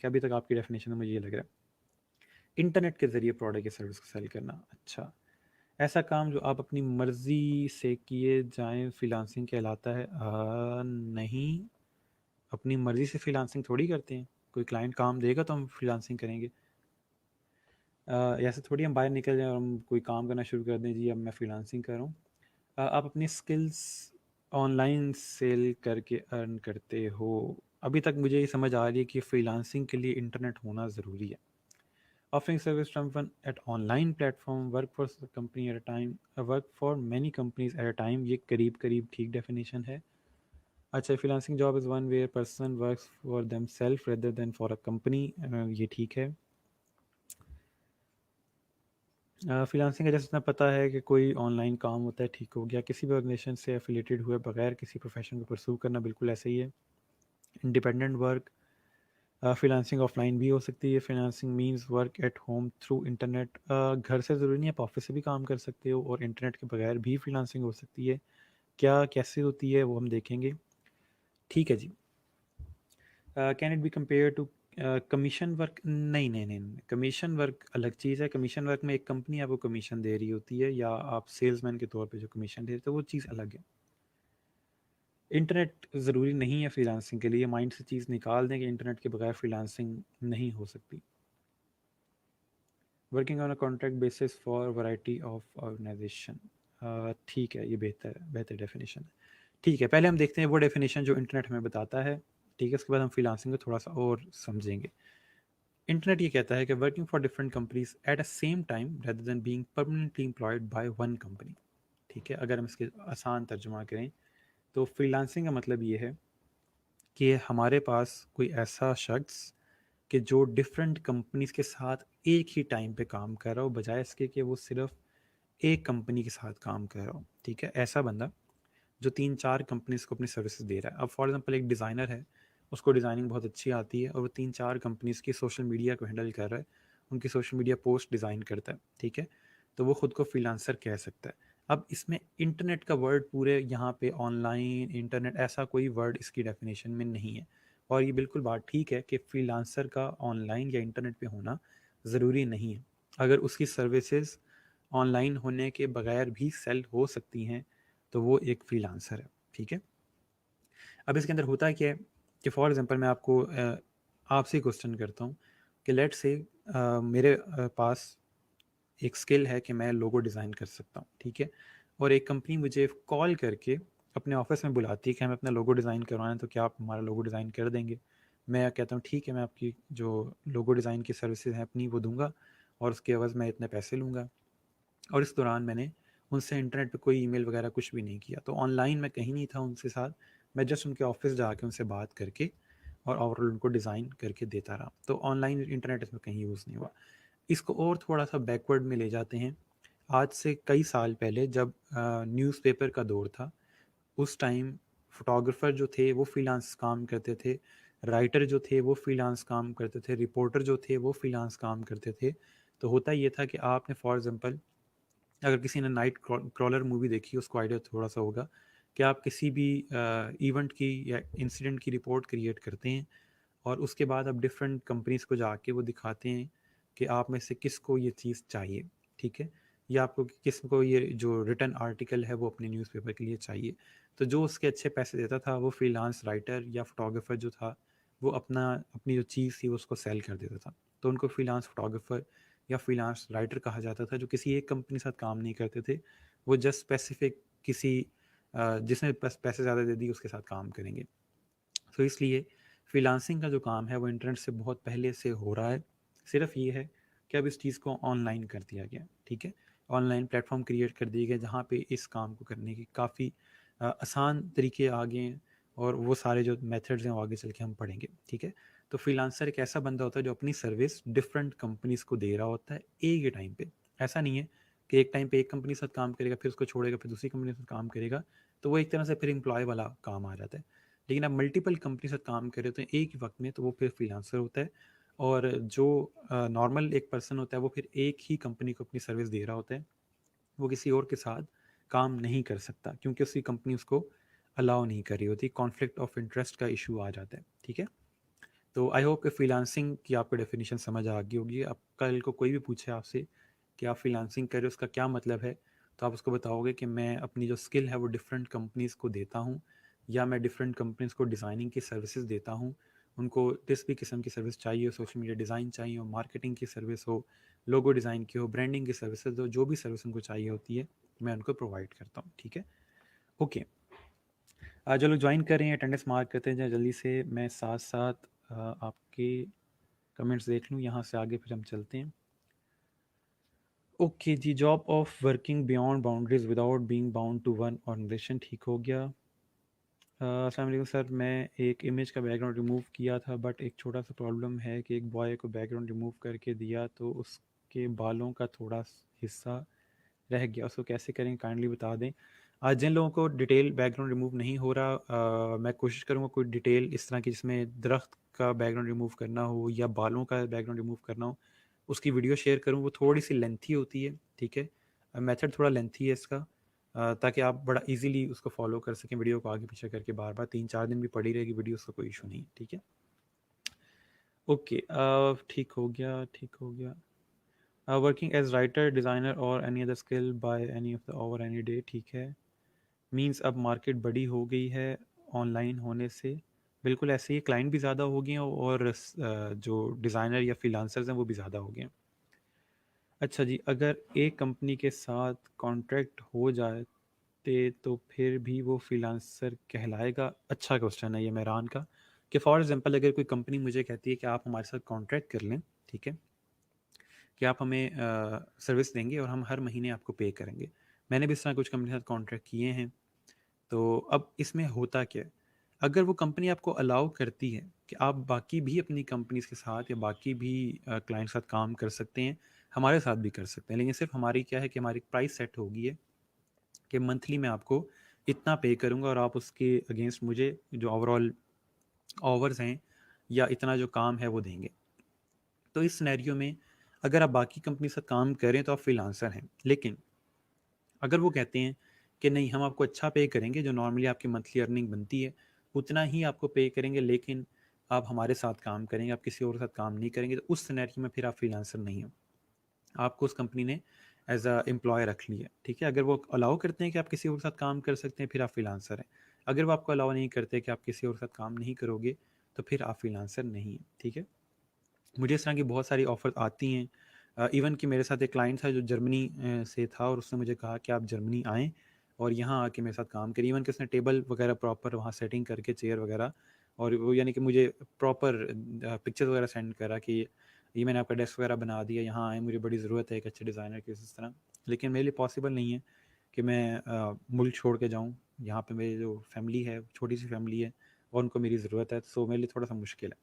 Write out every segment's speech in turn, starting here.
है। अभी तक आपकी डेफिनेशन में मुझे ये लग रहा है इंटरनेट के ज़रिए प्रोडक्ट या सर्विस को सेल करना। अच्छा, ऐसा काम जो आप अपनी मर्ज़ी से किए जाएं फ्रीलांसिंग कहलाता है? नहीं, अपनी मर्ज़ी से फ्रीलांसिंग थोड़ी करते हैं। कोई क्लाइंट काम देगा तो हम फ्रीलांसिंग करेंगे। ऐसे थोड़ी हम बाहर निकल जाएं और हम कोई काम करना शुरू कर दें, जी अब मैं फ्रीलांसिंग कर रहा हूँ। आप अपनी स्किल्स ऑनलाइन सेल करके अर्न करते हो। अभी तक मुझे ये समझ आ रही है कि फ्रीलांसिंग के लिए इंटरनेट होना ज़रूरी है। Offering service from one at online platform, work for a company at a time, work for many companies at a time, ये करीब करीब ठीक डेफिनेशन है। अच्छा, freelancing job is one where person works for themself rather than for a company, ये ठीक है। Freelancing का जैसे इतना पता है कि कोई ऑनलाइन काम होता है, ठीक हो गया। किसी भी ऑर्गेनाइजेशन से एफिलेटेड हुए बगैर किसी प्रोफेशन को परस्यू करना बिल्कुल ऐसे ही है। इंडिपेंडेंट वर्क, फ्रीलांसिंग ऑफलाइन भी हो सकती है। Freelancing means work at home through internet, घर से ज़रूरी नहीं, आप ऑफिस से भी काम कर सकते हो और इंटरनेट के बगैर भी फ्रीलांसिंग हो सकती है। क्या कैसे होती है वो हम देखेंगे। ठीक है जी। Can it be compare to commission work? नहीं नहीं नहीं नहीं, कमीशन वर्क अलग चीज़ है। कमीशन वर्क में एक कंपनी आपको कमीशन दे रही होती है या आप सेल्समैन के तौर पे जो कमीशन दे रहे, तो वो चीज़ अलग है। इंटरनेट ज़रूरी नहीं है फ्रीलांसिंग के लिए, माइंड से चीज़ निकाल दें कि इंटरनेट के बगैर फ्रीलांसिंग नहीं हो सकती। Working on a contract basis for variety of organization, ठीक है, ये बेहतर बेहतर डेफिनेशन है। ठीक है, पहले हम देखते हैं वो डेफिनेशन जो इंटरनेट हमें बताता है। ठीक है, उसके बाद हम फ्रीलांसिंग को थोड़ा सा और समझेंगे। इंटरनेट ये कहता है कि working for different companies at a same time rather than being permanently employed by one company. ठीक है, अगर हम इसके आसान तर्जुमा करें तो फ्रीलांसिंग का मतलब ये है कि हमारे पास कोई ऐसा शख्स कि जो डिफरेंट कंपनीज के साथ एक ही टाइम पे काम कर रहा हो, बजाय इसके कि वो सिर्फ एक कंपनी के साथ काम कर रहा हो। ठीक है, ऐसा बंदा जो 3-4 कंपनीज को अपनी सर्विसेज दे रहा है। अब फॉर एग्जांपल एक डिज़ाइनर है, उसको डिज़ाइनिंग बहुत अच्छी आती है और वो 3-4 कंपनीज की सोशल मीडिया को हैंडल कर रहा है, उनकी सोशल मीडिया पोस्ट डिज़ाइन करता है। ठीक है, तो वो खुद को फ्रीलांसर कह सकता है। अब इसमें इंटरनेट का वर्ड पूरे यहाँ पे ऑनलाइन इंटरनेट ऐसा कोई वर्ड इसकी डेफिनेशन में नहीं है। और ये बिल्कुल बात ठीक है कि फ्रीलांसर का ऑनलाइन या इंटरनेट पे होना ज़रूरी नहीं है। अगर उसकी सर्विसेज ऑनलाइन होने के बगैर भी सेल हो सकती हैं तो वो एक फ्रीलांसर है। ठीक है, अब इसके अंदर होता है क्या है कि फॉर एग्जांपल मैं आपको आपसे क्वेश्चन करता हूँ कि लेट्स से मेरे पास एक स्किल है कि मैं लोगो डिज़ाइन कर सकता हूँ। ठीक है, और एक कंपनी मुझे कॉल करके अपने ऑफिस में बुलाती है कि हमें अपना लोगो डिज़ाइन करवाना है, तो क्या आप हमारा लोगो डिज़ाइन कर देंगे? मैं कहता हूँ ठीक है, मैं आपकी जो लोगो डिज़ाइन की सर्विसेज हैं अपनी वो दूंगा और उसके एवज़ मैं इतने पैसे लूँगा। और इस दौरान मैंने उनसे इंटरनेट पे कोई ईमेल वगैरह कुछ भी नहीं किया, तो ऑनलाइन मैं कहीं नहीं था उनके साथ, मैं जस्ट उनके ऑफिस जाके उनसे बात करके और ओवरऑल उनको डिज़ाइन करके देता रहा। तो ऑनलाइन इंटरनेट इसमें कहीं यूज़ नहीं हुआ। इसको और थोड़ा सा बैकवर्ड में ले जाते हैं। आज से कई साल पहले जब न्यूज़पेपर का दौर था, उस टाइम फोटोग्राफर जो थे वो फ्रीलांस काम करते थे, राइटर जो थे वो फ्रीलांस काम करते थे, रिपोर्टर जो थे वो फ्रीलांस काम करते थे। तो होता ये था कि आपने फॉर एग्जांपल अगर किसी ने नाइट क्रॉलर मूवी देखी, उसको आइडिया थोड़ा सा होगा कि आप किसी भी इवेंट की या इंसिडेंट की रिपोर्ट क्रिएट करते हैं और उसके बाद आप डिफरेंट कंपनीज को जाके वो दिखाते हैं कि आप में से किसको ये चीज़ चाहिए। ठीक है, या आपको किस को ये जो रिटर्न आर्टिकल है वो अपने न्यूज़पेपर के लिए चाहिए। तो जो उसके अच्छे पैसे देता था वो फ्रीलांस राइटर या फोटोग्राफर जो था वो अपनी जो चीज़ थी उसको सेल कर देता था। तो उनको फ्रीलांस फोटोग्राफर या फ्रीलांस राइटर कहा जाता था, जो किसी एक कंपनी के साथ काम नहीं करते थे। वो जस्ट स्पेसिफिक किसी जिसने पैसे ज़्यादा दे दिए उसके साथ काम करेंगे। तो इसलिए फ्रीलांसिंग का जो काम है वो इंटरनेट से बहुत पहले से हो रहा है। सिर्फ ये है कि अब इस चीज़ को ऑनलाइन कर दिया गया। ठीक है, ऑनलाइन प्लेटफॉर्म क्रिएट कर दिए गए जहाँ पे इस काम को करने की काफ़ी आसान तरीके आ गए हैं और वो सारे जो मेथड्स हैं वो आगे चल के हम पढ़ेंगे। ठीक है, तो फ्रीलांसर एक ऐसा बंदा होता है जो अपनी सर्विस डिफरेंट कंपनीज को दे रहा होता है एक ही टाइम पे। ऐसा नहीं है कि एक टाइम पे एक कंपनी के साथ काम करेगा फिर उसको छोड़ेगा फिर दूसरी कंपनी के साथ काम करेगा, तो वो एक तरह से फिर एम्प्लॉय वाला काम आ जाता है। लेकिन आप मल्टीपल कंपनी से काम कर रहे होते हैं एक ही वक्त में, तो वो फिर फ्रीलांसर होता है। और जो नॉर्मल एक पर्सन होता है वो फिर एक ही कंपनी को अपनी सर्विस दे रहा होता है, वो किसी और के साथ काम नहीं कर सकता क्योंकि उसकी कंपनी उसको अलाउ नहीं कर रही होती। कॉन्फ्लिक्ट ऑफ इंटरेस्ट का इशू आ जाता है। ठीक है, तो आई होप कि फ्रीलांसिंग की आपको डेफिनेशन समझ आ गई होगी। अब कल को कोई भी पूछे आपसे कि आप फ्रीलांसिंग कर रहे हो, उसका क्या मतलब है, तो आप उसको बताओगे कि मैं अपनी जो स्किल है वो डिफरेंट कंपनीज़ को देता हूँ, या मैं डिफरेंट कंपनीज़ को डिज़ाइनिंग की सर्विसेज देता हूँ। उनको जिस भी किस्म की सर्विस चाहिए हो, सोशल मीडिया डिज़ाइन चाहिए हो, मार्केटिंग की सर्विस हो, लोगो डिज़ाइन की हो, ब्रांडिंग की सर्विसेज हो, जो भी सर्विस उनको चाहिए होती है मैं उनको प्रोवाइड करता हूँ। ठीक है, ओके। जो लोग ज्वाइन कर रहे हैं अटेंडेंस मार्क करते हैं जल्दी से, मैं साथ साथ आपके कमेंट्स देख लूँ, यहाँ से आगे फिर हम चलते हैं। ओके जी, job of working beyond boundaries without being bound to one organization, ठीक हो गया। अस्सलाम वालेकुम सर, मैं एक इमेज का बैकग्राउंड रिमूव किया था, बट एक छोटा सा प्रॉब्लम है कि एक बॉय को बैकग्राउंड रिमूव करके दिया तो उसके बालों का थोड़ा हिस्सा रह गया, उसको कैसे करें काइंडली बता दें। आज जिन लोगों को डिटेल बैकग्राउंड रिमूव नहीं हो रहा, मैं कोशिश करूँगा कोई डिटेल इस तरह की जिसमें दरख्त का बैकग्राउंड रिमूव करना हो या बालों का बैकग्राउंड रिमूव करना हो, उसकी वीडियो शेयर करूँ। वो थोड़ी सी लेंथी होती है, ठीक है, मेथड थोड़ा लेंथी है इसका, ताकि आप बड़ा इजीली उसको फॉलो कर सकें, वीडियो को आगे पीछे करके बार बार 3-4 दिन भी पड़ी रहेगी वीडियो, उसका कोई इशू नहीं है। ठीक है, ओके, ठीक हो गया, ठीक हो गया। वर्किंग एज राइटर, डिज़ाइनर और any other skill by any of the over any day, ठीक है। मींस अब मार्केट बड़ी हो गई है ऑनलाइन होने से, बिल्कुल ऐसे ही, क्लाइंट भी ज़्यादा हो गए हैं और जो डिज़ाइनर या फ्रीलांसर्स हैं वो भी ज़्यादा हो गए हैं। अच्छा जी, अगर एक कंपनी के साथ कॉन्ट्रैक्ट हो जाए तो फिर भी वो फ्रीलांसर कहलाएगा? अच्छा क्वेश्चन है ये मेहरान का, कि फॉर एग्जांपल अगर कोई कंपनी मुझे कहती है कि आप हमारे साथ कॉन्ट्रैक्ट कर लें, ठीक है, कि आप हमें सर्विस देंगे और हम हर महीने आपको पे करेंगे। मैंने भी इस तरह कुछ कंपनी के साथ कॉन्ट्रैक्ट किए हैं। तो अब इसमें होता क्या है, अगर वो कंपनी आपको अलाउ करती है कि आप बाकी भी अपनी कंपनीज के साथ या बाकी भी क्लाइंट के साथ काम कर सकते हैं, हमारे साथ भी कर सकते हैं, लेकिन सिर्फ हमारी क्या है कि हमारी प्राइस सेट होगी है कि मंथली मैं आपको इतना पे करूँगा और आप उसके अगेंस्ट मुझे जो ओवरऑल आवर्स हैं या इतना जो काम है वो देंगे। तो इस सिनेरियो में अगर आप बाकी कंपनी से काम करें तो आप फ्रीलांसर हैं, लेकिन अगर वो कहते हैं कि नहीं हम आपको अच्छा पे करेंगे, जो नॉर्मली आपकी मंथली अर्निंग बनती है उतना ही आपको पे करेंगे, लेकिन आप हमारे साथ काम करेंगे, आप किसी और के साथ काम नहीं करेंगे, तो उस सिनेरियो में फिर आप फ्रीलांसर नहीं हो, आपको उस कंपनी ने एज अ एम्प्लॉय रख लिया। ठीक है, अगर वो अलाउ करते हैं कि आप किसी और के साथ काम कर सकते हैं फिर आप फ्रीलांसर हैं, अगर वो आपको अलाउ नहीं करते कि आप किसी और के साथ काम नहीं करोगे तो फिर आप फ्रीलांसर नहीं हैं। ठीक है, मुझे इस तरह की बहुत सारी ऑफ़र आती हैं। इवन कि मेरे साथ एक क्लाइंट था जो जर्मनी से था और उसने मुझे कहा कि आप जर्मनी आएँ और यहाँ आके मेरे साथ काम करिए। इवन कि उसने टेबल वगैरह प्रॉपर वहाँ सेटिंग करके चेयर वगैरह, और वो यानी कि मुझे प्रॉपर पिक्चर्स वगैरह सेंड करा कि ये मैंने आपका डेस्क वगैरह बना दिया, यहाँ आएँ, मुझे बड़ी ज़रूरत है एक अच्छे डिज़ाइनर की, इस तरह। लेकिन मेरे लिए पॉसिबल नहीं है कि मैं मुल्क छोड़ के जाऊँ, यहाँ पे मेरी जो फैमिली है छोटी सी फैमिली है और उनको मेरी ज़रूरत है, सो मेरे लिए थोड़ा सा मुश्किल है।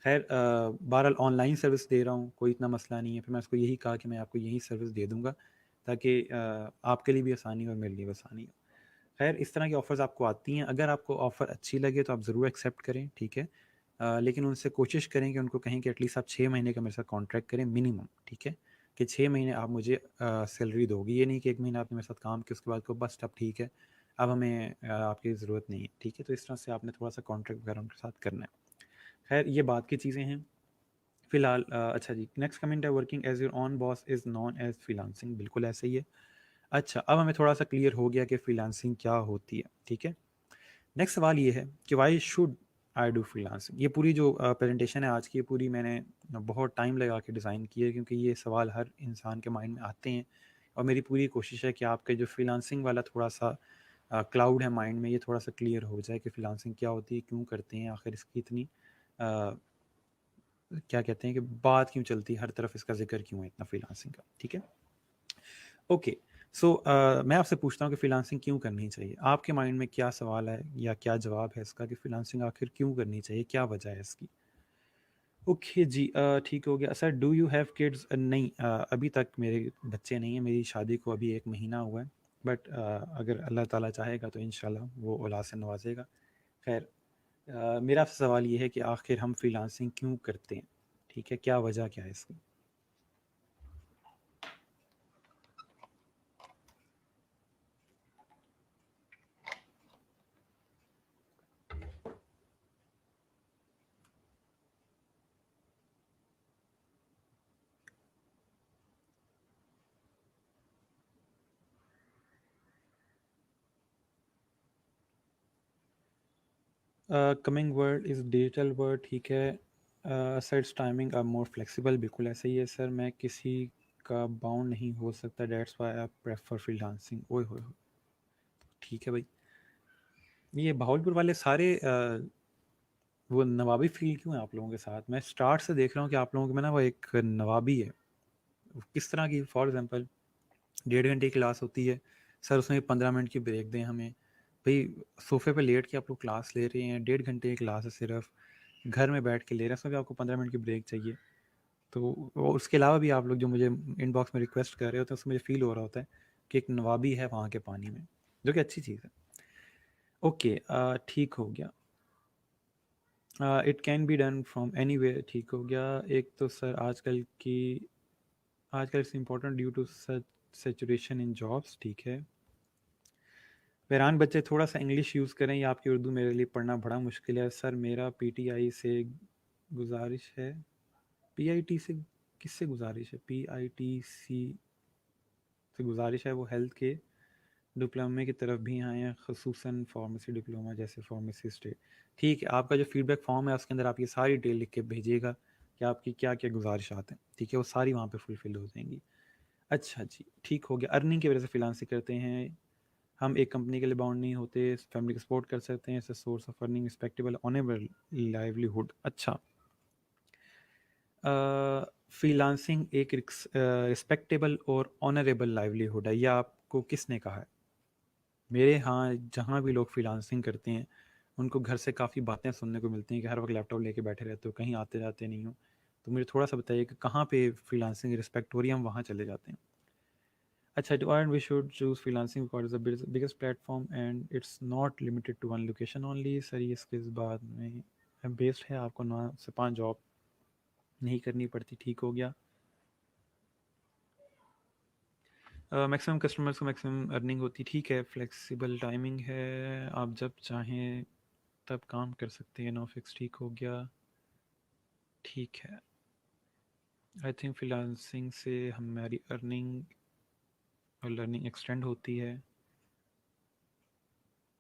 खैर, बहरहाल ऑनलाइन सर्विस दे रहा हूँ, कोई इतना मसला नहीं है। फिर मैं उसको यही कहा कि मैं आपको यही सर्विस दे दूँगा ताकि आपके लिए भी आसानी हो और मेरे लिए भी आसानी हो। खैर, इस तरह की ऑफ़र्स आपको आती हैं, अगर आपको ऑफ़र अच्छी लगे तो आप ज़रूर एक्सेप्ट करें, ठीक है। लेकिन उनसे कोशिश करें कि उनको कहें कि एटलीस्ट आप 6 महीने का मेरे साथ कॉन्ट्रैक्ट करें मिनिमम, ठीक है, कि 6 महीने आप मुझे सैलरी दोगे। ये नहीं कि 1 महीना आपने मेरे साथ काम किया उसके बाद को बस अब ठीक है, अब हमें आपकी ज़रूरत नहीं है, ठीक है। तो इस तरह से आपने थोड़ा-सा कॉन्ट्रैक्ट वगैरह उनके साथ करना है। खैर, ये बात की चीज़ें हैं। फिलहाल अच्छा जी, नेक्स्ट कमेंट है, working as your own boss is known as freelancing, बिल्कुल ऐसे ही है। अच्छा, अब हमें थोड़ा सा क्लियर हो गया कि फ्रीलांसिंग क्या होती है, ठीक है। नेक्स्ट सवाल ये है कि why should I do freelancing. ये पूरी जो प्रेजेंटेशन है आज की, ये पूरी मैंने बहुत टाइम लगा के डिज़ाइन की है, क्योंकि ये सवाल हर इंसान के माइंड में आते हैं और मेरी पूरी कोशिश है कि आपके जो फ्रीलांसिंग वाला थोड़ा सा क्लाउड है माइंड में, ये थोड़ा सा क्लियर हो जाए कि फ्रीलांसिंग क्या होती है, क्यों करते हैं, आखिर इसकी इतनी क्या कहते हैं कि बात क्यों चलती है, हर तरफ इसका जिक्र क्यों है इतना फ्रीलांसिंग का, ठीक है। ओके, सो मैं आपसे पूछता हूँ कि फ्रीलांसिंग क्यों करनी चाहिए। आपके माइंड में क्या सवाल है या क्या जवाब है इसका कि फ्रीलांसिंग आखिर क्यों करनी चाहिए, क्या वजह है इसकी? ओके जी, ठीक हो गया। Sir, do you have kids? नहीं, अभी तक मेरे बच्चे नहीं हैं, मेरी शादी को अभी 1 महीना हुआ है, बट अगर अल्लाह ताला चाहेगा तो इंशाल्लाह वो औलाद से नवाजेगा। खैर, मेरा आपसे सवाल ये है कि आखिर हम फ्रीलांसिंग क्यों करते हैं, ठीक है, क्या वजह क्या है इसकी? Coming word is digital word, ठीक है। Sets timing are more flexible, बिल्कुल ऐसा ही है सर। मैं किसी का बाउंड नहीं हो सकता, dates why I prefer freelancing. ओए होए होए, ठीक है भाई। ये भावलपुर वाले सारे वो नवाबी फील क्यों है आप लोगों के साथ? मैं स्टार्ट से देख रहा हूँ कि आप लोगों के में ना वो एक नवाबी है। किस तरह की? फॉर एग्जांपल 1.5 घंटे की क्लास होती है सर, उसमें 15 मिनट की ब्रेक दें हमें। भाई सोफे पे लेट के आप लोग क्लास ले रहे हैं, 1.5 घंटे की क्लास है सिर्फ, घर में बैठ के ले रहे हैं, उसमें भी आपको 15 मिनट की ब्रेक चाहिए। तो उसके अलावा भी आप लोग जो मुझे इनबॉक्स में रिक्वेस्ट कर रहे होते हैं उसमें मुझे फील हो रहा होता है कि एक नवाबी है वहाँ के पानी में, जो कि अच्छी चीज़ है। ओके, ठीक हो गया। It can be done from any way, ठीक हो गया। एक तो सर आजकल it's important due to such saturation in jobs, ठीक है। वैरान बच्चे थोड़ा सा इंग्लिश यूज़ करें, या आपकी उर्दू मेरे लिए पढ़ना बड़ा मुश्किल है सर। मेरा पीटीआई से गुजारिश है। पीआईटी से किससे गुजारिश है? पीआईटीसी से गुजारिश है वो हेल्थ के डिप्लोमे की तरफ भी आए हैं, खसूसन फार्मेसी डिप्लोमा जैसे फार्मासिस्ट। ठीक है, आपका जो फीडबैक फॉर्म है उसके अंदर आप ये सारी डिटेल लिख के भेजिएगा कि आपकी क्या क्या गुजारिशात हैं, ठीक है। वो सारी वहाँ पे फुलफिल हो जाएंगी। अच्छा जी, ठीक हो गया। अर्निंग की वजह से फ्रीलांसिंग करते हैं हम, एक कंपनी के लिए बाउंड नहीं होते, फैमिली को सपोर्ट कर सकते हैं, source of earning respectable honourable livelihood. अच्छा, फ्रीलांसिंग एक रिस्पेक्टेबल और ऑनरेबल लाइवलीहुड है, यह आपको किसने कहा है? मेरे यहाँ जहाँ भी लोग फ्रीलांसिंग करते हैं उनको घर से काफ़ी बातें सुनने को मिलती हैं कि हर वक्त लैपटॉप लेके बैठे रहते हो, कहीं आते जाते नहीं हो। तो मुझे थोड़ा सा बताइए कि कहाँ पे फ्रीलांसिंग रिस्पेक्ट हो रही है, हम वहाँ चले जाते हैं। अच्छा, to earn we should choose freelancing because it's the biggest platform and it's not limited to one location only। Sir ये इसके इस बात में बेस्ड है, आपको 9 से 5 जॉब नहीं करनी पड़ती, ठीक हो गया। मैक्सिमम कस्टमर्स को मैक्सिमम अर्निंग होती, ठीक है। फ्लेक्सिबल टाइमिंग है, आप जब चाहें तब काम कर सकते हैं, नो फिक्स, ठीक हो गया। ठीक है, आई थिंक फ्रीलांसिंग से हमारी अर्निंग और लर्निंग एक्सटेंड होती है,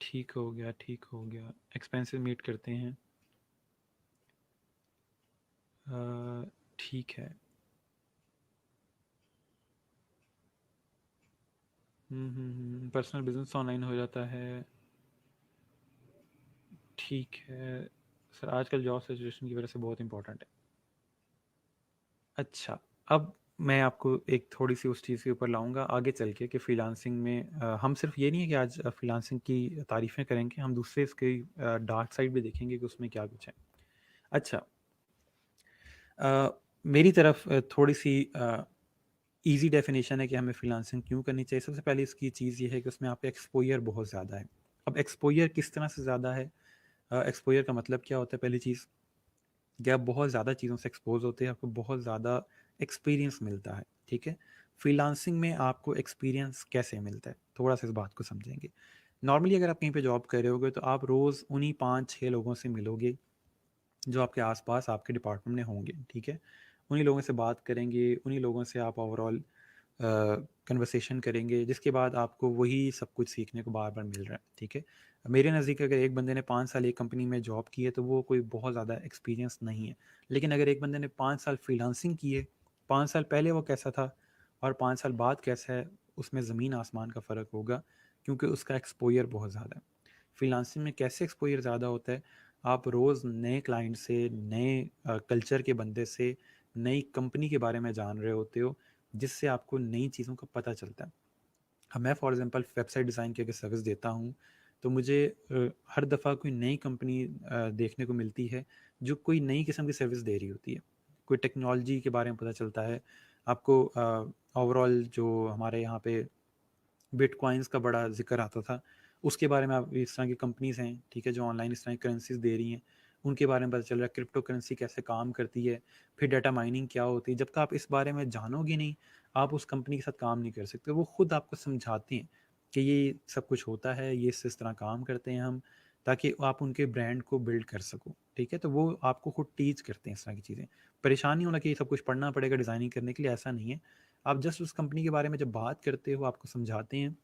ठीक हो गया, ठीक हो गया। एक्सपेंसेस मीट करते हैं, ठीक है। पर्सनल बिजनेस ऑनलाइन हो जाता है, ठीक है। सर आजकल जॉब सिचुएशन की वजह से बहुत इंपॉर्टेंट है। अच्छा, अब मैं आपको एक थोड़ी सी उस चीज़ के ऊपर लाऊंगा आगे चल के कि फ्रीलांसिंग में हम सिर्फ ये नहीं है कि आज फ्रीलांसिंग की तारीफ़ें करेंगे, हम दूसरे इसके डार्क साइड भी देखेंगे कि उसमें क्या कुछ है। अच्छा, मेरी तरफ थोड़ी सी इजी डेफिनेशन है कि हमें फ्रीलांसिंग क्यों करनी चाहिए। सबसे पहले इसकी चीज़ ये है कि उसमें आपका एक्सपोजर बहुत ज़्यादा है। अब एक्सपोजर किस तरह से ज़्यादा है? एक्सपोजर का मतलब क्या होता है? पहली चीज़ कि आप बहुत ज़्यादा चीज़ों से एक्सपोज होते हैं, आपको बहुत ज़्यादा एक्सपीरियंस मिलता है, ठीक है। फ्रीलांसिंग में आपको एक्सपीरियंस कैसे मिलता है, थोड़ा सा इस बात को समझेंगे। नॉर्मली अगर आप कहीं पे जॉब कर रहे होगे तो आप रोज़ उन्हीं 5-6 लोगों से मिलोगे जो आपके आसपास आपके डिपार्टमेंट में होंगे, ठीक है। उन्हीं लोगों से बात करेंगे, उन्हीं लोगों से आप ओवरऑल कन्वर्सेशन करेंगे, जिसके बाद आपको वही सब कुछ सीखने को बार बार मिल रहा है, ठीक है। मेरे नज़दीक अगर एक बंदे ने 5 साल एक कंपनी में जॉब की है तो वो कोई बहुत ज़्यादा एक्सपीरियंस नहीं है। लेकिन अगर एक बंदे ने 5 साल फ्रीलांसिंग की है, 5 साल पहले वो कैसा था और 5 साल बाद कैसा है, उसमें ज़मीन आसमान का फ़र्क होगा, क्योंकि उसका एक्सपोजर बहुत ज़्यादा है। फ्रीलांसिंग में कैसे एक्सपोजर ज़्यादा होता है? आप रोज़ नए क्लाइंट से, नए कल्चर के बंदे से, नई कंपनी के बारे में जान रहे होते हो, जिससे आपको नई चीज़ों का पता चलता है। अब मैं फॉर एग्जांपल वेबसाइट डिज़ाइन की अगर सर्विस देता हूँ तो मुझे हर दफ़ा कोई नई कंपनी देखने को मिलती है जो कोई नई किस्म की सर्विस दे रही होती है, कोई टेक्नोलॉजी के बारे में पता चलता है आपको। ओवरऑल जो हमारे यहाँ पे बिटकॉइंस का बड़ा जिक्र आता था, उसके बारे में आप इस तरह की कंपनीज़ हैं, ठीक है, जो ऑनलाइन इस तरह की करेंसीज दे रही हैं, उनके बारे में पता चल रहा है, क्रिप्टो करेंसी कैसे काम करती है, फिर डाटा माइनिंग क्या होती है। जब तक आप इस बारे में जानोगे नहीं, आप उस कंपनी के साथ काम नहीं कर सकते। वो खुद आपको समझाते हैं कि ये सब कुछ होता है, ये इस तरह काम करते हैं हम, ताकि आप उनके ब्रांड को बिल्ड कर सको, ठीक है। तो वो आपको खुद टीच करते हैं इस तरह की चीज़ें। परेशान नहीं होना कि ये सब कुछ पढ़ना पड़ेगा डिज़ाइनिंग करने के लिए, ऐसा नहीं है। आप जस्ट उस कंपनी के बारे में जब बात करते हो, आपको समझाते हैं,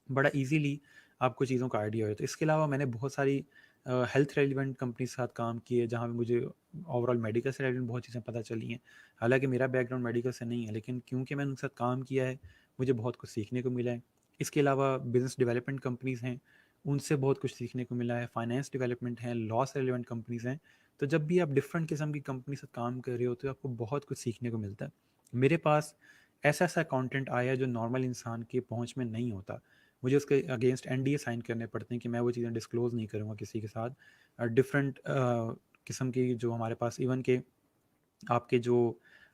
बड़ा इजीली आपको चीज़ों का आइडिया हो। तो इसके अलावा मैंने बहुत सारी हेल्थ रेलिवेंट कंपनी के साथ काम किए, जहाँ पे मुझे ओवरऑल मेडिकल से रिलेटेड बहुत चीज़ें पता चली हैं। हालांकि मेरा बैकग्राउंड मेडिकल से नहीं है, लेकिन क्योंकि मैंने उनके साथ काम किया है, मुझे बहुत कुछ सीखने को मिला है। इसके अलावा बिजनेस डेवलपमेंट कंपनीज़ हैं, उनसे बहुत कुछ सीखने को मिला है। फाइनेंस डेवलपमेंट हैं, लॉ से रिलेवेंट कंपनीज़ हैं। तो जब भी आप डिफरेंट किस्म की कंपनी से काम कर रहे होते हो, आपको बहुत कुछ सीखने को मिलता है। मेरे पास ऐसा ऐसा कंटेंट आया जो नॉर्मल इंसान की पहुंच में नहीं होता। मुझे उसके अगेंस्ट एनडीए साइन करने पड़ते हैं कि मैं वो चीज़ें डिस्क्लोज़ नहीं करूँगा किसी के साथ। डिफरेंट किस्म की जो हमारे पास इवन के आपके जो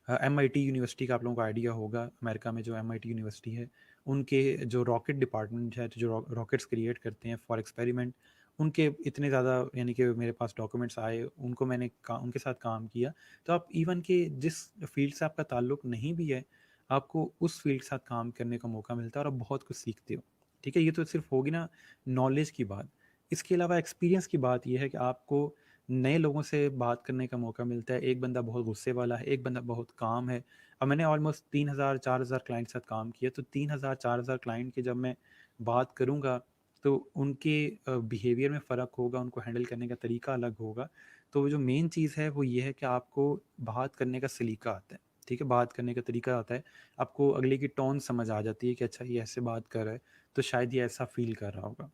एमआईटी यूनिवर्सिटी का आप लोगों को आइडिया होगा, अमेरिका में जो एमआईटी यूनिवर्सिटी है, उनके जो रॉकेट डिपार्टमेंट है, जो रॉकेट्स क्रिएट करते हैं फॉर एक्सपेरिमेंट, उनके इतने ज़्यादा यानी कि मेरे पास डॉक्यूमेंट्स आए, उनको मैंने उनके साथ काम किया। तो आप इवन के जिस फील्ड से आपका ताल्लुक नहीं भी है, आपको उस फील्ड के साथ काम करने का मौका मिलता है और आप बहुत कुछ सीखते हो। ठीक है, ये तो सिर्फ होगी ना नॉलेज की बात। इसके अलावा एक्सपीरियंस की बात यह है कि आपको नए लोगों से बात करने का मौका मिलता है। एक बंदा बहुत गुस्से वाला है, एक बंदा बहुत काम है। अब मैंने ऑलमोस्ट 3000-4000 क्लाइंट के साथ काम किया, तो 3000-4000 क्लाइंट की जब मैं बात करूँगा, तो उनके बिहेवियर में फ़र्क होगा, उनको हैंडल करने का तरीका अलग होगा। तो जो मेन चीज़ है वो ये है कि आपको बात करने का सलीका आता है, ठीक है? बात करने का तरीका आता है, आपको अगले की टोन समझ आ जाती है कि अच्छा ये ऐसे बात कर रहा है, तो शायद ये ऐसा फ़ील कर रहा होगा।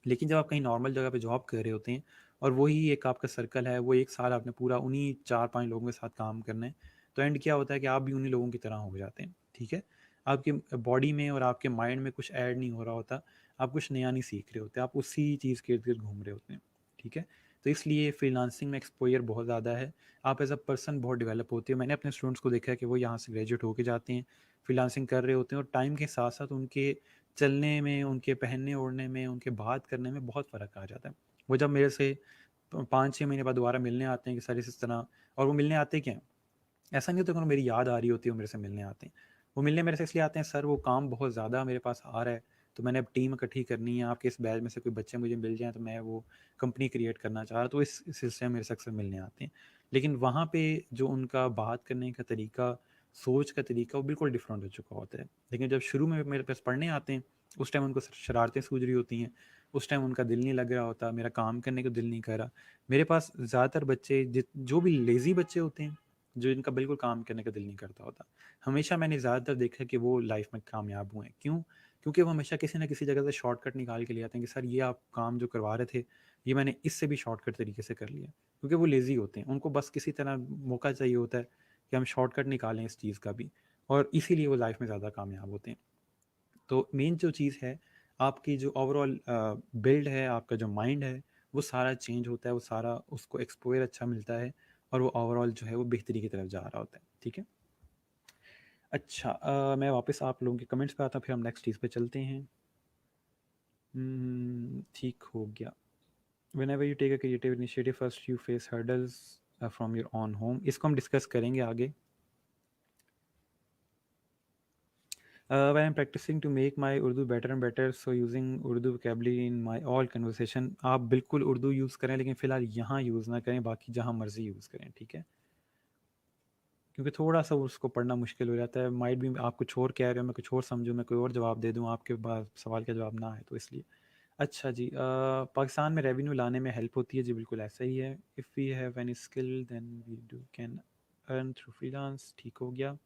लेकिन जब आप कहीं नॉर्मल जगह पे जॉब कर रहे होते हैं और वही एक आपका सर्कल है, वो 1 साल आपने पूरा उन्हीं 4-5 लोगों के साथ काम करना है, तो एंड क्या होता है कि आप भी उन्हीं लोगों की तरह हो जाते हैं, ठीक है? आपकी बॉडी में और आपके माइंड में कुछ ऐड नहीं हो रहा होता, आप कुछ नया नहीं सीख रहे होते, आप उसी चीज़ के इर्द-गिर्द घूम रहे होते हैं, ठीक है? तो इसलिए फ्रीलांसिंग में एक्सपोज़र बहुत ज़्यादा है, आप एज़ अ पर्सन बहुत डेवलप होते हो। मैंने अपने स्टूडेंट्स को देखा है कि वो यहाँ से ग्रेजुएट होके जाते हैं, फ्रीलांसिंग कर रहे होते हैं और टाइम के साथ-साथ उनके चलने में, उनके पहनने-ओढ़ने में, उनके बात करने में बहुत फ़र्क आ जाता है। वो जब मेरे से 5-6 महीने बाद दोबारा मिलने आते हैं कि सर इस तरह, और वो मिलने आते क्या हैं? ऐसा नहीं होता कि उन्हें मेरी याद आ रही होती है, वो मेरे से मिलने आते हैं। वो मिलने मेरे से इसलिए आते हैं, सर वो काम बहुत ज़्यादा मेरे पास आ रहा है, तो मैंने अब टीम इकट्ठी करनी है, आपके इस बैच में से कोई बच्चे मुझे मिल जाएँ तो मैं वो कंपनी क्रिएट करना चाह रहा हूँ, तो इस सिलसिले में मेरे से अक्सर मिलने आते हैं। लेकिन वहाँ पे जो उनका बात करने का तरीका, सोच का तरीका, वो बिल्कुल डिफरेंट हो चुका होता है। लेकिन जब शुरू में मेरे पास पढ़ने आते हैं, उस टाइम उनको शरारतें सूझ रही होती हैं, उस टाइम उनका दिल नहीं लग रहा होता, मेरा काम करने को दिल नहीं कर रहा। मेरे पास ज़्यादातर बच्चे जो भी लेज़ी बच्चे होते हैं, जो इनका बिल्कुल काम करने का दिल नहीं करता होता, हमेशा मैंने ज़्यादातर देखा है कि वो लाइफ में कामयाब हुए हैं। क्यों? क्योंकि वो हमेशा किसी न किसी जगह से शॉर्टकट निकाल के ले आते हैं कि सर ये आप काम जो करवा रहे थे, ये मैंने इससे भी शॉर्टकट तरीके से कर लिया। क्योंकि वो लेज़ी होते हैं, उनको बस किसी तरह मौका चाहिए होता है कि हम शॉर्टकट निकालें इस चीज़ का भी, और इसीलिए वो लाइफ में ज़्यादा कामयाब होते हैं। तो मेन जो चीज़ है, आपकी जो ओवरऑल बिल्ड है, आपका जो माइंड है, वो सारा चेंज होता है, वो सारा उसको एक्सपोज़र अच्छा मिलता है और वो ओवरऑल जो है वो बेहतरी की तरफ जा रहा होता है, ठीक है? अच्छा, मैं वापस आप लोगों के कमेंट्स पे आता हूँ, फिर हम नेक्स्ट चीज़ पे चलते हैं। ठीक हो गया। Whenever you take a creative initiative first you face hurdles from your own home, इसको हम डिस्कस करेंगे आगे। When I'm practicing to make my Urdu better and better, so using Urdu vocabulary in my all conversation, आप बिल्कुल Urdu use करें, लेकिन फ़िलहाल यहाँ यूज़ ना करें, बाकी जहाँ मर्ज़ी यूज़ करें, ठीक है? क्योंकि थोड़ा-सा उसको पढ़ना मुश्किल हो जाता है, माइट भी आप कुछ और कह रहे हो, मैं कुछ और समझूँ, मैं कोई और जवाब दे दूँ, आपके पास सवाल का जवाब ना आए, तो इसलिए। अच्छा जी, पाकिस्तान में रेवेन्यू लाने में हेल्प होती है, जी बिल्कुल ऐसा ही है। If we have any skill then we do can earn through freelance, ठीक हो गया।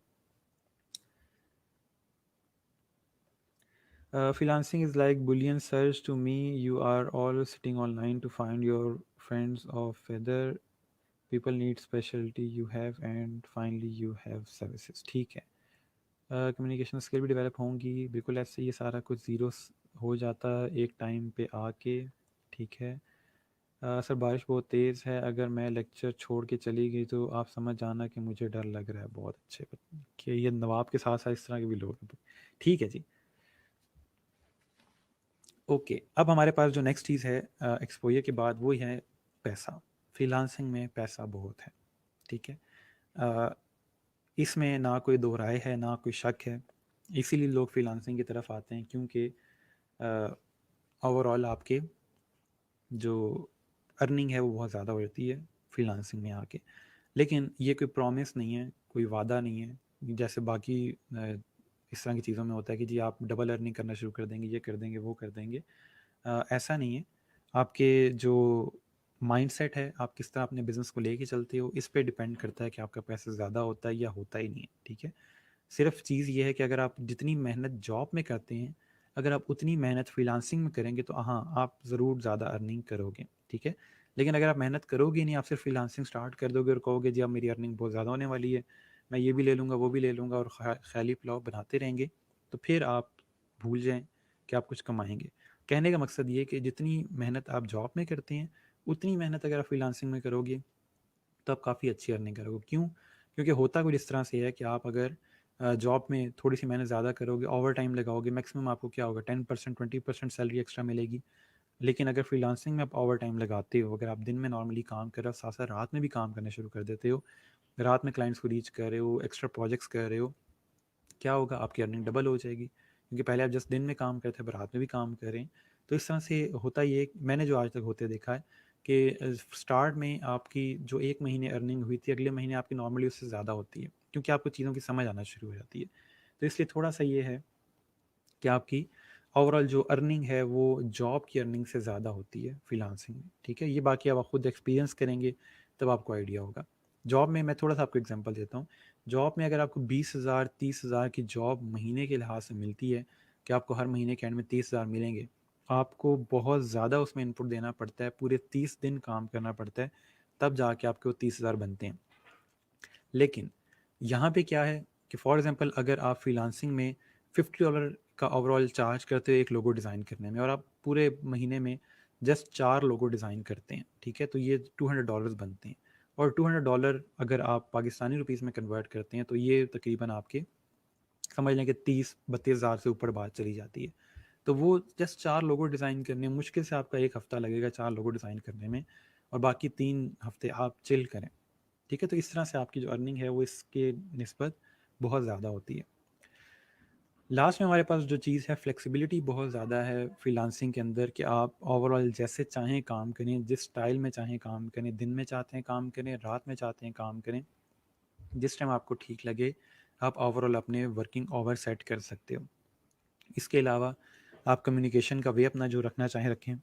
Freelancing is like Boolean search to me. You are all sitting online to find your friends of whether people need specialty you have and finally you have services. ठीक है, communication skill भी develop होंगी, बिल्कुल ऐसे ये सारा कुछ zero हो जाता है एक टाइम पे आके, ठीक है। सर बारिश बहुत तेज़ है, अगर मैं लेक्चर छोड़ के चली गई तो आप समझ जाना कि मुझे डर लग रहा है बहुत। अच्छे कि ये नवाब के साथ साथ इस तरह के भी लोग हैं। ठीक है जी, ओके। अब हमारे पास जो नेक्स्ट चीज़ है एक्सपोजर के बाद, वो है पैसा। फ्रीलांसिंग में पैसा बहुत है, ठीक है। अ, इसमें ना कोई दो राय है, ना कोई शक है। इसीलिए लोग फ्रीलांसिंग की तरफ आते हैं, क्योंकि ओवरऑल आपके जो अर्निंग है वो बहुत ज़्यादा हो जाती है फ्रीलांसिंग में आके। लेकिन ये कोई प्रॉमिस नहीं है, कोई वादा नहीं है, जैसे बाकी इस तरह की चीज़ों में होता है कि जी आप डबल अर्निंग करना शुरू कर देंगे, ये कर देंगे, वो कर देंगे। ऐसा नहीं है। आपके जो माइंडसेट है, आप किस तरह अपने बिजनेस को लेके चलते हो, इस पे डिपेंड करता है कि आपका पैसा ज़्यादा होता है या होता ही नहीं है। ठीक है, सिर्फ चीज़ ये है कि अगर आप जितनी मेहनत जॉब में करते हैं, अगर आप उतनी मेहनत फ्रीलांसिंग में करेंगे तो हाँ, आप ज़रूर ज़्यादा अर्निंग करोगे। ठीक है, लेकिन अगर आप मेहनत करोगे नहीं, आप सिर्फ फ्रीलांसिंग स्टार्ट कर दोगे और कहोगे जी अब मेरी अर्निंग बहुत ज़्यादा होने वाली है, मैं ये भी ले लूँगा वो भी ले लूँगा और ख्याली पुलाव बनाते रहेंगे, तो फिर आप भूल जाएं कि आप कुछ कमाएंगे। कहने का मकसद ये है कि जितनी मेहनत आप जॉब में करते हैं, उतनी मेहनत अगर आप फ्रीलांसिंग में करोगे तो आप काफ़ी अच्छी अर्निंग करोगे। क्यों? क्योंकि होता कुछ इस तरह से है कि आप अगर जॉब में थोड़ी सी मेहनत ज़्यादा करोगे, ओवर टाइम लगाओगे, मैक्सिमम आपको क्या होगा 10% 20% सैलरी एक्स्ट्रा मिलेगी। लेकिन अगर फ्रीलांसिंग में आप ओवर टाइम लगाते हो, अगर आप दिन में नॉर्मली काम कर रहे हो, साथ साथ रात में भी काम करना शुरू कर देते हो, रात में क्लाइंट्स को रीच कर रहे हो, एक्स्ट्रा प्रोजेक्ट्स कर रहे हो, क्या होगा आपकी अर्निंग डबल हो जाएगी। क्योंकि पहले आप जस्ट दिन में काम करते हैं, रात में भी काम कर रहे हैं। तो इस तरह से होता ये, मैंने जो आज तक होते देखा है कि स्टार्ट में आपकी जो 1 महीने अर्निंग हुई थी, अगले महीने आपकी नॉर्मली उससे ज़्यादा होती है, क्योंकि आपको चीज़ों की समझ आना शुरू हो जाती है। तो इसलिए थोड़ा सा ये है कि आपकी ओवरऑल जो अर्निंग है वो जॉब की अर्निंग से ज़्यादा होती है फ्रीलांसिंग में। ठीक है, ये बाकी आप खुद एक्सपीरियंस करेंगे तब आपको आइडिया होगा। जॉब में मैं थोड़ा सा आपको एग्जांपल देता हूँ। जॉब में अगर आपको 20,000 30,000 की जॉब महीने के लिहाज से मिलती है कि आपको हर महीने के एंड में 30,000 मिलेंगे, आपको बहुत ज़्यादा उसमें इनपुट देना पड़ता है, पूरे 30 दिन काम करना पड़ता है, तब जाके आपके वो 30,000 बनते हैं। लेकिन यहाँ पे क्या है कि फॉर एग्जांपल अगर आप फ्रीलांसिंग में $50 का ओवरऑल चार्ज करते हो एक लोगो डिज़ाइन करने में, और आप पूरे महीने में जस्ट 4 लोगो डिज़ाइन करते हैं, ठीक है, तो ये $200 बनते हैं। और $200 अगर आप पाकिस्तानी रुपीज़ में कन्वर्ट करते हैं तो ये तकरीबन आपके समझ लें कि 30-32 हज़ार से ऊपर बात चली जाती है। तो वो जस्ट 4 लोगो डिज़ाइन करने में मुश्किल से आपका 1 हफ़्ता लगेगा 4 लोगो डिज़ाइन करने में, और बाकी 3 हफ़्ते आप चिल करें। ठीक है, तो इस तरह से आपकी जो अर्निंग है वो इसके निस्बत बहुत ज़्यादा होती है। लास्ट में हमारे पास जो चीज़ है, फ्लेक्सिबिलिटी बहुत ज़्यादा है फ्रीलांसिंग के अंदर कि आप ओवरऑल जैसे चाहें काम करें, जिस स्टाइल में चाहें काम करें, दिन में चाहते हैं काम करें, रात में चाहते हैं काम करें, जिस टाइम आपको ठीक लगे आप ओवरऑल अपने वर्किंग आवर सेट कर सकते हो। इसके अलावा आप कम्युनिकेशन का वे अपना जो रखना चाहें रखें।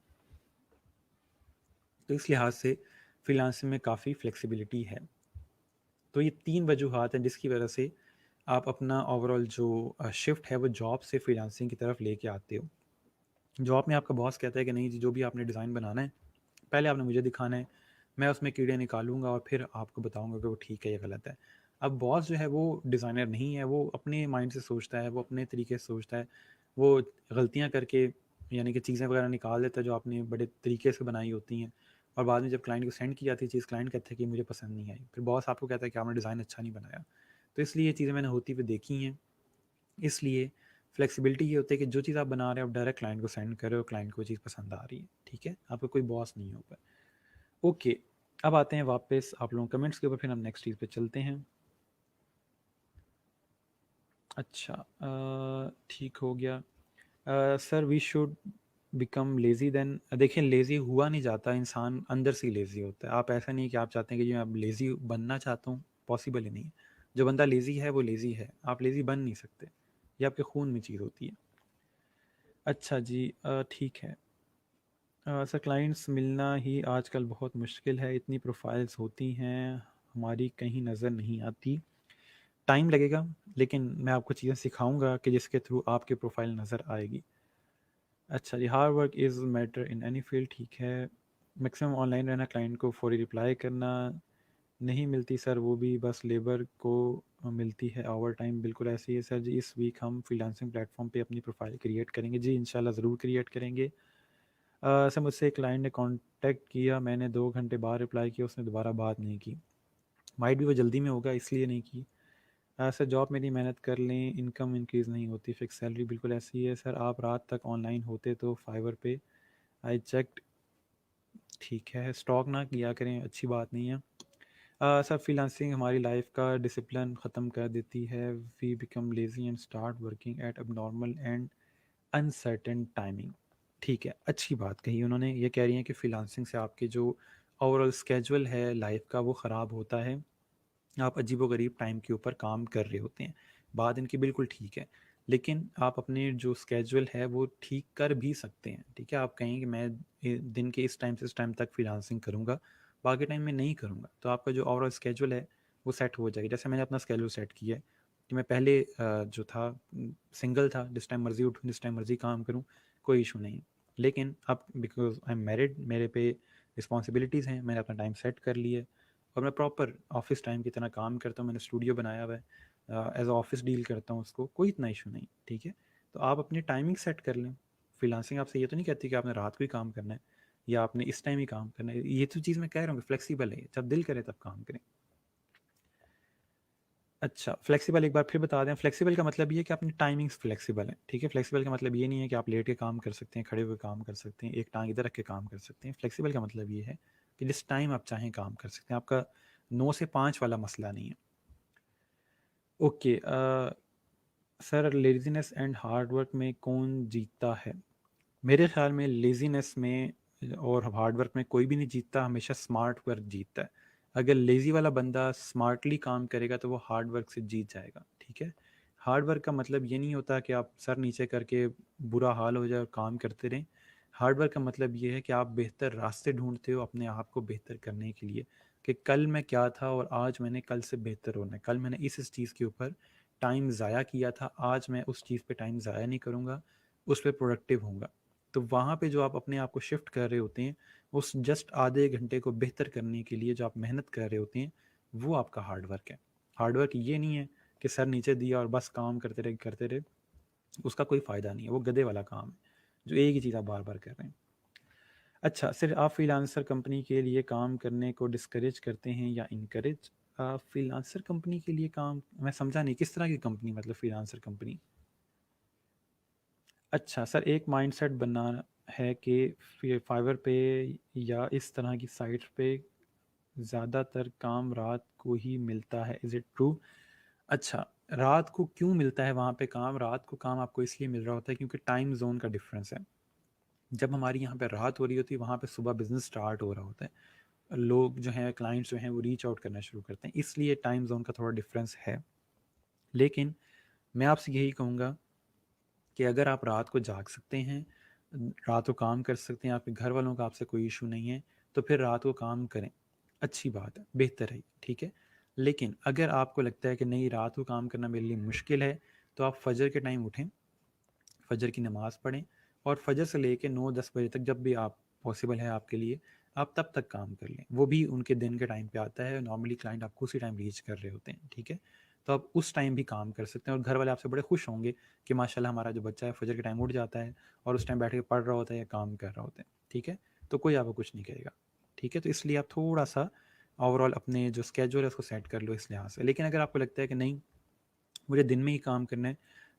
तो इस लिहाज से फ्रीलांसिंग में काफ़ी फ्लेक्सिबिलिटी है। तो ये 3 वजूहात हैं जिसकी वजह से आप अपना ओवरऑल जो शिफ्ट है वो जॉब से फ्रीलांसिंग की तरफ लेके आते हो। जॉब में आपका बॉस कहता है कि नहीं जी, जो भी आपने डिज़ाइन बनाना है पहले आपने मुझे दिखाना है, मैं उसमें कीड़े निकालूंगा और फिर आपको बताऊंगा कि वो ठीक है या गलत है। अब बॉस जो है वो डिज़ाइनर नहीं है, वो अपने माइंड से सोचता है, वो अपने तरीके से सोचता है, वो गलतियाँ करके यानी कि चीज़ें वगैरह निकाल देता है जो आपने बड़े तरीके से बनाई होती हैं, और बाद में जब क्लाइंट को सेंड की जाती है चीज़, क्लाइंट कहता है कि मुझे पसंद नहीं आई, फिर बॉस आपको कहता है कि आपने डिज़ाइन अच्छा नहीं बनाया। तो इसलिए ये चीज़ें मैंने होती हुई देखी हैं। इसलिए फ्लेक्सिबिलिटी ये होती है कि जो चीज़ आप बना रहे हो आप डायरेक्ट क्लाइंट को सेंड कर रहे हो, क्लाइंट को वो चीज़ पसंद आ रही है। ठीक है, आपका कोई बॉस नहीं है ऊपर। ओके, अब आते हैं वापस आप लोगों कमेंट्स के ऊपर, फिर हम नेक्स्ट चीज़ पे चलते हैं। अच्छा, ठीक हो गया। Sir we should become lazy then. देखिए, लेज़ी हुआ नहीं जाता, इंसान अंदर से ही लेज़ी होता है। आप ऐसा नहीं कि आप चाहते हैं कि मैं अब लेज़ी बनना चाहता हूँ, पॉसिबल ही नहीं है। जो बंदा लेज़ी है वो लेज़ी है, आप लेज़ी बन नहीं सकते, ये आपके खून में चीज़ होती है। अच्छा जी, ठीक है। सर क्लाइंट्स मिलना ही आजकल बहुत मुश्किल है, इतनी प्रोफाइल्स होती हैं हमारी कहीं नज़र नहीं आती। टाइम लगेगा, लेकिन मैं आपको चीज़ें सिखाऊंगा कि जिसके थ्रू आपके प्रोफाइल नज़र आएगी। अच्छा जी, hard work is matter in any field, ठीक है। मैक्सिमम ऑनलाइन रहना, क्लाइंट को फौरी रिप्लाई करना, नहीं मिलती सर वो भी बस लेबर को मिलती है ओवर टाइम। बिल्कुल ऐसे ही है सर जी, इस वीक हम फ्रीलांसिंग प्लेटफॉर्म पे अपनी प्रोफाइल क्रिएट करेंगे जी, इंशाल्लाह ज़रूर क्रिएट करेंगे। सर मुझसे एक क्लाइंट ने कांटेक्ट किया, मैंने 2 घंटे बाद रिप्लाई किया, उसने दोबारा बात नहीं की। माइट भी वो जल्दी में होगा इसलिए नहीं की। सर जॉब में नहीं मेहनत कर लें, इनकम इंक्रीज़ नहीं होती, फिक्स सैलरी, बिल्कुल ऐसी ही है सर। आप रात तक ऑनलाइन होते तो फाइवर पे आई चेक्ड, ठीक है। स्टॉक ना किया करें, अच्छी बात नहीं है। सर फ्रीलांसिंग हमारी लाइफ का डिसिप्लिन ख़त्म कर देती है, we become lazy and start working at abnormal and uncertain timing. ठीक है, अच्छी बात कही उन्होंने। ये कह रही हैं कि फ्रीलांसिंग से आपके जो ओवरऑल स्केजुअल है लाइफ का वो ख़राब होता है, आप अजीबो गरीब टाइम के ऊपर काम कर रहे होते हैं। बात इनकी बिल्कुल ठीक है, लेकिन आप अपने जो स्केड्यूल है वो ठीक कर भी सकते हैं, ठीक है। आप कहें कि मैं दिन के इस टाइम से इस टाइम तक फ्रीलांसिंग करूँगा, बाकी टाइम में नहीं करूँगा, तो आपका जो ओवरऑल स्केड्यूल है वो सेट हो जाएगी। जैसे मैंने अपना स्केड्यूल सेट किया है कि मैं पहले जो था सिंगल था, जिस टाइम मर्जी उठूँ जिस टाइम मर्जी काम करूँ, कोई इशू नहीं। लेकिन अब बिकॉज आई एम मैरिड, मेरे पे रिस्पॉन्सिबिलिटीज़ हैं, मैंने अपना टाइम सेट कर लिया है और मैं प्रॉपर ऑफिस टाइम की तरह काम करता हूँ। मैंने स्टूडियो बनाया हुआ है, एज ऑफिस डील करता हूँ उसको, कोई इतना इशू नहीं, ठीक है। तो आप अपनी टाइमिंग सेट कर लें। फ्रीलांसिंग आपसे ये तो नहीं कहती कि आपने रात को ही काम करना है या आपने इस टाइम ही काम करना है। ये तो चीज़ मैं कह रहा हूँ फ्लेक्सिबल है, जब दिल करे तब काम करें। अच्छा, फ्लेक्सिबल एक बार फिर बता दें। फ्लेक्सिबल का मतलब ये है कि अपनी टाइमिंग्स फ्लेक्सिबल है, ठीक है। फ्लेक्सिबल का मतलब ये नहीं है कि आप लेट के काम कर सकते हैं, खड़े हुए काम कर सकते हैं, एक टांग इधर रख के काम कर सकते हैं। फ्लेक्सिबल का मतलब ये है कि जिस टाइम आप चाहें काम कर सकते हैं, आपका 9 से 5 वाला मसला नहीं है। Okay, sir laziness and hard work में कौन जीतता है? मेरे ख्याल में लेज़ीनेस में और हार्ड वर्क में कोई भी नहीं जीतता, हमेशा स्मार्ट वर्क जीतता है। अगर लेज़ी वाला बंदा स्मार्टली काम करेगा तो वो हार्ड वर्क से जीत जाएगा, ठीक है। हार्ड वर्क का मतलब ये नहीं होता कि आप सर नीचे करके बुरा हाल हो जाए और काम करते रहें। हार्ड वर्क का मतलब ये है कि आप बेहतर रास्ते ढूंढते हो अपने आप को बेहतर करने के लिए, कि कल मैं क्या था और आज मैंने कल से बेहतर होना है। कल मैंने इस चीज़ के ऊपर टाइम ज़ाया किया था, आज मैं उस चीज़ पे टाइम ज़ाया नहीं करूँगा, उस पर प्रोडक्टिव होऊंगा। तो वहाँ पे जो आप अपने आप को शिफ्ट कर रहे होते हैं, उस जस्ट आधे घंटे को बेहतर करने के लिए जो आप मेहनत कर रहे होते हैं, वो आपका हार्ड वर्क है। हार्ड वर्क ये नहीं है कि सर नीचे दिया और बस काम करते रहे, उसका कोई फ़ायदा नहीं है, वो गधे वाला काम है जो एक ही चीज़ आप बार बार कर रहे हैं। अच्छा, सिर्फ आप फ्रीलांसर कंपनी के लिए काम करने को डिस्करेज करते हैं या इनकरेज? फ्रीलांसर कंपनी के लिए काम, मैं समझा नहीं किस तरह की कंपनी, मतलब फ्रीलांसर कंपनी। अच्छा सर, एक माइंडसेट बना है कि फाइवर पे या इस तरह की साइट्स पे ज़्यादातर काम रात को ही मिलता है, इज़ इट ट्रू? अच्छा, रात को क्यों मिलता है वहाँ पे काम? रात को काम आपको इसलिए मिल रहा होता है क्योंकि टाइम जोन का डिफरेंस है। जब हमारी यहाँ पे रात हो रही होती है, वहाँ पे सुबह बिजनेस स्टार्ट हो रहा होता है, लोग जो हैं क्लाइंट्स जो हैं वो रीच आउट करना शुरू करते हैं, इसलिए टाइम जोन का थोड़ा डिफरेंस है। लेकिन मैं आपसे यही कहूँगा कि अगर आप रात को जाग सकते हैं, रात को काम कर सकते हैं, आपके घर वालों का आपसे कोई इशू नहीं है, तो फिर रात को काम करें, अच्छी बात है, बेहतर है, ठीक है। लेकिन अगर आपको लगता है कि नहीं, रात को काम करना मेरे लिए मुश्किल है, तो आप फजर के टाइम उठें, फजर की नमाज़ पढ़ें और फजर से लेके 9-10 बजे तक जब भी आप पॉसिबल है आपके लिए, आप तब तक काम कर लें। वो भी उनके दिन के टाइम पे आता है, नॉर्मली क्लाइंट आपको उसी टाइम रीच कर रहे होते हैं, ठीक है। तो आप उस टाइम भी काम कर सकते हैं और घर वाले आपसे बड़े खुश होंगे कि माशाल्लाह हमारा जो बच्चा है फजर के टाइम उठ जाता है और उस टाइम बैठ के पढ़ रहा होता है या काम कर रहा होता है, ठीक है। तो कोई आपको कुछ नहीं कहेगा, ठीक है। तो इसलिए आप थोड़ा सा ओवरऑल अपने जो स्केड्यूल है उसको सेट कर लो इस लिहाज से। लेकिन अगर आपको लगता है कि नहीं, मुझे दिन में ही काम करना है,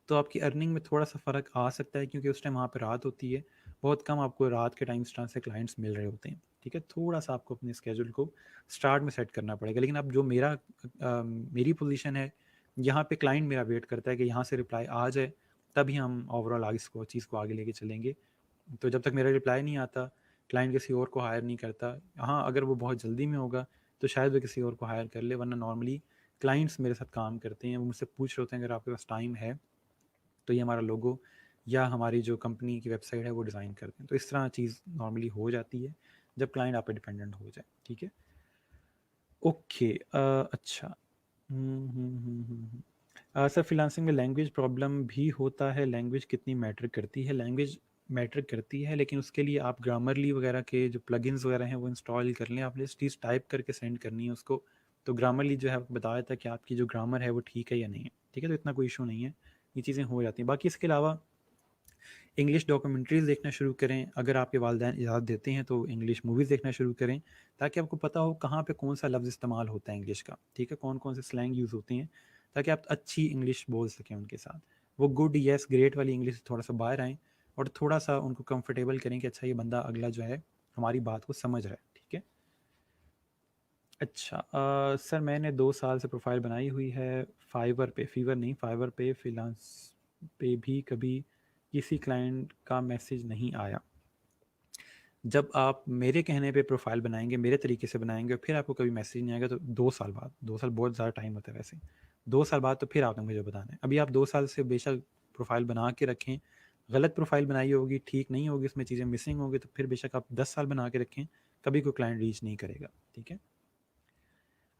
तो आपकी अर्निंग में थोड़ा-सा फ़र्क आ सकता है क्योंकि उस टाइम वहाँ पे रात होती है, बहुत कम आपको रात के टाइम स्टार से क्लाइंट्स मिल रहे होते हैं, ठीक है? थोड़ा-सा आपको अपने स्केड्यूल को स्टार्ट में सेट करना पड़ेगा। लेकिन अब जो मेरी पोज़ीशन है, यहाँ पे क्लाइंट मेरा वेट करता है कि यहाँ से रिप्लाई आ जाए, तभी हम ओवरऑल आगे इसको चीज़ को आगे लेके चलेंगे। तो जब तक मेरा रिप्लाई नहीं आता, क्लाइंट किसी और को हायर नहीं करता। हाँ, अगर वो बहुत जल्दी में होगा, तो शायद वो किसी और को हायर कर ले, वरना नॉर्मली क्लाइंट्स मेरे साथ काम करते हैं, वो मुझसे पूछ रहे होते हैं अगर आपके पास टाइम है तो ये हमारा लोगो या हमारी जो कंपनी की वेबसाइट है वो डिज़ाइन कर दें। तो इस तरह चीज़ नॉर्मली हो जाती है जब क्लाइंट आप पे डिपेंडेंट हो जाए, ठीक है। ओके, अच्छा। सर फ्रीलांसिंग में लैंग्वेज प्रॉब्लम भी होता है? लैंग्वेज कितनी मैटर करती है? लैंग्वेज मैटर करती है, लेकिन उसके लिए आप ग्रामरली वगैरह के जो प्लगइन्स वगैरह हैं वो इंस्टॉल कर लें। आपने चीज़ टाइप करके सेंड करनी है उसको, तो ग्रामरली जो है आपको बताया था कि आपकी जो ग्रामर है वो ठीक है या नहीं है, ठीक है। तो इतना कोई इशू नहीं है, ये चीज़ें हो जाती हैं। बाकी इसके अलावा इंग्लिश डॉक्यूमेंट्रीज़ देखना शुरू करें, अगर आपके वालिदैन इजाज़त देते हैं तो इंग्लिश मूवीज़ देखना शुरू करें, ताकि आपको पता हो कहाँ पे कौन-सा लफ्ज़ इस्तेमाल होता है इंग्लिश का, ठीक है? कौन-कौन से स्लैंग यूज़ होते हैं, ताकि आप अच्छी इंग्लिश बोल सकें उनके साथ। वो गुड, येस, ग्रेट वाली इंग्लिश से थोड़ा-सा बाहर आएँ और थोड़ा-सा उनको कंफर्टेबल करें कि अच्छा ये बंदा अगला जो है हमारी बात को समझ रहा है, ठीक है? अच्छा, सर मैंने 2 साल से प्रोफ़ाइल बनाई हुई है फाइवर पे, फ़ीवर नहीं, फाइवर पे, फ्रीलांस पे भी कभी किसी क्लाइंट का मैसेज नहीं आया। जब आप मेरे कहने पे प्रोफ़ाइल बनाएँगे, मेरे तरीके से बनाएँगे और फिर आपको कभी मैसेज नहीं आएगा, तो 2 साल बाद, 2 साल बहुत ज़्यादा टाइम होता है वैसे, 2 साल बाद तो फिर आपने मुझे बताना है। अभी आप 2 साल से बेशक प्रोफाइल बना के रखें। गलत प्रोफाइल बनाई होगी, ठीक नहीं होगी, उसमें चीज़ें मिसिंग होगी, तो फिर बेशक आप 10 साल बना के रखें, कभी कोई क्लाइंट रीच नहीं करेगा। ठीक है।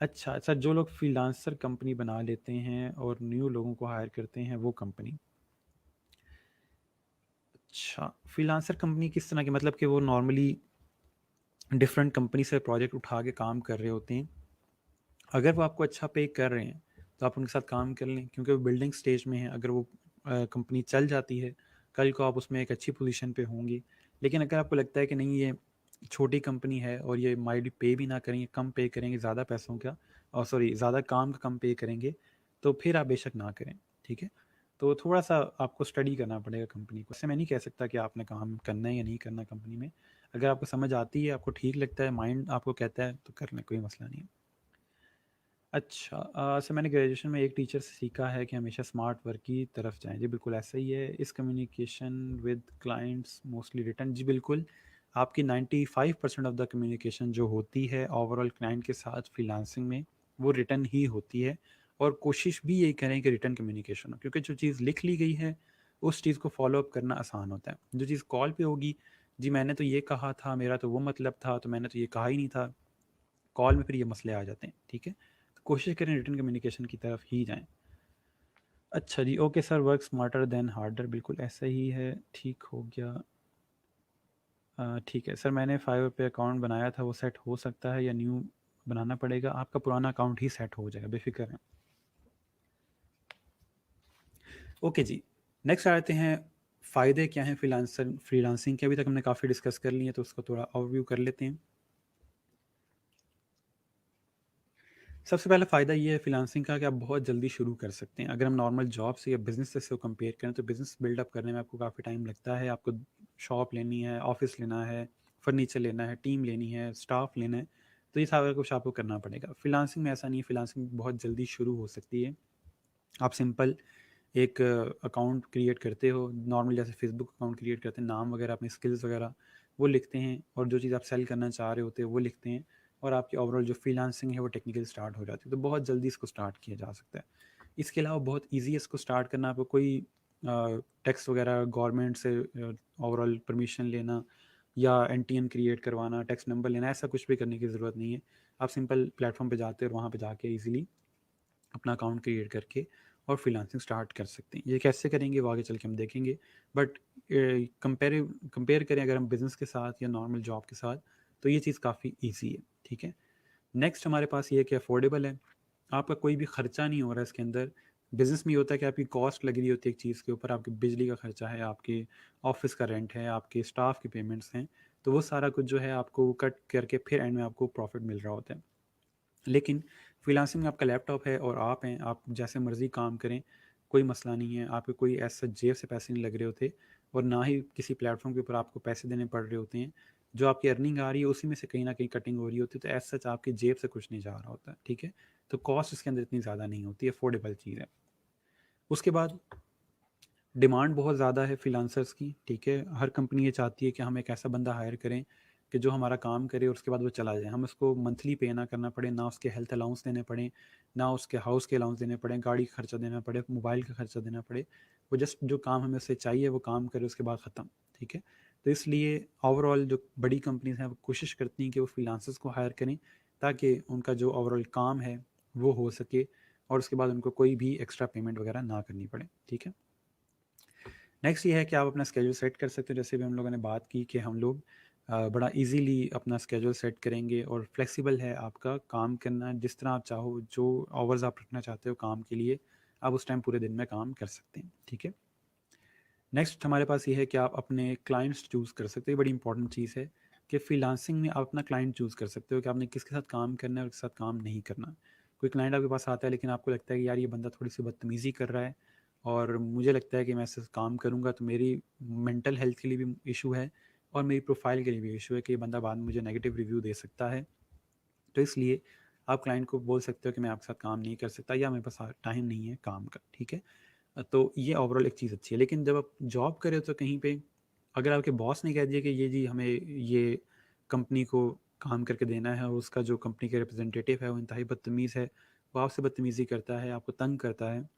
अच्छा सर, जो लोग फ्रीलांसर कंपनी बना लेते हैं और न्यू लोगों को हायर करते हैं, वो कंपनी। अच्छा, फ्रीलांसर कंपनी किस तरह की, मतलब कि वो नॉर्मली डिफरेंट कंपनी से प्रोजेक्ट उठा के काम कर रहे होते हैं। अगर वो आपको अच्छा पे कर रहे हैं तो आप उनके साथ काम कर लें, क्योंकि वो बिल्डिंग स्टेज में है। अगर वो कंपनी चल जाती है, कल को आप उसमें एक अच्छी पोजीशन पे होंगी। लेकिन अगर आपको लगता है कि नहीं, ये छोटी कंपनी है और ये माइट पे भी ना करेंगे, कम पे करेंगे ज़्यादा पैसों का, और सॉरी ज़्यादा काम का कम पे करेंगे, तो फिर आप बेशक ना करें। ठीक है। तो थोड़ा सा आपको स्टडी करना पड़ेगा कंपनी को। इससे मैं नहीं कह सकता कि आपने काम करना है या नहीं करना कंपनी में। अगर आपको समझ आती है, आपको ठीक लगता है, माइंड आपको कहता है, तो कर लें, कोई मसला नहीं है। अच्छा, सर मैंने ग्रेजुएशन में एक टीचर से सीखा है कि हमेशा स्मार्ट वर्क की तरफ जाएं। जी बिल्कुल ऐसा ही है। इस communication with clients mostly return. जी बिल्कुल, आपकी 95% ऑफ द कम्युनिकेशन जो होती है ओवरऑल क्लाइंट के साथ फ्रीलांसिंग में, वो रिटर्न ही होती है। और कोशिश भी यही करें कि रिटर्न कम्युनिकेशन हो, क्योंकि जो चीज़ लिख ली गई है उस चीज़ को फॉलो अप करना आसान होता है। जो चीज़ कॉल पे होगी, जी मैंने तो ये कहा था, मेरा तो वो मतलब था, तो मैंने तो ये कहा ही नहीं था, कॉल में फिर ये मसले आ जाते हैं। ठीक है। तो कोशिश करें रिटर्न कम्युनिकेशन की तरफ ही जाएं। अच्छा जी, okay sir, work smarter than harder, बिल्कुल ऐसा ही है। ठीक हो गया। ठीक है सर, मैंने फाइवर पे अकाउंट बनाया था, वो सेट हो सकता है या न्यू बनाना पड़ेगा? आपका पुराना अकाउंट ही सेट हो जाएगा, बेफिक्र हैं। ओके जी, नेक्स्ट आते हैं, फ़ायदे क्या हैं फ्रीलांसिंग के। अभी तक हमने काफ़ी डिस्कस कर लिए, तो उसको थोड़ा ओवरव्यू कर लेते हैं। सबसे पहला फ़ायदा ये है फ्रीलांसिंग का कि आप बहुत जल्दी शुरू कर सकते हैं। अगर हम नॉर्मल जॉब से या बिज़नेस से कंपेयर करें, तो बिज़नेस बिल्डअप करने में आपको काफ़ी टाइम लगता है। आपको शॉप लेनी है, ऑफ़िस लेना है, फर्नीचर लेना है, टीम लेनी है, स्टाफ लेना है, तो ये सारा कुछ आपको करना पड़ेगा। फ्रीलांसिंग में ऐसा नहीं है, फ्रीलांसिंग बहुत जल्दी शुरू हो सकती है। आप सिंपल एक अकाउंट क्रिएट करते हो, नॉर्मल जैसे फेसबुक अकाउंट क्रिएट करते हैं, नाम वगैरह, अपनी स्किल्स वगैरह वो लिखते हैं, और जो चीज़ आप सेल करना चाह रहे होते हैं वो लिखते हैं, और आपकी ओवरऑल जो फ्रीलांसिंग है वो टेक्निकल स्टार्ट हो जाती है। तो बहुत जल्दी इसको स्टार्ट किया जा सकता है। इसके अलावा बहुत ईजी है इसको स्टार्ट करना। आपको कोई टैक्स वगैरह गवर्नमेंट से ओवरऑल परमिशन लेना या एनटीएन क्रिएट करवाना, टैक्स नंबर लेना, ऐसा कुछ भी करने की ज़रूरत नहीं है। आप सिंपल प्लेटफॉर्म पे जाते हैं और वहाँ पे जाके ईजिली अपना अकाउंट क्रिएट करके और फ्रीलांसिंग स्टार्ट कर सकते हैं। ये कैसे करेंगे वो आगे चल के हम देखेंगे, बट कंपेयर करें अगर हम बिज़नेस के साथ या नॉर्मल जॉब के साथ, तो ये चीज़ काफ़ी ईजी है। ठीक है। नेक्स्ट हमारे पास ये है कि अफोर्डेबल है, आपका कोई भी खर्चा नहीं हो रहा है इसके अंदर। बिज़नेस में ये होता है कि आपकी कॉस्ट लगी रही होती है एक चीज़ के ऊपर, आपकी बिजली का खर्चा है, आपके ऑफिस का रेंट है, आपके स्टाफ की पेमेंट्स हैं, तो वो सारा कुछ जो है आपको कट करके फिर एंड में आपको प्रॉफिट मिल रहा होता है। लेकिन फ्रीलांसिंग में आपका लैपटॉप है और आप हैं, आप जैसे मर्ज़ी काम करें, कोई मसला नहीं है। आपके कोई ऐसा जेब से पैसे नहीं लग रहे होते, और ना ही किसी प्लेटफॉर्म के ऊपर आपको पैसे देने पड़ रहे होते हैं। जो आपकी अर्निंग आ रही है उसी में से कहीं ना कहीं कटिंग हो रही होती है, तो एज सच आपकी जेब से कुछ नहीं जा रहा होता। ठीक है। तो कॉस्ट इसके अंदर इतनी ज़्यादा नहीं होती, अफोर्डेबल चीज़ है। उसके बाद डिमांड बहुत ज़्यादा है फ्रीलांसर्स की। ठीक है। हर कंपनी ये चाहती है कि हम एक ऐसा बंदा हायर करें कि जो हमारा काम करे और उसके बाद वो चला जाए, हम उसको मंथली पे ना करना पड़े, ना उसके हेल्थ अलाउंस देने पड़े, ना उसके हाउस के अलाउंस देने पड़े, गाड़ी का खर्चा देना पड़े, मोबाइल का खर्चा देना पड़े। वो जस्ट जो काम हमें उससे चाहिए वो काम करे, उसके बाद ख़त्म। ठीक है। तो इसलिए ओवरऑल जो बड़ी कंपनीज हैं वो कोशिश करती हैं कि वो फ्रीलांसर्स को हायर करें, ताकि उनका जो ओवरऑल काम है वो हो सके, और उसके बाद उनको कोई भी एक्स्ट्रा पेमेंट वगैरह ना करनी पड़े। ठीक है। नेक्स्ट ये है कि आप अपना स्केड्यूल सेट कर सकते हो। जैसे भी हम लोगों ने बात की कि हम लोग बड़ा इजीली अपना स्केड्यूल सेट करेंगे, और फ्लेक्सिबल है आपका काम करना, जिस तरह आप चाहो, जो आवर्स आप रखना चाहते हो काम के लिए, आप उस टाइम पूरे दिन में काम कर सकते हैं। ठीक है। नेक्स्ट हमारे पास ये है कि आप अपने क्लाइंट्स चूज़ कर सकते हो। ये बड़ी इंपॉर्टेंट चीज़ है कि फ्रीलांसिंग में आप अपना क्लाइंट चूज़ कर सकते हो कि आपने किसके साथ काम करना है और किसके साथ काम नहीं करना। कोई क्लाइंट आपके पास आता है लेकिन आपको लगता है कि यार ये बंदा थोड़ी सी बदतमीज़ी कर रहा है, और मुझे लगता है कि मैं इससे काम करूँगा तो मेरी मेंटल हेल्थ के लिए भी इशू है, और मेरी प्रोफाइल के लिए भी इशू है कि ये बंदा बाद में मुझे नेगेटिव रिव्यू दे सकता है। तो इसलिए आप क्लाइंट को बोल सकते हो कि मैं आपके साथ काम नहीं कर सकता, या मेरे पास टाइम नहीं है काम का। ठीक है। तो ये ओवरऑल एक चीज़ अच्छी है। लेकिन जब आप जॉब कर रहे हो तो कहीं पे अगर आपके बॉस ने कह दिया कि ये जी हमें ये कंपनी को काम करके देना है, और उसका जो कंपनी के रिप्रेजेंटेटिव है वो इंतहाई बदतमीज़ है, वो आपसे बदतमीज़ी करता है, आपको तंग करता है,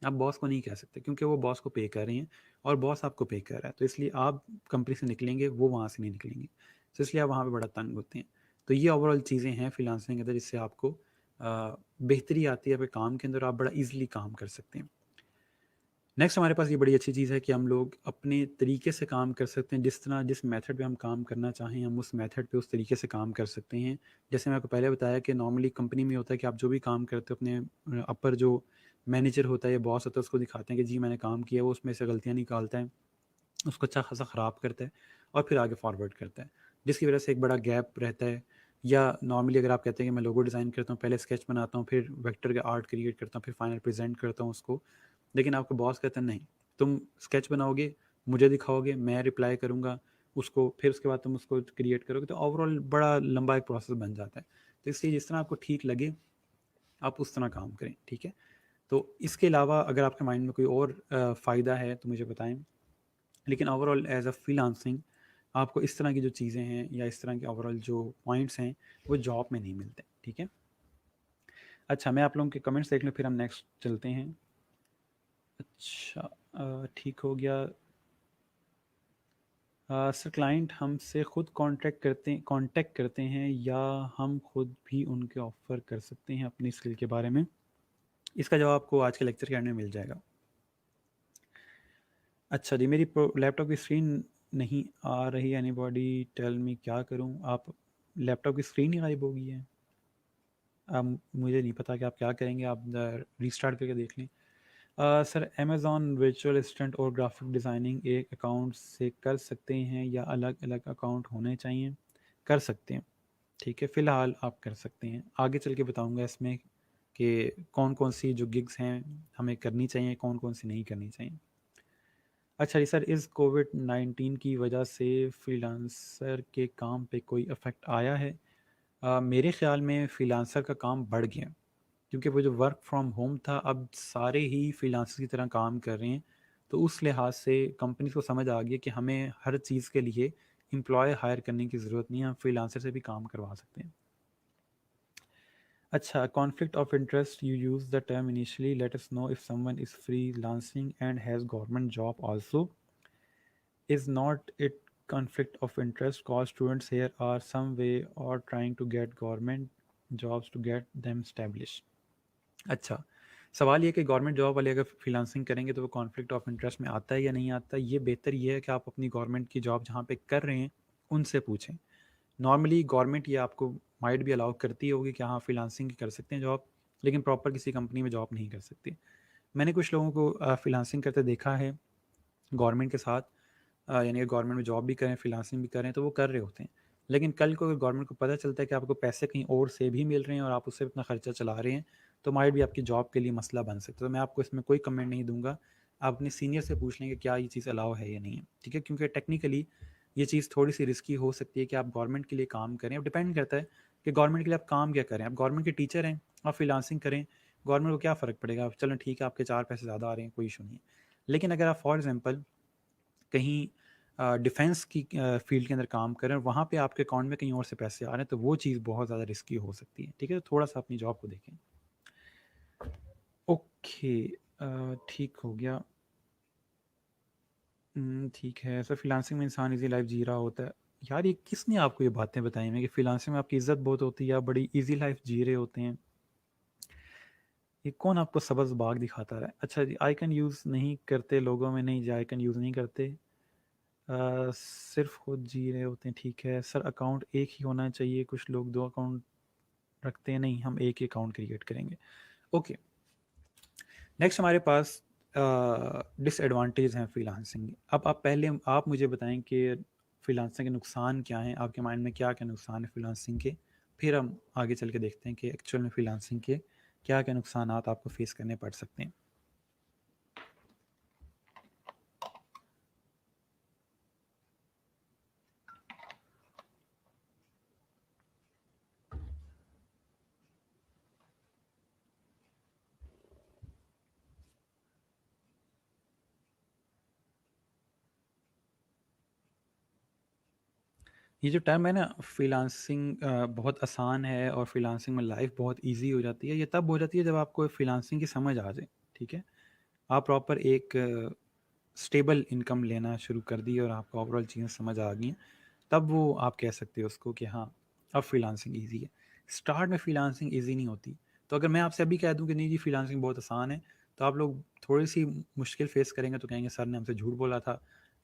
आप बॉस को नहीं कह सकते क्योंकि वो बॉस को पे कर रही हैं और बॉस आपको पे कर रहा है, तो इसलिए आप कंपनी से निकलेंगे, वो वहाँ से नहीं निकलेंगे, तो इसलिए आप वहाँ पे बड़ा तंग होते हैं। तो ये ओवरऑल चीज़ें हैं फ्रीलांसिंग के अंदर जिससे आपको बेहतरी आती है, आपके काम के अंदर आप बड़ा ईजिली काम कर सकते हैं। नेक्स्ट हमारे पास ये बड़ी अच्छी चीज़ है कि हम लोग अपने तरीके से काम कर सकते हैं, जिस तरह जिस मेथड पे हम काम करना चाहें हम उस मेथड पे उस तरीके से काम कर सकते हैं। जैसे मैं आपको पहले बताया कि नॉर्मली कंपनी में होता है कि आप जो भी काम करते हो अपने अपर जो मैनेजर होता है या बॉस होता है उसको दिखाते हैं कि जी मैंने काम किया, वो उसमें से गलतियाँ निकालता है, उसको अच्छा खासा ख़राब करता है और फिर आगे फॉरवर्ड करता है, जिसकी वजह से एक बड़ा गैप रहता है। या नॉर्मली अगर आप कहते हैं कि मैं लोगो डिज़ाइन करता हूँ, पहले स्केच बनाता हूँ, फिर वेक्टर का आर्ट क्रिएट करता हूँ, फिर फाइनल प्रेजेंट करता हूँ उसको, लेकिन आपका बॉस कहता है नहीं, तुम स्केच बनाओगे, मुझे दिखाओगे, मैं रिप्लाई करूँगा उसको, फिर उसके बाद तुम उसको क्रिएट करोगे, तो ओवरऑल बड़ा लंबा एक प्रोसेस बन जाता है। तो इसलिए जिस तरह आपको ठीक लगे आप उस तरह काम करें, ठीक है। तो इसके अलावा अगर आपके माइंड में कोई और फ़ायदा है तो मुझे बताएं, लेकिन ओवरऑल एज अ फ्रीलांसिंग आपको इस तरह की जो चीज़ें हैं या इस तरह के ओवरऑल जो पॉइंट्स हैं वो जॉब में नहीं मिलते, ठीक है। अच्छा, मैं आप लोगों के कमेंट्स देख लूँ फिर हम नेक्स्ट चलते हैं। अच्छा, ठीक हो गया। सर क्लाइंट हमसे खुद कांटेक्ट करते हैं या हम खुद भी उनके ऑफ़र कर सकते हैं अपनी स्किल के बारे में? इसका जवाब आपको आज के लेक्चर के एंड में मिल जाएगा। अच्छा जी, मेरी लैपटॉप की स्क्रीन नहीं आ रही, एनीबॉडी टेल मी क्या करूं? आप लैपटॉप की स्क्रीन ही गायब हो गई है। अब मुझे नहीं पता कि आप क्या करेंगे, आप रीस्टार्ट करके देख लें। सर अमेज़ॉन वर्चुअल असिस्टेंट और ग्राफिक डिज़ाइनिंग एक अकाउंट से कर सकते हैं या अलग अलग अकाउंट होने चाहिए? कर सकते हैं, ठीक है, फ़िलहाल आप कर सकते हैं। आगे चल के बताऊंगा इसमें कि कौन कौन सी जो गिग्स हैं हमें करनी चाहिए, कौन कौन सी नहीं करनी चाहिए। अच्छा जी सर, इस कोविड-19 की वजह से फ्रीलांसर के काम पे कोई इफ़ेक्ट आया है? मेरे ख़्याल में फ्रीलांसर का काम बढ़ गया, क्योंकि वो जो वर्क फ्रॉम होम था अब सारे ही फ्रीलांसर की तरह काम कर रहे हैं। तो उस लिहाज से कंपनी को समझ आ गया कि हमें हर चीज़ के लिए एम्प्लॉय हायर करने की ज़रूरत नहीं है, हम फ्रीलांसर से भी काम करवा सकते हैं। अच्छा, conflict of interest, you use the term initially. Let us know if someone is freelancing and has government job also. Is not it conflict of interest? Cause students here are some way or trying to get government jobs to get them established. अच्छा, सवाल ये कि government job वाले अगर freelancing करेंगे तो वो conflict of interest में आता है या नहीं आता। ये बेहतर ये है कि आप अपनी गवर्नमेंट की जॉब जहाँ पे कर रहे हैं उनसे पूछें। नॉर्मली गवर्नमेंट ये आपको माइट भी अलाउ करती होगी कि हाँ फ्रीलांसिंग कर सकते हैं जॉब, लेकिन प्रॉपर किसी कंपनी में जॉब नहीं कर सकती। मैंने कुछ लोगों को फ्रीलांसिंग करते देखा है गवर्नमेंट के साथ, यानी कि गवर्नमेंट में जॉब भी करें फ्रीलांसिंग भी करें तो वो कर रहे होते हैं, लेकिन कल को अगर गवर्नमेंट को पता चलता है कि आपको पैसे कहीं और से भी मिल रहे हैं और आप उससे अपना खर्चा चला रहे हैं तो माइट भी आपकी जॉब के लिए मसला बन सकता है। तो मैं आपको इसमें कोई कमेंट नहीं दूंगा, आप अपने सीनियर से पूछ लेंगे क्या ये चीज़ अलाउ है या नहीं है, ठीक है, क्योंकि टेक्निकली ये चीज़ थोड़ी सी रिस्की हो सकती है कि आप गवर्नमेंट के लिए काम करें। अब डिपेंड करता है कि गवर्नमेंट के लिए आप काम क्या करें। आप गवर्नमेंट के टीचर हैं, आप फ्रीलांसिंग करें, गवर्नमेंट को क्या फ़र्क पड़ेगा, चलो ठीक है आपके 4 पैसे ज़्यादा आ रहे हैं, कोई इशू नहीं है। लेकिन अगर आप फॉर एग्जांपल कहीं डिफेंस की फील्ड के अंदर काम कर रहे हैं, वहाँ पे आपके अकाउंट में कहीं और से पैसे आ रहे हैं, तो वो चीज़ बहुत ज़्यादा रिस्की हो सकती है, ठीक है। तो थोड़ा सा अपनी जॉब को देखें। ओके, ठीक हो गया। ठीक है सर, फ्रीलांसिंग में इंसान इजी लाइफ जी रहा होता है। यार ये किसने आपको ये बातें बताई हैं कि फ्रीलांसिंग में आपकी इज्जत बहुत होती है, आप बड़ी इजी लाइफ जी रहे होते हैं? ये कौन आपको सब्ज़ बाग दिखाता है? अच्छा जी, आइकन यूज़ नहीं करते लोगों में, नहीं जी आइकन यूज़ नहीं करते, सिर्फ खुद जी रहे होते हैं, ठीक है सर। अकाउंट एक ही होना चाहिए, कुछ लोग 2 अकाउंट रखते हैं, नहीं हम एक ही अकाउंट क्रिएट करेंगे। ओके, नेक्स्ट हमारे पास डिसएडवांटेज हैं फ्रीलांसिंग। अब आप पहले आप मुझे बताएं कि फ्रीलांसिंग के नुकसान क्या हैं, आपके माइंड में क्या क्या नुकसान है फ्रीलांसिंग के, फिर हम आगे चल के देखते हैं कि एक्चुअल में फ्रीलांसिंग के क्या क्या नुकसान आपको फेस करने पड़ सकते हैं। ये जो टर्म है ना फ्रीलांसिंग, बहुत आसान है और फ्रीलांसिंग में लाइफ बहुत इजी हो जाती है, ये तब हो जाती है जब आपको फ्रीलांसिंग की समझ आ जाए, ठीक है। आप प्रॉपर एक स्टेबल इनकम लेना शुरू कर दी और आपको ओवरऑल चीज़ें समझ आ गई हैं, तब वो आप कह सकते हो उसको कि हाँ, अब फ्रीलांसिंग ईज़ी है। स्टार्ट में फ्रीलांसिंग ईज़ी नहीं होती। तो अगर मैं आपसे अभी कह दूँ कि नहीं जी फ्रीलांसिंग बहुत आसान है, तो आप लोग थोड़ी-सी मुश्किल फ़ेस करेंगे तो कहेंगे सर ने हमसे झूठ बोला था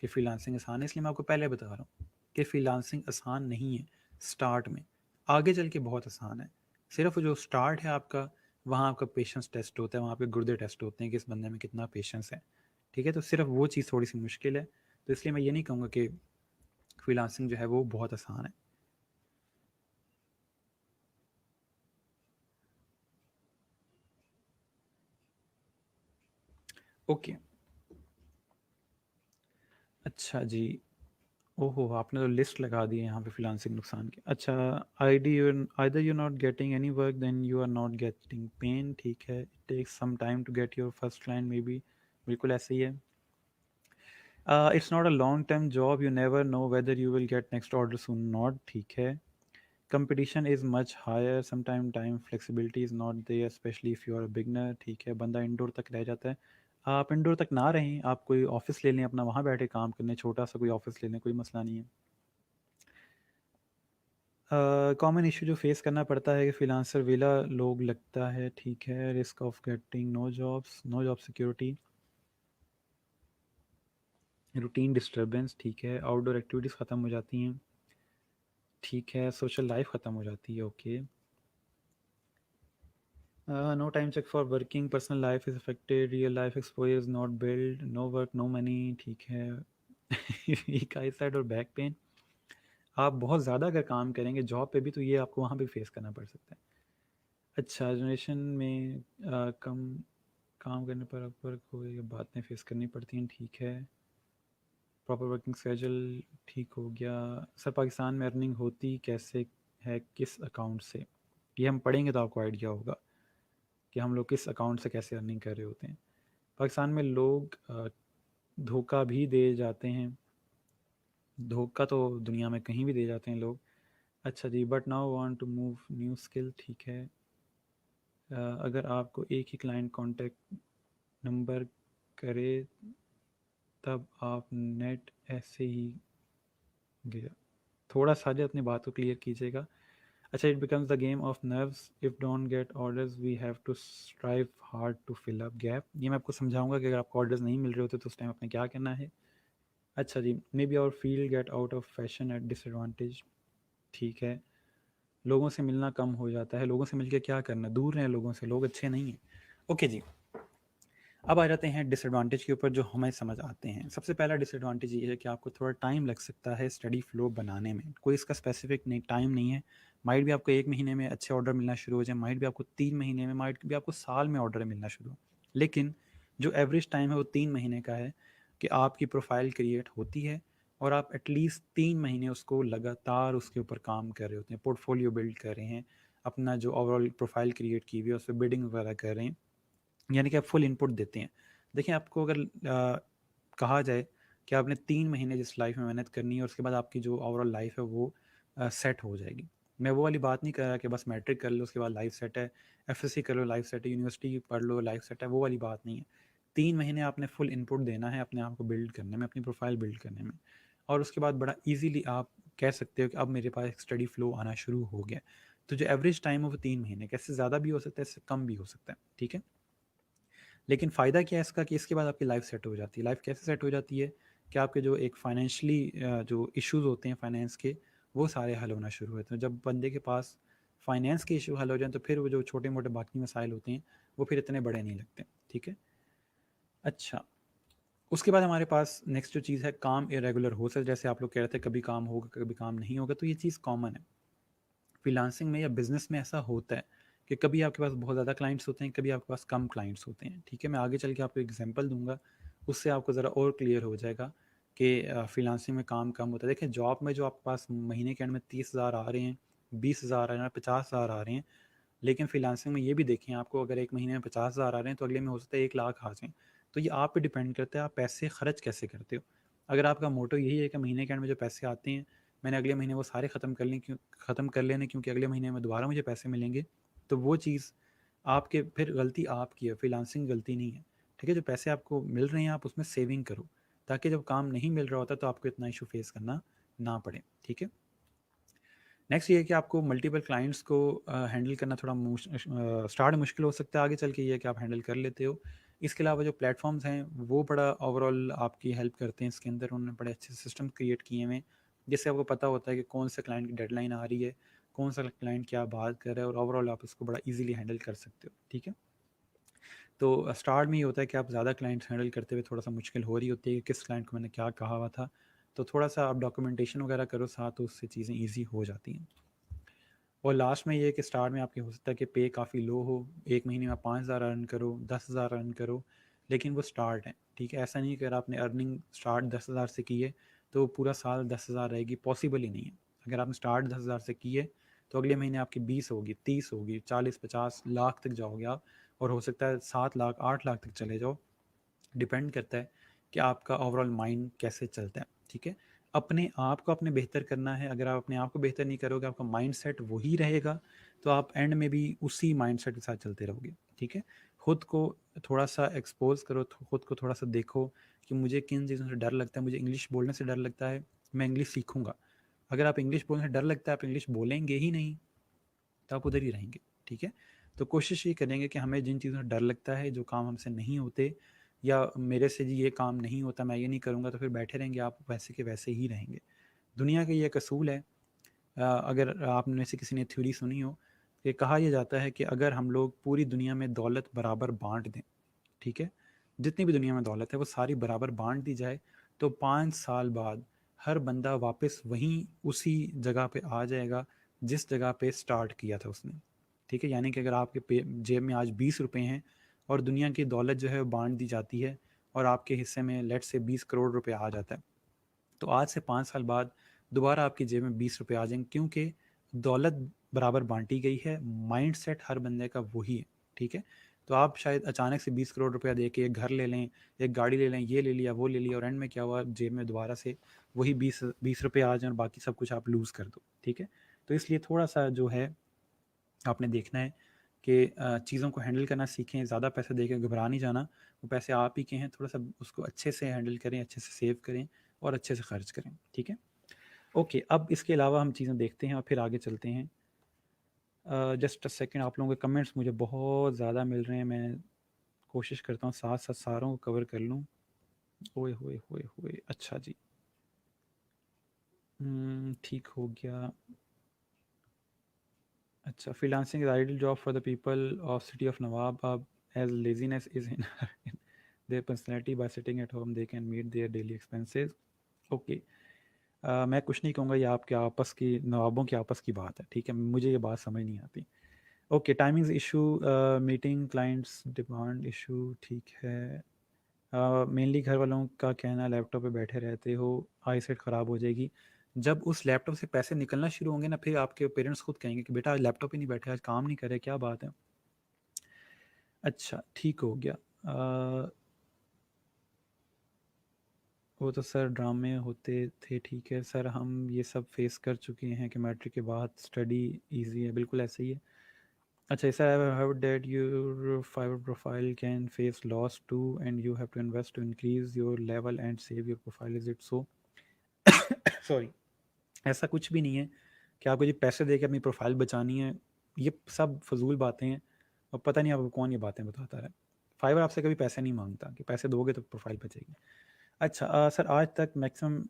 कि फ्रीलांसिंग आसान है, इसलिए मैं आपको पहले बता रहा हूँ कि फ्रीलांसिंग आसान नहीं है स्टार्ट में, आगे चल के बहुत आसान है। सिर्फ़ जो स्टार्ट है आपका, वहाँ आपका पेशेंस टेस्ट होता है, वहाँ आपके गुर्दे टेस्ट होते हैं कि इस बंदे में कितना पेशेंस है, ठीक है? तो सिर्फ़ वो चीज़ थोड़ी-सी मुश्किल है, तो इसलिए मैं ये नहीं कहूँगा कि फ्रीलांसिंग जो है वो बहुत आसान है। ओके, अच्छा जी। ओहो! आपने तो लिस्ट लगा दी है यहाँ पे फ्रीलांसिंग नुकसान की। अच्छा, either you not getting any work then you are not getting pain, ठीक है। It takes some time to get your first client maybe, बिल्कुल ऐसे ही है। It's not a long term job, you never know whether you will get next order soon not, ठीक है। Competition is much higher, sometime time flexibility is not there specially if you are a beginner, ठीक है। बंदा indoor तक रह जाता है। आप इंडोर तक ना रहें, आप कोई ऑफिस ले लें अपना, वहाँ बैठे काम करने, छोटा सा कोई ऑफिस ले लें, कोई मसला नहीं है। कॉमन इशू जो फेस करना पड़ता है कि फ्रीलांसर वेला लोग लगता है, ठीक है। Risk of getting no jobs, no job security, routine disturbance, ठीक है। आउटडोर एक्टिविटीज़ ख़त्म हो जाती हैं, ठीक है। सोशल लाइफ ख़त्म हो जाती है, okay. No time check for working, personal life is affected, real life exposure is not build, no work no money, ठीक है। वीक आई साइड और बैक पेन, आप बहुत ज़्यादा अगर काम करेंगे जॉब पे भी तो ये आपको वहाँ पे फेस करना पड़ सकता है। अच्छा, जनरेशन में कम काम करने पर अपर को ये बातें फेस करनी पड़ती हैं, ठीक है। प्रॉपर वर्किंग स्केजूल, ठीक हो गया। सर पाकिस्तान में अर्निंग होती कैसे है, किस अकाउंट से? ये हम पढ़ेंगे तो आपको आइडिया होगा कि हम लोग किस अकाउंट से कैसे अर्निंग कर रहे होते हैं। पाकिस्तान में लोग धोखा भी दे जाते हैं, धोखा तो दुनिया में कहीं भी दे जाते हैं लोग। अच्छा जी, but now want to move new skill, ठीक है। अगर आपको एक ही क्लाइंट कांटेक्ट नंबर करे तब आप नेट ऐसे ही गया, थोड़ा सा अपनी बात को क्लियर कीजिएगा। अच्छा, it becomes the game of nerves, if don't get orders we have to strive hard to fill up gap. ये मैं आपको समझाऊंगा कि अगर आपको ऑर्डर्स नहीं मिल रहे होते तो उस टाइम आपने क्या करना है। अच्छा जी, maybe our field get out of fashion at disadvantage, ठीक है। लोगों से मिलना कम हो जाता है, लोगों से मिलकर क्या करना, दूर रहें लोगों से, लोग अच्छे नहीं हैं। ओके जी, अब आ जाते हैं डिसएडवांटेज के ऊपर जो हमें समझ आते हैं। सबसे पहला डिसएडवांटेज ये है कि आपको थोड़ा टाइम लग सकता है स्टडी फ्लो बनाने में, कोई इसका स्पेसिफिक नहीं टाइम नहीं है। माइट भी आपको 1 महीने में अच्छे ऑर्डर मिलना शुरू हो जाए, माइट भी आपको 3 महीने में, माइट भी आपको साल में ऑर्डर मिलना शुरू हो। लेकिन जो एवरेज टाइम है वो 3 महीने का है कि आपकी प्रोफाइल क्रिएट होती है और आप एटलीस्ट 3 महीने उसको लगातार उसके ऊपर काम कर रहे होते हैं, पोर्टफोलियो बिल्ड कर रहे हैं, अपना जो ओवरऑल प्रोफाइल क्रिएट की हुई है उस पर बिडिंग वगैरह कर रहे हैं, यानी कि आप फुल इनपुट देते हैं। देखिए, आपको अगर कहा जाए कि आपने 3 महीने जिस लाइफ में मेहनत करनी है और उसके बाद आपकी जो ओवरऑल लाइफ है वो सेट हो जाएगी। मैं वो वाली बात नहीं कर रहा कि बस मैट्रिक कर लो उसके बाद लाइफ सेट है, एफएससी कर लो लाइफ सेट है, यूनिवर्सिटी पढ़ लो लाइफ सेट है, वो वाली बात नहीं है। 3 महीने आपने फुल इनपुट देना है अपने आप को बिल्ड करने में, अपनी प्रोफाइल बिल्ड करने में, और उसके बाद बड़ा ईजीली आप कह सकते हो कि अब मेरे पास एक स्टडी फ्लो आना शुरू हो गया। तो जो एवरेज टाइम है वो 3 महीने, कैसे ज़्यादा भी हो सकता है, इससे कम भी हो सकता है, ठीक है। लेकिन फ़ायदा क्या है इसका कि इसके बाद आपकी लाइफ सेट हो जाती है। लाइफ कैसे सेट हो जाती है कि आपके जो एक फाइनेंशियली जो इश्यूज़ होते हैं फाइनेंस के, वो सारे हल होना शुरू होते हैं। जब बंदे के पास फाइनेंस के इशू हल हो जाएँ तो फिर वो जो छोटे मोटे बाकी मसाइल होते हैं वो फिर इतने बड़े नहीं लगते, ठीक है। अच्छा, उसके बाद हमारे पास नेक्स्ट जो चीज़ है, काम इरेगुलर हो सकता है। जैसे आप लोग कह रहे थे कभी काम होगा कभी काम नहीं होगा, तो ये चीज़ कॉमन है फ्रीलांसिंग में या बिजनेस में। ऐसा होता है कि कभी आपके पास बहुत ज़्यादा क्लाइंट्स होते हैं, कभी आपके पास कम क्लाइंट्स होते हैं, ठीक है। मैं आगे चल के आपको एग्जांपल दूंगा, उससे आपको ज़रा और क्लियर हो जाएगा कि फ्रीलांसिंग में काम कम होता है। देखिए, जॉब में जो आपके पास महीने के एंड में 30,000 आ रहे हैं, 20,000 आ रहे हैं, 50,000 आ रहे हैं, लेकिन फ्रीलांसिंग में ये भी देखें, आपको अगर एक महीने में 50,000 आ रहे हैं तो अगले में हो सकता है 1 लाख आ जाएँ। तो ये आप पे डिपेंड करता है आप पैसे खर्च कैसे करते हो। अगर आपका मोटो यही है कि महीने के एंड में जो पैसे आते हैं मैंने अगले महीने वो सारे ख़त्म कर लेने, क्योंकि अगले महीने में दोबारा मुझे पैसे मिलेंगे, तो वो चीज़ आपके फिर गलती आपकी है, फ्रीलांसिंग गलती नहीं है। ठीक है, जो पैसे आपको मिल रहे हैं आप उसमें सेविंग करो, ताकि जब काम नहीं मिल रहा होता तो आपको इतना इशू फेस करना ना पड़े। ठीक है, नेक्स्ट ये है कि आपको मल्टीपल क्लाइंट्स को हैंडल करना थोड़ा स्टार्ट मुश्किल हो सकता है, आगे चल के ये है कि आप हैंडल कर लेते हो। इसके अलावा जो प्लेटफॉर्म्स हैं वो बड़ा ओवरऑल आपकी हेल्प करते हैं, इसके अंदर उन्होंने बड़े अच्छे सिस्टम क्रिएट किए हुए हैं, जिससे आपको पता होता है कि कौन सा क्लाइंट की डेडलाइन आ रही है, कौन सा क्लाइंट क्या बात कर रहा है, और ओवरऑल आप इसको बड़ा ईजिली हैंडल कर सकते हो। ठीक है, तो स्टार्ट में ये होता है कि आप ज़्यादा क्लाइंट्स हैंडल करते हुए थोड़ा सा मुश्किल हो रही होती है कि किस क्लाइंट को मैंने क्या कहा हुआ था, तो थोड़ा सा आप डॉक्यूमेंटेशन वगैरह करो साथ, तो उससे चीज़ें ईजी हो जाती हैं। और लास्ट में ये है कि स्टार्ट में आपके हो सकता है कि पे काफ़ी लो हो, एक महीने में आप 5,000 अर्न करो, 10,000 अर्न करो, लेकिन वो स्टार्ट है। ठीक है, ऐसा नहीं कि अगर आपने अर्निंग स्टार्ट 10,000 से की है तो पूरा साल 10,000 रहेगी, पॉसिबल ही नहीं है। अगर आपने स्टार्ट 10,000 से की है तो अगले महीने आपकी 20 होगी, 30 होगी, 40, 50 लाख तक जाओगे आप, और हो सकता है 7 लाख 8 लाख तक चले जाओ। डिपेंड करता है कि आपका ओवरऑल माइंड कैसे चलता है। ठीक है, अपने आप को अपने बेहतर करना है। अगर आप अपने आप को बेहतर नहीं करोगे, आपका माइंड सेट वही रहेगा, तो आप एंड में भी उसी माइंड सेट के साथ चलते रहोगे। ठीक है, खुद को थोड़ा सा एक्सपोज करो, खुद को थोड़ा सा देखो कि मुझे किन चीज़ों से डर लगता है। मुझे इंग्लिश बोलने से डर लगता है, मैं इंग्लिश सीखूंगा। अगर आप इंग्लिश बोलने से डर लगता है, आप इंग्लिश बोलेंगे ही नहीं, तो आप उधर ही रहेंगे। ठीक है, तो कोशिश ये करेंगे कि हमें जिन चीज़ों से डर लगता है, जो काम हमसे नहीं होते, या मेरे से जी ये काम नहीं होता, मैं ये नहीं करूँगा, तो फिर बैठे रहेंगे आप, वैसे के वैसे ही रहेंगे। दुनिया का ये एक असूल है, अगर आप में से किसी ने थ्योरी सुनी हो, कि कहा यह जाता है कि अगर हम लोग पूरी दुनिया में दौलत बराबर बांट दें, ठीक है, जितनी भी दुनिया में दौलत है वो सारी बराबर बांट दी जाए, तो 5 साल बाद हर बंदा वापस वहीं उसी जगह पे आ जाएगा जिस जगह पे स्टार्ट किया था उसने। ठीक है, यानी कि अगर आपके जेब में आज 20 रुपए हैं और दुनिया की दौलत जो है वो बांट दी जाती है, और आपके हिस्से में लेट से 20 करोड़ रुपए आ जाता है, तो आज से 5 साल बाद दोबारा आपकी जेब में 20 रुपए आ जाएंगे, क्योंकि दौलत बराबर बांटी गई है, माइंड सेट हर बंदे का वही है। ठीक है, तो आप शायद अचानक से 20 करोड़ रुपया दे के एक घर ले लें, एक गाड़ी ले लें, ये ले लिया वो ले लिया, और एंड में क्या हुआ, जेब में दोबारा से वही 20 रुपये आ जाए और बाकी सब कुछ आप लूज़ कर दो। ठीक है, तो इसलिए थोड़ा सा जो है आपने देखना है कि चीज़ों को हैंडल करना सीखें, ज़्यादा पैसे दे के घबरा नहीं जाना, वो पैसे आप ही के हैं, थोड़ा सा उसको अच्छे से हैंडल करें, अच्छे से सेव करें और अच्छे से खर्च करें। ठीक है, ओके, अब इसके अलावा हम चीज़ें देखते हैं और फिर आगे चलते हैं। जस्ट अ सेकंड, आप लोगों के कमेंट्स मुझे बहुत ज़्यादा मिल रहे हैं, मैं कोशिश करता हूँ साथ साथ सारों को कवर कर लूँ। ओए होए होए होए, अच्छा जी, ठीक हो गया। अच्छा, freelancing is ideal job for the people of city of Nawab, as laziness is in their personality. By sitting at home they can meet their daily expenses. Okay, मैं कुछ नहीं कहूँगा, ये आपके आपस की नवाबों की आपस की बात है। ठीक है, मुझे ये बात समझ नहीं आती। Okay, timings issue, meeting clients demand issue, ठीक है। मेनली घर वालों का कहना लैपटॉप पे बैठे रहते हो, आई सेट ख़राब हो जाएगी। जब उस लैपटॉप से पैसे निकलना शुरू होंगे ना, फिर आपके पेरेंट्स खुद कहेंगे कि बेटा आज लैपटॉप ही नहीं बैठे, आज काम नहीं करे, क्या बात है। अच्छा, ठीक हो गया। वो तो सर ड्रामे होते थे, ठीक है सर, हम ये सब फेस कर चुके हैं कि मैट्रिक के बाद स्टडी इजी है, बिल्कुल ऐसे ही है। अच्छा, sir I have heard that your fiverr profile can face loss too and you have to invest to increase your level and save your profile, is it so? Sorry, ऐसा कुछ भी नहीं है कि आपको जी पैसे दे के अपनी प्रोफाइल बचानी है, ये सब फजूल बातें हैं, और पता नहीं आपको कौन ये बातें बताता है। फाइवर आपसे कभी पैसे नहीं मांगता कि पैसे दोगे तो प्रोफाइल बचेगी। अच्छा, सर आज तक मैक्सिमम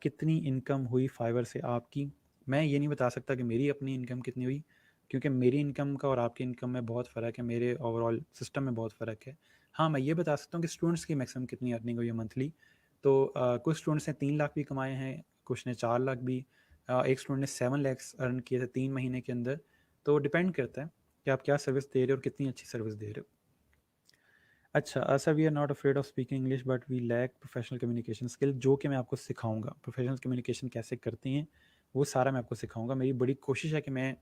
कितनी इनकम हुई फाइवर से आपकी? मैं ये नहीं बता सकता कि मेरी अपनी इनकम कितनी हुई, क्योंकि मेरी इनकम का और आपकी इनकम में बहुत फ़र्क है, मेरे ओवरऑल सिस्टम में बहुत फ़र्क है। हाँ, मैं ये बता सकता हूँ कि स्टूडेंट्स की मैक्सिमम कितनी अर्निंग हुई है मंथली। तो कुछ स्टूडेंट्स ने 3 लाख भी कमाए हैं, कुछ ने 4 लाख भी, एक स्टूडेंट ने 7 लैक्स अर्न किए थे 3 महीने के अंदर। तो डिपेंड करता है कि आप क्या सर्विस दे रहे हो और कितनी अच्छी सर्विस दे रहे हो। अच्छा, sir we are not afraid of speaking English but we lack professional communication skill, जो कि मैं आपको सिखाऊंगा। प्रोफेशनल कम्युनिकेशन कैसे करते हैं वो सारा मैं आपको सिखाऊंगा। मेरी बड़ी कोशिश है कि मैं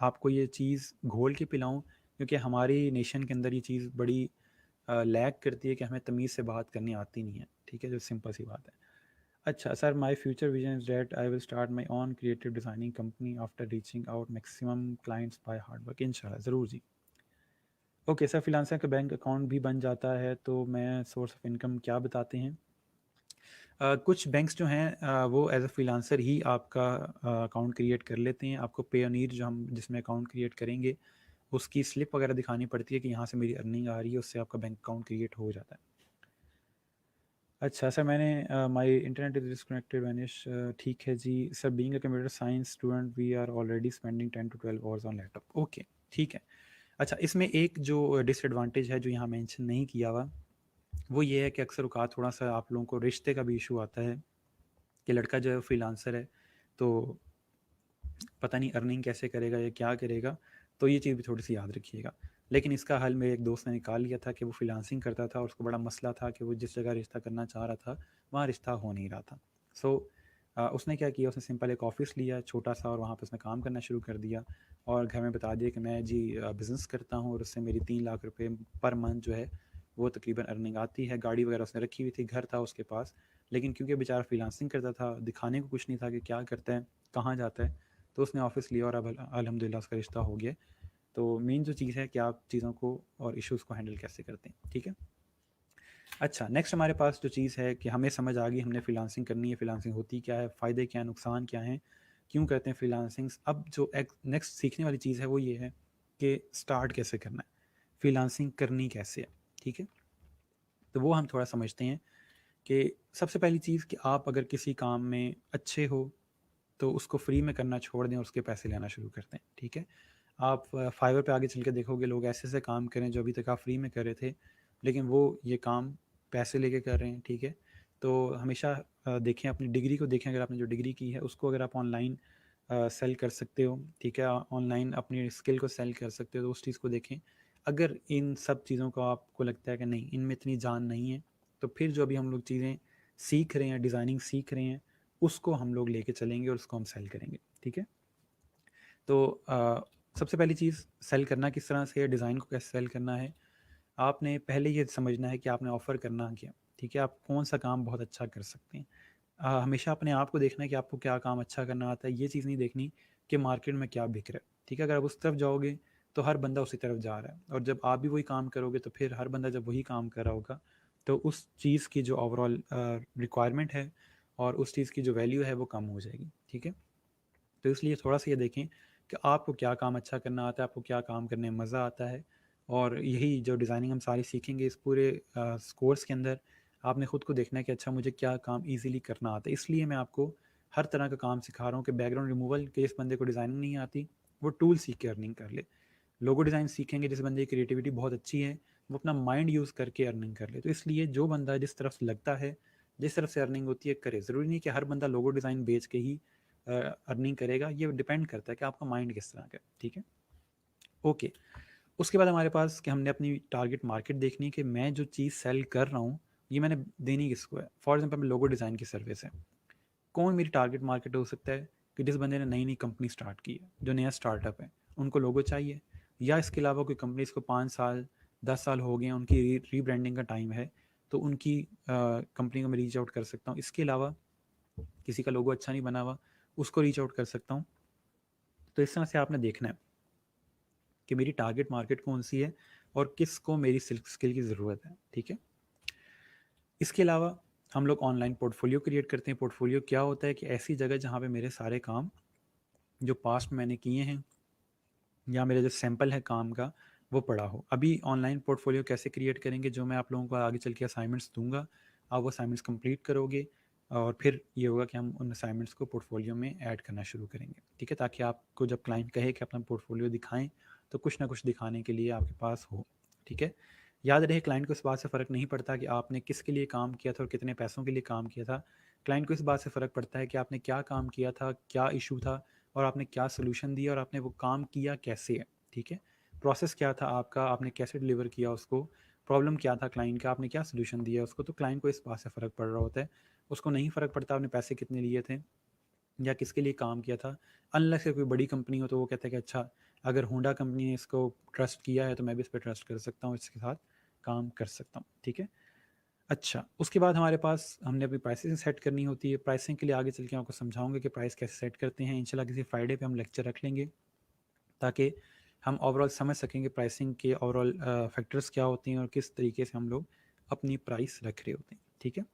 आपको ये चीज़ घोल के पिलाऊं, क्योंकि हमारी नेशन के अंदर ये चीज़ बड़ी लैक करती है कि हमें तमीज़ से बात करनी आती नहीं है। ठीक है, जो सिंपल सी बात है। अच्छा sir, my future vision is that I will start my own creative designing company after reaching out maximum clients by hard work, इंशाल्लाह ज़रूर जी। ओके सर, फ्रीलांसर का बैंक अकाउंट भी बन जाता है, तो मैं सोर्स ऑफ इनकम क्या बताते हैं? कुछ बैंक्स जो हैं वो एज अ फ्रीलांसर ही आपका अकाउंट क्रिएट कर लेते हैं। आपको पेयोनीर जो हम जिसमें अकाउंट क्रिएट करेंगे उसकी स्लिप वगैरह दिखानी पड़ती है कि यहाँ से मेरी अर्निंग आ रही है, उससे आपका बैंक अकाउंट क्रिएट हो जाता है। अच्छा सर, मैंने my internet is disconnected vanish, ठीक है जी sir. Being a computer science student we are already spending 10 to 12 hours on laptop. Okay, ठीक है। अच्छा, इसमें एक जो डिसएडवांटेज है जो यहाँ मेंशन नहीं किया हुआ, वो ये है कि अक्सर औकात थोड़ा सा आप लोगों को रिश्ते का भी इशू आता है कि लड़का जो है फ्रीलांसर है, तो पता नहीं अर्निंग कैसे करेगा या क्या करेगा, तो ये चीज़ भी थोड़ी सी याद रखिएगा। लेकिन इसका हल मेरे एक दोस्त ने निकाल लिया था कि वो फ्रीलांसिंग करता था और उसको बड़ा मसला था कि वो जिस जगह रिश्ता करना चाह रहा था वहाँ रिश्ता हो नहीं रहा था। सो उसने क्या किया, उसने सिंपल एक ऑफ़िस लिया छोटा सा और वहाँ पे उसने काम करना शुरू कर दिया और घर में बता दिया कि मैं जी बिज़नेस करता हूँ और उससे मेरी 3 लाख रुपए पर मंथ जो है वो तकरीबन अर्निंग आती है। गाड़ी वगैरह उसने रखी हुई थी, घर था उसके पास, लेकिन क्योंकि बेचारा फ्रीलांसिंग करता था, दिखाने को कुछ नहीं था कि क्या करता है, कहाँ जाता है, तो उसने ऑफ़िस लिया और अब अल्हम्दुलिल्लाह उसका रिश्ता हो गया। तो मेन जो चीज़ है कि आप चीज़ों को और इश्यूज़ को हैंडल कैसे करते हैं, ठीक है? अच्छा, नेक्स्ट हमारे पास जो चीज़ है कि हमें समझ आ गई हमने फ्रीलांसिंग करनी है, फ्रीलांसिंग होती क्या है, फ़ायदे क्या हैं, नुकसान क्या हैं, क्यों करते हैं फ्रीलांसिंग्स। अब जो एक नेक्स्ट सीखने वाली चीज़ है वो ये है कि स्टार्ट कैसे करना है, फ्रीलांसिंग करनी कैसे है, ठीक है? तो वो हम थोड़ा समझते हैं कि सबसे पहली चीज़ कि आप अगर किसी काम में अच्छे हो, तो उसको फ्री में करना छोड़ दें और उसके पैसे लेना शुरू कर दें, ठीक है? आप फाइवर पे आगे चल के देखोगे लोग ऐसे-ऐसे काम करें जो अभी तक आप फ्री में कर रहे थे, लेकिन वो ये काम पैसे लेके कर रहे हैं, ठीक है? तो हमेशा देखें अपनी डिग्री को देखें, अगर आपने जो डिग्री की है उसको अगर आप ऑनलाइन सेल कर सकते हो, ठीक है? ऑनलाइन अपनी स्किल को सेल कर सकते हो तो उस चीज़ को देखें। अगर इन सब चीज़ों को आपको लगता है कि नहीं, इनमें इतनी जान नहीं है, तो फिर जो अभी हम लोग चीज़ें सीख रहे हैं, डिज़ाइनिंग सीख रहे हैं, उसको हम लोग लेके चलेंगे और उसको हम सेल करेंगे, ठीक है? तो सबसे पहली चीज़ सेल करना किस तरह से है, डिज़ाइन को कैसे सेल करना है, आपने पहले ये समझना है कि आपने ऑफ़र करना क्या, ठीक है? आप कौन-सा काम बहुत अच्छा कर सकते हैं। हमेशा अपने आप को देखना है कि आपको क्या काम अच्छा करना आता है, ये चीज़ नहीं देखनी कि मार्केट में क्या बिक रहा है, ठीक है? अगर आप उस तरफ जाओगे, तो हर बंदा उसी तरफ जा रहा है और जब आप भी वही काम करोगे, तो फिर हर बंदा जब वही काम कर रहा होगा, तो उस चीज़ की जो ओवरऑल रिक्वायरमेंट है और उस चीज़ की जो वैल्यू है, वो कम हो जाएगी, ठीक है? तो इसलिए थोड़ा-सा ये देखें कि आपको क्या काम अच्छा करना आता है, आपको क्या काम करने में मज़ा आता है और यही जो डिज़ाइनिंग हम सारी सीखेंगे इस पूरे कोर्स के अंदर, आपने ख़ुद को देखना है कि अच्छा मुझे क्या काम ईज़िली करना आता है। इसलिए मैं आपको हर तरह का काम सिखा रहा हूँ कि बैकग्राउंड रिमूवल के जिस बंदे को डिज़ाइनिंग नहीं आती, वो टूल सीख के अर्निंग कर ले। लोगो डिज़ाइन सीखेंगे जिस बंदे की क्रिएटिविटी बहुत अच्छी है, वो अपना माइंड यूज़ करके अर्निंग कर ले। तो इसलिए जो बंदा जिस तरफ से लगता है, जिस तरफ से अर्निंग होती है करे। ज़रूरी नहीं कि हर बंदा लोगो डिज़ाइन बेच के ही अर्निंग करेगा, ये डिपेंड करता है कि आपका माइंड किस तरह का है, ठीक है? ओके, उसके बाद हमारे पास कि हमने अपनी टारगेट मार्केट देखनी है कि मैं जो चीज़ सेल कर रहा हूँ, ये मैंने देनी किसको है? फॉर एग्ज़ाम्पल लोगो डिज़ाइन की सर्विस है। कौन मेरी टारगेट मार्केट हो सकता है कि जिस बंदे ने नई-नई कंपनी स्टार्ट की है, जो नया स्टार्टअप है, उनको लोगो चाहिए या इसके अलावा कोई कंपनी इसको 5 साल, 10 साल हो गए हैं, उनकी रीब्रांडिंग का टाइम है, तो उनकी कंपनी को मैं रीच आउट कर सकता हूँ। इसके अलावा किसी का लोगो अच्छा नहीं बना हुआ, उसको रीच आउट कर सकता हूँ। तो इस तरह से आपने देखना है कि मेरी टारगेट मार्केट कौन-सी है और किसको मेरी स्किल की ज़रूरत है, ठीक है? इसके अलावा हम लोग ऑनलाइन पोर्टफोलियो क्रिएट करते हैं। पोर्टफोलियो क्या होता है कि ऐसी जगह जहाँ पे मेरे सारे काम जो पास्ट में मैंने किए हैं या मेरा जो सैंपल है काम का वो पड़ा हो। अभी ऑनलाइन पोर्टफोलियो कैसे क्रिएट करेंगे, जो मैं आप लोगों को आगे चल के असाइनमेंट्स दूँगा, आप वो असाइनमेंट्स कंप्लीट करोगे और फिर ये होगा कि हम उन असाइनमेंट्स को पोर्टफोलियो में ऐड करना शुरू करेंगे, ठीक है? ताकि आपको जब क्लाइंट कहे कि अपना पोर्टफोलियो दिखाएँ, तो कुछ ना कुछ दिखाने के लिए आपके पास हो, ठीक है? याद रहे क्लाइंट को इस बात से फ़र्क नहीं पड़ता कि आपने किसके लिए काम किया था और कितने पैसों के लिए काम किया था। क्लाइंट को इस बात से फ़र्क पड़ता है कि आपने क्या काम किया था, क्या इश्यू था और आपने क्या सॉल्यूशन दिया और आपने वो काम किया कैसे है, ठीक है? प्रोसेस क्या था आपका, आपने कैसे डिलीवर किया उसको, प्रॉब्लम क्या था क्लाइंट का, आपने क्या सॉल्यूशन दिया उसको, तो क्लाइंट को इस बात से फ़र्क पड़ रहा होता है। उसको नहीं फ़र्क पड़ता आपने पैसे कितने लिए थे या किसके लिए काम किया था। अनलेस कोई बड़ी कंपनी हो तो वो कहता है कि अच्छा, अगर होंडा कंपनी ने इसको ट्रस्ट किया है तो मैं भी इस पे ट्रस्ट कर सकता हूँ, इसके साथ काम कर सकता हूँ, ठीक है? अच्छा, उसके बाद हमारे पास हमने अपनी प्राइसिंग सेट करनी होती है। प्राइसिंग के लिए आगे चल के आपको समझाऊँगा कि प्राइस कैसे सेट करते हैं। इंशाल्लाह किसी फ्राइडे पे हम लेक्चर रख लेंगे ताकि हम ओवरऑल समझ सकेंगे प्राइसिंग के ओवरऑल फैक्टर्स क्या होते हैं और किस तरीके से हम लोग अपनी प्राइस रख रहे होते हैं, ठीक है।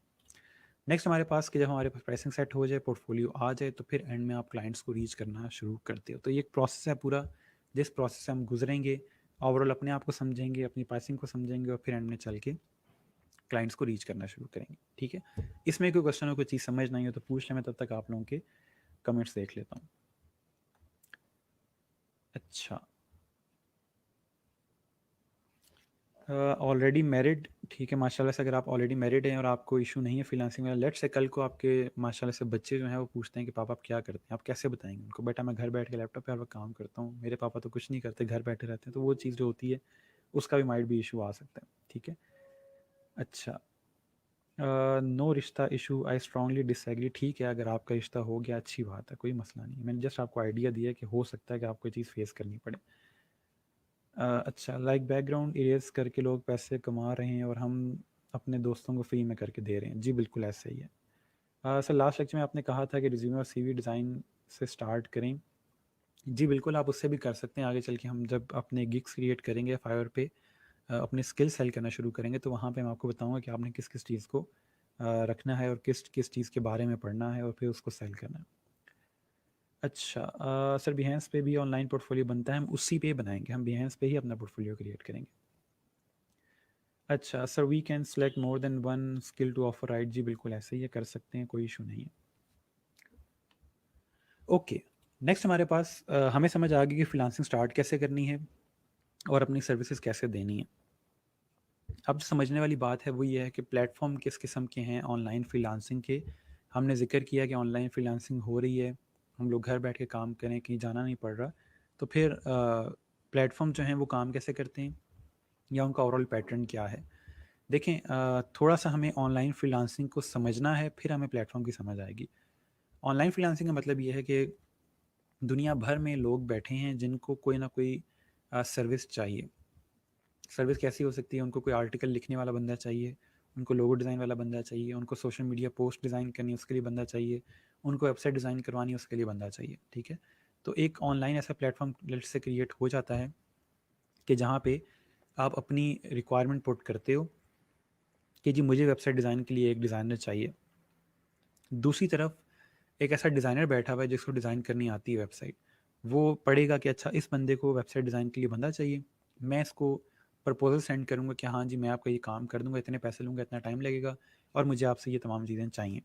नेक्स्ट हमारे पास कि जब हमारे पास प्राइसिंग सेट हो जाए, पोर्टफोलियो आ जाए, तो फिर एंड में आप क्लाइंट्स को रीच करना शुरू करते हो। तो ये एक प्रोसेस है पूरा, जिस प्रोसेस से हम गुजरेंगे, ओवरऑल अपने आप को समझेंगे, अपनी प्राइसिंग को समझेंगे और फिर एंड में चल के क्लाइंट्स को रीच करना शुरू करेंगे, ठीक है। इसमें कोई क्वेश्चन हो, कोई चीज़ समझ नहीं हो तो पूछ लें, मैं तब तक आप लोगों के कमेंट्स देख लेता हूँ। अच्छा, ऑलरेडी मैरिड, ठीक है, माशाल्लाह से। अगर आप ऑलरेडी मैरिड हैं और आपको इशू नहीं है फ्रीलांसिंग में, लेट्स से कल को आपके माशाल्लाह से बच्चे जो हैं वो पूछते हैं कि पापा आप क्या करते हैं, आप कैसे बताएंगे उनको, बेटा मैं घर बैठ के लैपटॉप पे हर वक्त काम करता हूँ, मेरे पापा तो कुछ नहीं करते, घर बैठे रहते हैं। तो वो चीज़ जो होती है उसका भी माइट भी इशू आ सकता है, ठीक है। अच्छा, नो रिश्ता इशू, आई स्ट्रांगली डिसएग्री, ठीक है, अगर आपका रिश्ता हो गया अच्छी बात है, कोई मसला नहीं। मैंने जस्ट आपको आइडिया दिया कि हो सकता है कि आपको ये चीज़ फेस करनी पड़े। अच्छा, लाइक बैकग्राउंड इरेज करके लोग पैसे कमा रहे हैं और हम अपने दोस्तों को फ्री में करके दे रहे हैं। जी बिल्कुल ऐसा ही है। सर लास्ट लेक्चर में आपने कहा था कि रिज्यूमे और सीवी डिज़ाइन से स्टार्ट करें। जी बिल्कुल, आप उससे भी कर सकते हैं। आगे चल के हम जब अपने गिग्स क्रिएट करेंगे फाइवर पे, अपने स्किल सेल करना शुरू करेंगे, तो वहाँ पे मैं आपको बताऊंगा कि आपने किस किस चीज़ को रखना है और किस किस चीज़ के बारे में पढ़ना है और फिर उसको सेल करना है। अच्छा, सर बिहेंस पे भी ऑनलाइन पोर्टफोलियो बनता है, हम उसी पे बनाएंगे, हम बिहेंस पे ही अपना पोर्टफोलियो क्रिएट करेंगे। अच्छा sir, we can select more than one skill to offer, right? जी बिल्कुल ऐसे ही है, कर सकते हैं, कोई इशू नहीं है। ओके, नेक्स्ट हमारे पास हमें समझ आ गई कि फ्रीलांसिंग स्टार्ट कैसे करनी है और अपनी सर्विसेज कैसे देनी है। अब जो समझने वाली बात है वो ये है कि प्लेटफॉर्म किस किस्म के हैं ऑनलाइन फ्रीलांसिंग के। हमने जिक्र किया कि ऑनलाइन फ्रीलांसिंग हो रही है, हम लोग घर बैठ के काम करें, कहीं जाना नहीं पड़ रहा। तो फिर प्लेटफॉर्म जो हैं वो काम कैसे करते हैं या उनका ओवरऑल पैटर्न क्या है। देखें, थोड़ा सा हमें ऑनलाइन फ्रीलांसिंग को समझना है, फिर हमें प्लेटफॉर्म की समझ आएगी। ऑनलाइन फ्रीलांसिंग का मतलब ये है कि दुनिया भर में लोग बैठे हैं जिनको कोई ना कोई सर्विस चाहिए। सर्विस कैसी हो सकती है? उनको कोई आर्टिकल लिखने वाला बंदा चाहिए, उनको लोगो डिज़ाइन वाला बंदा चाहिए, उनको सोशल मीडिया पोस्ट डिज़ाइन करनी है उसके लिए बंदा चाहिए, उनको वेबसाइट डिज़ाइन करवानी है उसके लिए बंदा चाहिए, ठीक है। तो एक ऑनलाइन ऐसा प्लेटफॉर्म लेट से क्रिएट हो जाता है कि जहाँ पे आप अपनी रिक्वायरमेंट पुट करते हो कि जी मुझे वेबसाइट डिज़ाइन के लिए एक डिज़ाइनर चाहिए। दूसरी तरफ एक ऐसा डिज़ाइनर बैठा हुआ है जिसको डिज़ाइन करनी आती है वेबसाइट। वो पढ़ेगा कि अच्छा इस बंदे को वेबसाइट डिज़ाइन के लिए बंदा चाहिए, मैं इसको प्रपोजल सेंड करूँगा कि हाँ जी मैं आपका ये काम कर दूँगा, इतने पैसे लूँगा, इतना टाइम लगेगा और मुझे आपसे ये तमाम चीज़ें चाहिए।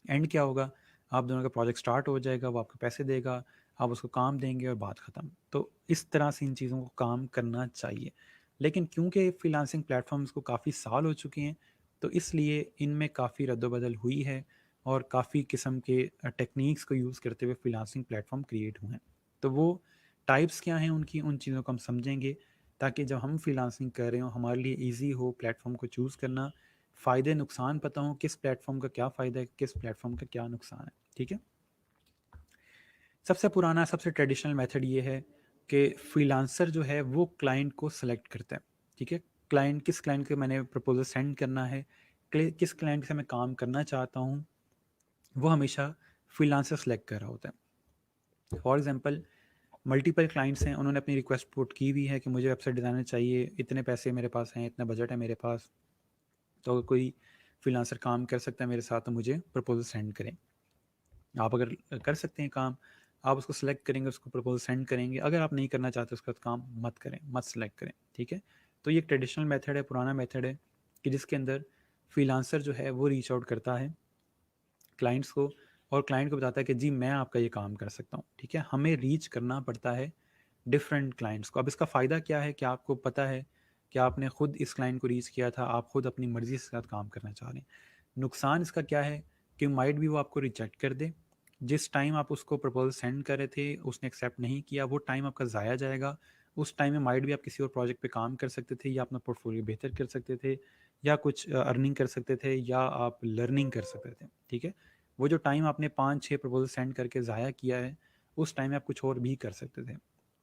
एंड क्या होगा? आप दोनों का प्रोजेक्ट स्टार्ट हो जाएगा, वो आपको पैसे देगा, आप उसको काम देंगे और बात ख़त्म। तो इस तरह से इन चीज़ों को काम करना चाहिए। लेकिन क्योंकि फ्रीलांसिंग प्लेटफॉर्म्स को काफ़ी साल हो चुके हैं, तो इसलिए इनमें काफ़ी रद्द-बदल हुई है और काफ़ी किस्म के टेक्नीक्स को यूज़ करते हुए फ्रीलांसिंग प्लेटफॉर्म क्रिएट हुए हैं। तो वो टाइप्स क्या हैं उनकी, उन चीज़ों को हम समझेंगे ताकि जब हम फ्रीलांसिंग कर रहे हो हमारे लिए ईज़ी हो प्लेटफॉर्म को चूज़ करना, फ़ायदे नुकसान पता हो, किस प्लेटफॉर्म का क्या फ़ायदा है, किस प्लेटफॉर्म का क्या नुकसान है, ठीक है। सबसे पुराना, सबसे ट्रेडिशनल मेथड ये है कि फ्रीलांसर जो है वो क्लाइंट को सेलेक्ट करता है, ठीक है। क्लाइंट, किस क्लाइंट को मैंने प्रपोजल सेंड करना है, किस क्लाइंट से मैं काम करना चाहता हूँ, वो हमेशा फ्रीलांसर सेलेक्ट कर रहा होता है। फॉर एग्जांपल, मल्टीपल क्लाइंट्स हैं, उन्होंने अपनी रिक्वेस्ट पुट की हुई है कि मुझे वेबसाइट डिज़ाइनर चाहिए, इतने पैसे मेरे पास हैं, इतना बजट है मेरे पास, तो अगर कोई फ्रीलांसर काम कर सकता है मेरे साथ तो मुझे प्रपोजल सेंड करें। आप अगर कर सकते हैं काम, आप उसको सेलेक्ट करेंगे, उसको प्रपोजल सेंड करेंगे। अगर आप नहीं करना चाहते उसका काम मत करें, मत सेलेक्ट करें, ठीक है। तो ये एक ट्रेडिशनल मेथड है, पुराना मेथड है कि जिसके अंदर फ्रीलांसर जो है वो रीच आउट करता है क्लाइंट्स को और क्लाइंट को बताता है कि जी मैं आपका ये काम कर सकता हूँ, ठीक है। हमें रीच करना पड़ता है डिफरेंट क्लाइंट्स को। अब इसका फ़ायदा क्या है कि आपको पता है कि आपने खुद इस क्लाइंट को रीच किया था, आप खुद अपनी मर्ज़ी के साथ काम करना चाह रहे हैं। नुकसान इसका क्या है कि माइट भी वो आपको रिजेक्ट कर दे। जिस टाइम आप उसको प्रपोजल सेंड कर रहे थे उसने एक्सेप्ट नहीं किया, वो टाइम आपका ज़ाया जाएगा। उस टाइम में माइट भी आप किसी और प्रोजेक्ट पे काम कर सकते थे या अपना पोर्टफोलियो बेहतर कर सकते थे या कुछ अर्निंग कर सकते थे या आप लर्निंग कर सकते थे, ठीक है। वो जो टाइम आपने 5-6 प्रपोजल सेंड करके ज़ाया किया है, उस टाइम में आप कुछ और भी कर सकते थे।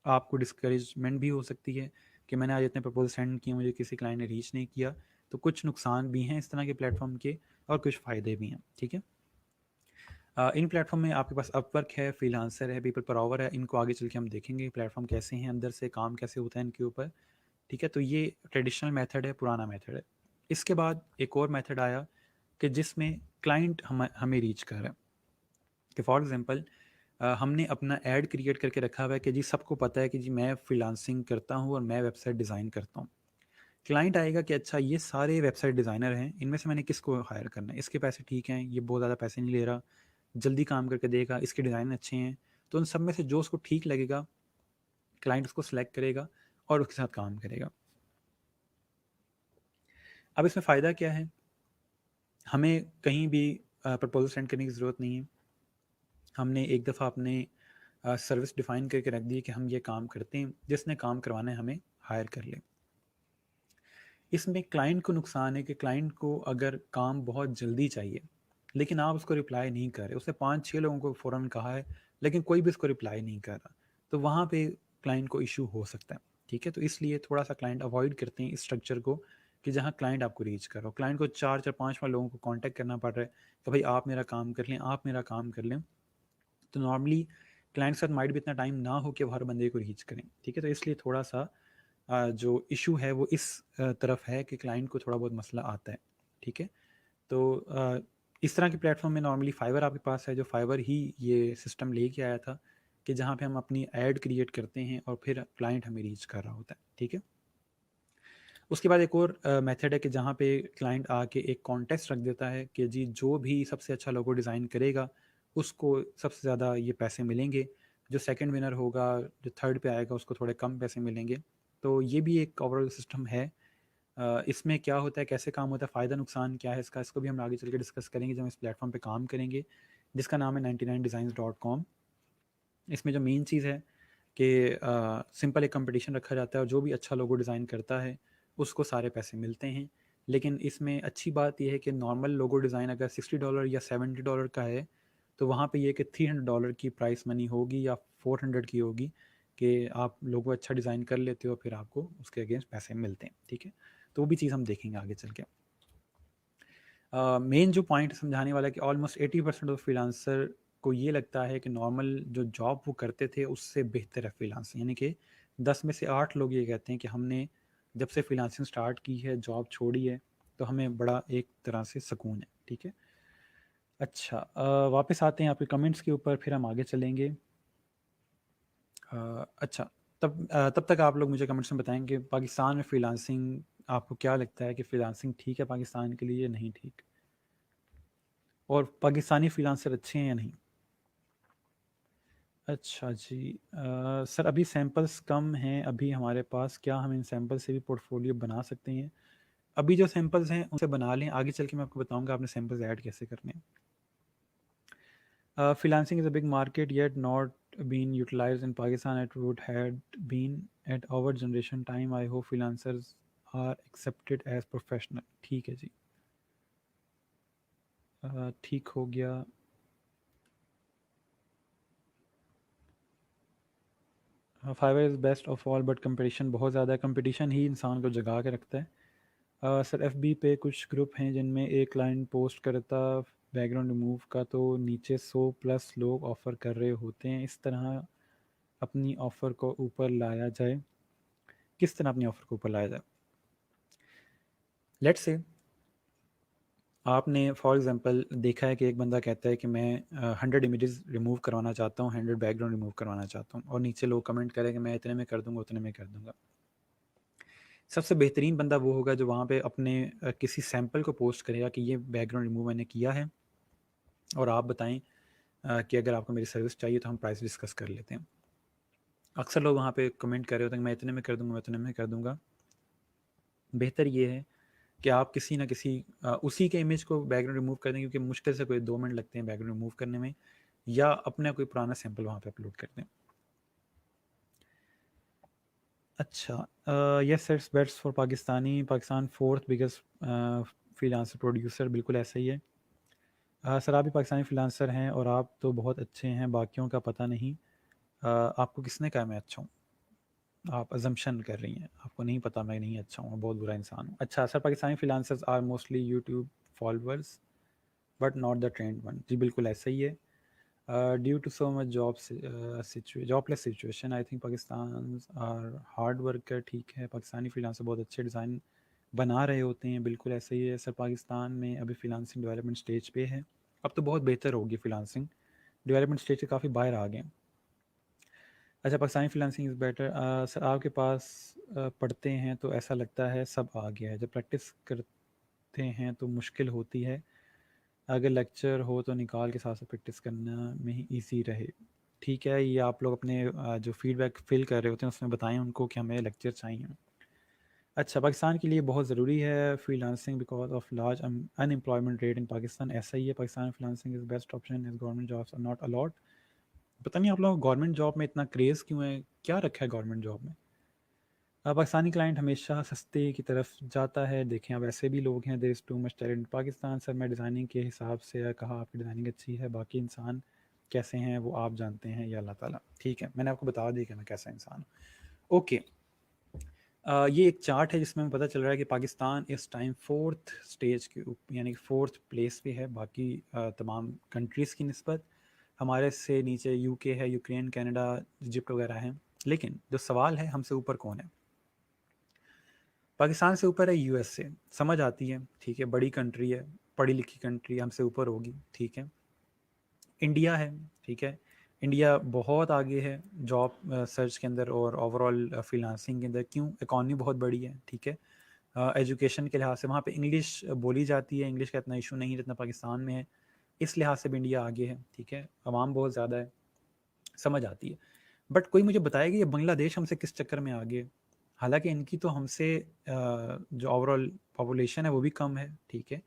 आपको डिस्करेजमेंट भी हो सकती है कि मैंने आज इतने प्रपोजल सेंड किए, मुझे किसी क्लाइंट ने रीच नहीं किया। तो कुछ नुकसान भी हैं इस तरह के प्लेटफॉर्म के और कुछ फ़ायदे भी हैं, ठीक है। इन प्लेटफॉर्म में आपके पास अपवर्क है, फ्रीलांसर है, पीपल पर आवर है, इनको आगे चल के हम देखेंगे प्लेटफॉर्म कैसे हैं, अंदर से काम कैसे होता है इनके ऊपर। ठीक है, तो ये ट्रेडिशनल मेथड है, पुराना मेथड है। इसके बाद एक और मेथड आया कि जिसमें क्लाइंट हमें रीच कर रहा है। कि फॉर एग्जांपल हमने अपना ऐड क्रिएट करके रखा हुआ है कि जी सबको पता है कि जी मैं फ्रीलांसिंग करता हूँ और मैं वेबसाइट डिज़ाइन करता हूँ। क्लाइंट आएगा कि अच्छा ये सारे वेबसाइट डिज़ाइनर हैं, इनमें से मैंने किसको हायर करना है, इसके पैसे ठीक हैं, ये बहुत ज़्यादा पैसे नहीं ले रहा, जल्दी काम करके देगा, इसके डिज़ाइन अच्छे हैं। तो उन सब में से जो उसको ठीक लगेगा, क्लाइंट उसको सेलेक्ट करेगा और उसके साथ काम करेगा। अब इसमें फ़ायदा क्या है, हमें कहीं भी प्रपोजल सेंड करने की ज़रूरत नहीं है। हमने एक दफ़ा अपने सर्विस डिफ़ाइन करके रख दी कि हम ये काम करते हैं, जिसने काम करवाना है हमें हायर कर ले। इसमें क्लाइंट को नुकसान है कि क्लाइंट को अगर काम बहुत जल्दी चाहिए, लेकिन आप उसको रिप्लाई नहीं कर रहे, उसने 5-6 लोगों को फ़ौरन कहा है, लेकिन कोई भी उसको रिप्लाई नहीं कर रहा, तो वहाँ पे क्लाइंट को इश्यू हो सकता है। ठीक है, तो इसलिए थोड़ा-सा क्लाइंट अवॉइड करते हैं इस स्ट्रक्चर को कि जहाँ क्लाइंट आपको रीच कर रहा हो। क्लाइंट को 4-4 5-5 लोगों को कॉन्टैक्ट करना पड़ रहा है कि भाई आप मेरा काम कर लें, आप मेरा काम कर लें। तो नॉर्मली क्लाइंट के साथ माइट भी इतना टाइम ना हो कि वो हर बंदे को रीच करें। ठीक है, तो इसलिए थोड़ा-सा जो इशू है वो इस तरफ है कि क्लाइंट को थोड़ा बहुत मसला आता है। ठीक है, तो इस तरह के प्लेटफॉर्म में नॉर्मली फाइवर आपके पास है, जो फाइवर ही ये सिस्टम लेके आया था कि जहाँ पे हम अपनी ऐड क्रिएट करते हैं और फिर क्लाइंट हमें रीच कर रहा होता है। ठीक है, उसके बाद एक और मेथड है कि जहाँ पे क्लाइंट आके एक कॉन्टेस्ट रख देता है कि जी जो भी सबसे अच्छा लोगो डिज़ाइन करेगा उसको सबसे ज़्यादा ये पैसे मिलेंगे, जो सेकंड विनर होगा, जो थर्ड पे आएगा उसको थोड़े कम पैसे मिलेंगे। तो ये भी एक ओवरऑल सिस्टम है। इसमें क्या होता है, कैसे काम होता है, फ़ायदा नुकसान क्या है इसका, इसको भी हम आगे चल के डिस्कस करेंगे जब हम इस प्लेटफॉर्म पे काम करेंगे, जिसका नाम है 99designs.com। इसमें जो मेन चीज़ है कि सिंपल एक कंपटीशन रखा जाता है और जो भी अच्छा लोगो डिज़ाइन करता है उसको सारे पैसे मिलते हैं। लेकिन इसमें अच्छी बात यह है कि नॉर्मल लोगो डिज़ाइन अगर $60 या $70 का है, तो वहाँ पे ये कि $300 की प्राइस मनी होगी या 400 की होगी कि आप लोगो अच्छा डिज़ाइन कर लेते हो, फिर आपको उसके अगेंस्ट पैसे मिलते हैं। ठीक है, तो वो भी चीज़ हम देखेंगे आगे चल के। मेन जो पॉइंट समझाने वाला है कि ऑलमोस्ट 80% ऑफ फ्रीलांसर को ये लगता है कि नॉर्मल जो जॉब वो करते थे उससे बेहतर है फ्रीलांसिंग। यानी कि 10 में से 8 लोग ये कहते हैं कि हमने जब से फ्रीलांसिंग स्टार्ट की है, जॉब छोड़ी है, तो हमें बड़ा एक तरह से सुकून है। ठीक है, अच्छा, वापस आते हैं आपके कमेंट्स के ऊपर, फिर हम आगे चलेंगे। अच्छा, तब तक आप लोग मुझे कमेंट्स में बताएंगे पाकिस्तान में फ्रीलांसिंग आपको क्या लगता है कि फ्रीलांसिंग ठीक है पाकिस्तान के लिए या नहीं ठीक, और पाकिस्तानी फ्रीलांसर अच्छे हैं या नहीं। अच्छा जी, सर अभी सैंपल्स कम हैं अभी हमारे पास, क्या हम इन सैंपल से भी पोर्टफोलियो बना सकते हैं। अभी जो सैंपल्स हैं उनसे बना लें, आगे चल के मैं आपको बताऊंगा आपने सैंपल्स ऐड कैसे करने हैं। Freelancing is a big market yet not been utilized in Pakistan. It would had been at our generation time. I hope freelancers are accepted as professional. ठीक है जी, ठीक हो गया। Fiverr is best of all but competition बहुत ज़्यादा है, competition ही इंसान को जगा के रखता है। सर एफबी पे कुछ ग्रुप हैं जिनमें एक क्लाइंट पोस्ट करता बैकग्राउंड रिमूव का तो नीचे 100+ लोग ऑफ़र कर रहे होते हैं, इस तरह अपनी ऑफ़र को ऊपर लाया जाए, किस तरह अपनी ऑफ़र को ऊपर लाया जाए। लेट्स से आपने फॉर एग्जांपल देखा है कि एक बंदा कहता है कि मैं 100 इमेजेस रिमूव करवाना चाहता हूँ, 100 बैकग्राउंड रिमूव करवाना चाहता हूँ, और नीचे लोग कमेंट करें कि मैं इतने में कर दूंगा, उतने में कर दूंगा। सबसे बेहतरीन बंदा वो होगा जो वहाँ पे अपने किसी सैंपल को पोस्ट करेगा कि ये बैकग्राउंड रिमूव मैंने किया है और आप बताएं कि अगर आपको मेरी सर्विस चाहिए तो हम प्राइस डिस्कस कर लेते हैं। अक्सर लोग वहाँ पे कमेंट कर रहे होते हैं कि मैं इतने में कर दूंगा, मैं इतने में कर दूंगा। बेहतर ये है कि आप किसी ना किसी उसी के इमेज को बैकग्राउंड रिमूव कर दें, क्योंकि मुश्किल से कोई 2 मिनट लगते हैं बैकग्राउंड रिमूव करने में, या अपना कोई पुराना सैंपल वहाँ पे अपलोड कर दें। अच्छा, yes it's best for Pakistan 4th biggest freelancer producer, बिल्कुल ऐसा ही है। सर आप भी पाकिस्तानी फ्रीलांसर हैं और आप तो बहुत अच्छे हैं, बाकियों का पता नहीं। आपको किसने कहा मैं अच्छा हूँ, आप अजम्पशन कर रही हैं, आपको नहीं पता मैं नहीं अच्छा हूँ, बहुत बुरा इंसान हूँ। अच्छा sir, Pakistani freelancers are mostly YouTube followers but not the trend one, जी बिल्कुल ऐसा ही है। Due to so much jobless situation I think Pakistan are hard worker. ठीक है, पाकिस्तानी फ्रीलांसर बहुत अच्छे डिज़ाइन बना रहे होते हैं, बिल्कुल ऐसे ही है सर। पाकिस्तान में अभी फ्रीलांसिंग डेवलपमेंट स्टेज पे है, अब तो बहुत बेहतर होगी फ्रीलांसिंग, डेवलपमेंट स्टेज से काफ़ी बाहर आ गए। अच्छा, Pakistani freelancing is better. Sir आपके पास पढ़ते हैं तो ऐसा लगता है सब आ गया है, जब प्रैक्टिस करते हैं तो मुश्किल होती है, अगर लेक्चर हो तो निकाल के साथ साथ प्रैक्टिस करना में ही ईजी रहे। ठीक है, ये आप लोग अपने जो फीडबैक फिल कर रहे होते हैं उसमें बताएं उनको कि हमें लेक्चर चाहिए। अच्छा, पाकिस्तान के लिए बहुत ज़रूरी है freelancing because of large unemployment rate in Pakistan. ऐसा ही है, Pakistan freelancing is best option is government jobs are not a lot. पता नहीं आप लोगों को गवर्नमेंट जॉब में इतना क्रेज़ क्यों है, क्या रखा है गवर्नमेंट जॉब में। पाकिस्तानी क्लाइंट हमेशा सस्ते की तरफ जाता है। देखें, अब ऐसे भी लोग हैं, there is too much talent Pakistan. Sir मैं डिज़ाइनिंग के हिसाब से कहा आपकी डिज़ाइनिंग अच्छी है, बाकी इंसान कैसे हैं वो आप जानते हैं या अल्लाह ताला। ठीक है, मैंने आपको बता दिया कि मैं कैसा इंसान हूँ। ओके, ये एक चार्ट है जिसमें पता चल रहा है कि पाकिस्तान इस टाइम फोर्थ स्टेज के यानी कि फोर्थ प्लेस पे है बाकी तमाम कंट्रीज़ की निस्बत। हमारे से नीचे यूके है, यूक्रेन, कनाडा, इजिप्ट वगैरह हैं। लेकिन जो सवाल है, हमसे ऊपर कौन है। पाकिस्तान से ऊपर है यूएसए, समझ आती है, ठीक है, बड़ी कंट्री है, पढ़ी लिखी कंट्री, हमसे ऊपर होगी, ठीक है। इंडिया है, ठीक है, इंडिया बहुत आगे है जॉब सर्च के अंदर और ओवरऑल फ्रीलांसिंग के अंदर। क्यों, इकॉनमी बहुत बड़ी है, ठीक है। एजुकेशन के लिहाज से वहाँ पे इंग्लिश बोली जाती है, इंग्लिश का इतना इशू नहीं है जितना पाकिस्तान में है, इस लिहाज से भी इंडिया आगे है, ठीक है। आवाम बहुत ज़्यादा है, समझ आती है। बट कोई मुझे बताएगा ये बांग्लादेश हमसे किस चक्कर में आगे है। हालांकि इनकी तो हमसे जो ओवरऑल पॉपुलेशन है वो भी कम है, ठीक है,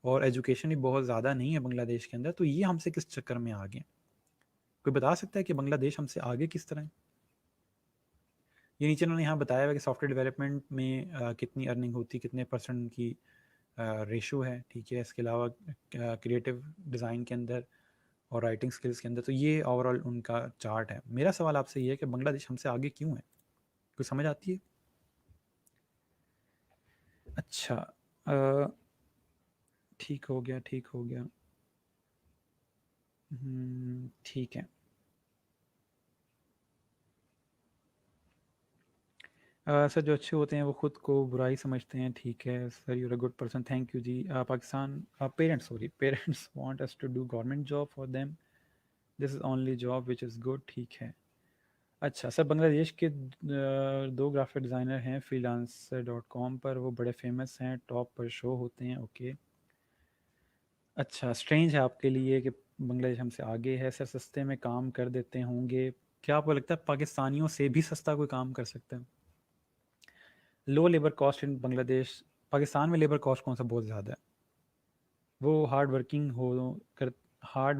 और एजुकेशन भी बहुत ज़्यादा नहीं है बांग्लादेश के अंदर, तो ये हमसे किस चक्कर में आगे। कोई बता सकता है कि बांग्लादेश हमसे आगे किस तरह है। ये नीचे उन्होंने यहाँ बताया हुआ कि सॉफ्टवेयर डेवलपमेंट में कितनी अर्निंग होती, कितने परसेंट की रेशो है, ठीक है। इसके अलावा क्रिएटिव डिज़ाइन के अंदर और राइटिंग स्किल्स के अंदर, तो ये ओवरऑल उनका चार्ट है। मेरा सवाल आपसे ये है कि बांग्लादेश हमसे आगे क्यों है, कुछ समझ आती है। अच्छा, ठीक हो गया, ठीक हो गया। ठीक है। सर जो अच्छे होते हैं वो खुद को बुराई समझते हैं, ठीक है sir, you're a good person, thank you जी। Pakistan parents, sorry, parents want us to do government job for them, this is only job which is good, ठीक है। अच्छा सर, बांग्लादेश के दो ग्राफिक डिज़ाइनर हैं freelancer.com पर, वो बड़े फेमस हैं, टॉप पर शो होते हैं, ओके। अच्छा, स्ट्रेंज है आपके लिए कि बांग्लादेश हमसे आगे है। सर सस्ते में काम कर देते होंगे, क्या आपको लगता है पाकिस्तानियों से भी सस्ता कोई काम कर सकता है। Low labour cost in Bangladesh, Pakistan में लेबर कॉस्ट कौन सा बहुत ज़्यादा है। वो हार्ड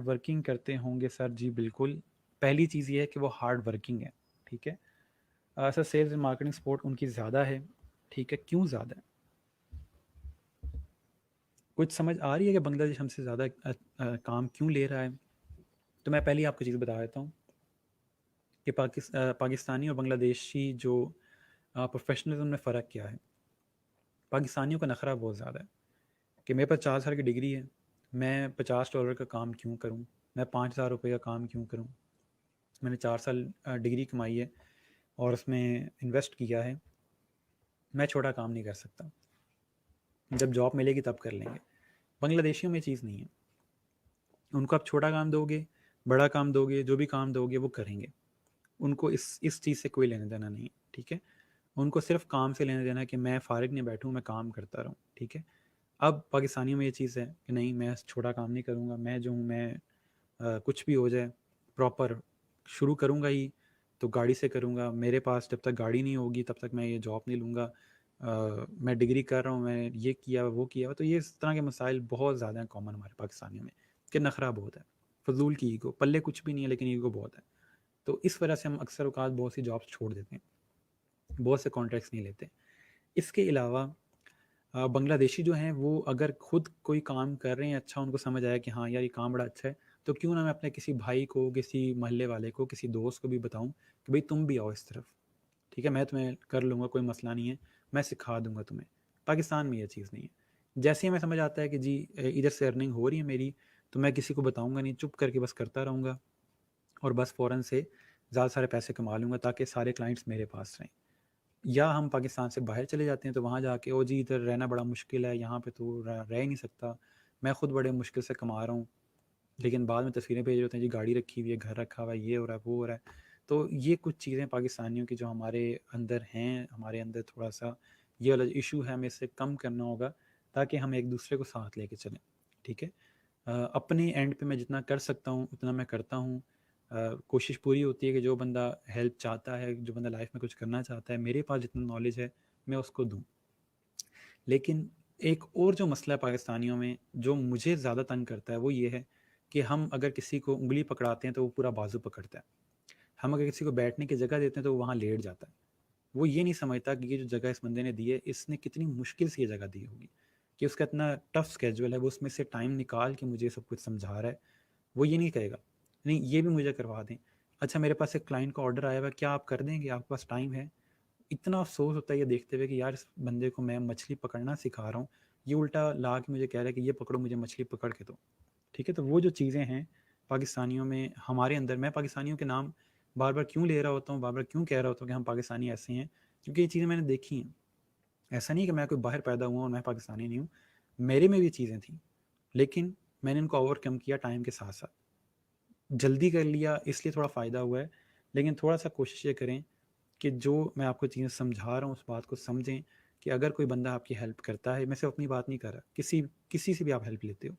वर्किंग करते होंगे सर जी, बिल्कुल। पहली चीज़ ये है कि वो हार्ड वर्किंग है, ठीक है। Sir sales and marketing support उनकी ज़्यादा है, ठीक है। क्यों ज़्यादा है, कुछ समझ आ रही है कि बांग्लादेश हमसे ज़्यादा काम क्यों ले रहा है। तो मैं पहले ही आपको चीज़ बता देता हूँ कि पाकिस्तानी और बांग्लादेशी जो प्रोफेशनलिज्म में फ़र्क क्या है। पाकिस्तानियों का नखरा बहुत ज़्यादा है कि मेरे पास 4 साल की डिग्री है, मैं $50 का काम क्यों करूं, मैं $5,000 का काम क्यों करूं, मैंने 4 साल डिग्री कमाई है और उसमें इन्वेस्ट किया है, मैं छोटा काम नहीं कर सकता, जब जॉब मिलेगी तब कर लेंगे। बांग्लादेशियों में चीज़ नहीं है, उनको आप छोटा काम दोगे, बड़ा काम दोगे, जो भी काम दोगे वो करेंगे, उनको इस चीज़ से कोई लेना देना नहीं है, ठीक है। उनको सिर्फ काम से लेना देना है कि मैं फारिग नहीं बैठूँ, मैं काम करता रहूँ, ठीक है। अब पाकिस्तानियों में ये चीज़ है कि नहीं, मैं छोटा काम नहीं करूँगा, मैं जो हूँ, मैं कुछ भी हो जाए प्रॉपर शुरू करूँगा ही तो गाड़ी से करूँगा, मेरे पास जब तक गाड़ी नहीं होगी तब तक मैं ये जॉब नहीं लूँगा, मैं डिग्री कर रहा हूँ, मैं ये किया वो किया। तो ये इस तरह के मसाइल बहुत ज़्यादा हैं कॉमन हमारे पाकिस्तानियों में, कि नखरा बहुत है, फजूल की ईगो, पल्ले कुछ भी नहीं है लेकिन ईगो बहुत है। तो इस वजह से हम अक्सर औकात बहुत सी जॉब्स छोड़ देते हैं, बहुत से कॉन्ट्रैक्ट्स नहीं लेते। इसके अलावा बांग्लादेशी जो हैं वो अगर खुद कोई काम कर रहे हैं, अच्छा उनको समझ आया कि हाँ यार ये काम बड़ा अच्छा है, तो क्यों ना मैं अपने किसी भाई को, किसी मोहल्ले वाले को, किसी दोस्त को भी बताऊं कि भाई तुम भी आओ इस तरफ, ठीक है, मैं तुम्हें कर लूँगा, कोई मसला नहीं है, मैं सिखा दूंगा तुम्हें। पाकिस्तान में ये चीज़ नहीं है। जैसे ही हमें समझ आता है कि जी इधर से अर्निंग हो रही है मेरी, तो मैं किसी को बताऊँगा नहीं, चुप करके बस करता रहूँगा और बस फ़ौरन से ज़्यादा सारे पैसे कमा लूँगा ताकि सारे क्लाइंट्स मेरे पास रहें। या हम पाकिस्तान से बाहर चले जाते हैं तो वहाँ जाके ओ जी इधर रहना बड़ा मुश्किल है, यहाँ पे तो रह ही नहीं सकता, मैं खुद बड़े मुश्किल से कमा रहा हूँ, लेकिन बाद में तस्वीरें भेज रहे होते हैं जी गाड़ी रखी हुई है, घर रखा हुआ है, ये हो रहा है, वो हो रहा है। तो ये कुछ चीज़ें पाकिस्तानियों की जो हमारे अंदर हैं, हमारे अंदर थोड़ा-सा ये वाला इश्यू है, हमें इससे कम करना होगा ताकि हम एक दूसरे को साथ लेके चलें, ठीक है? अपने एंड पे मैं जितना कर सकता हूँ उतना मैं करता हूँ। कोशिश पूरी होती है कि जो बंदा हेल्प चाहता है, जो बंदा लाइफ में कुछ करना चाहता है, मेरे पास जितना नॉलेज है मैं उसको दूँ। लेकिन एक और जो मसला है पाकिस्तानियों में जो मुझे ज़्यादा तंग करता है वो ये है कि हम अगर किसी को उँगली पकड़ाते हैं तो वो पूरा बाजू पकड़ता है। हम अगर किसी को बैठने की जगह देते हैं तो वो वहाँ लेट जाता है। वो ये नहीं समझता कि ये जो जगह इस बंदे ने दी है, इसने कितनी मुश्किल से ये जगह दी होगी, कि उसका इतना टफ स्केड्यूल है, वो उसमें से टाइम निकाल के मुझे सब कुछ समझा रहा है। वो ये नहीं कहेगा, नहीं ये भी मुझे करवा दें। अच्छा मेरे पास एक क्लाइंट का ऑर्डर आया हुआ है, क्या आप कर देंगे? आपके पास टाइम है? इतना अफ़सोस होता है ये देखते हुए कि यार इस बंदे को मैं मछली पकड़ना सिखा रहा हूँ, ये उल्टा ला के मुझे कह रहा है कि ये पकड़ो मुझे मछली पकड़ के दो। ठीक है? तो वो जो चीज़ें हैं पाकिस्तानियों में हमारे अंदर मैं पाकिस्तानियों के नाम बार-बार क्यों ले रहा होता हूँ, बार-बार क्यों कह रहा होता हूँ कि हम पाकिस्तानी ऐसे हैं, क्योंकि ये चीज़ें मैंने देखी हैं। ऐसा नहीं है कि मैं कोई बाहर पैदा हुआ हूँ और मैं पाकिस्तानी नहीं हूँ, मेरे में भी चीज़ें थी, लेकिन मैंने इनको ओवरकम किया टाइम के साथ-साथ। जल्दी कर लिया इसलिए थोड़ा फ़ायदा हुआ है, लेकिन थोड़ा-सा कोशिश ये करें कि जो मैं आपको चीज़ें समझा रहा हूँ, उस बात को समझें कि अगर कोई बंदा आपकी हेल्प करता है, मैं सिर्फ़ अपनी बात नहीं कर रहा, किसी किसी से भी आप हेल्प लेते हो,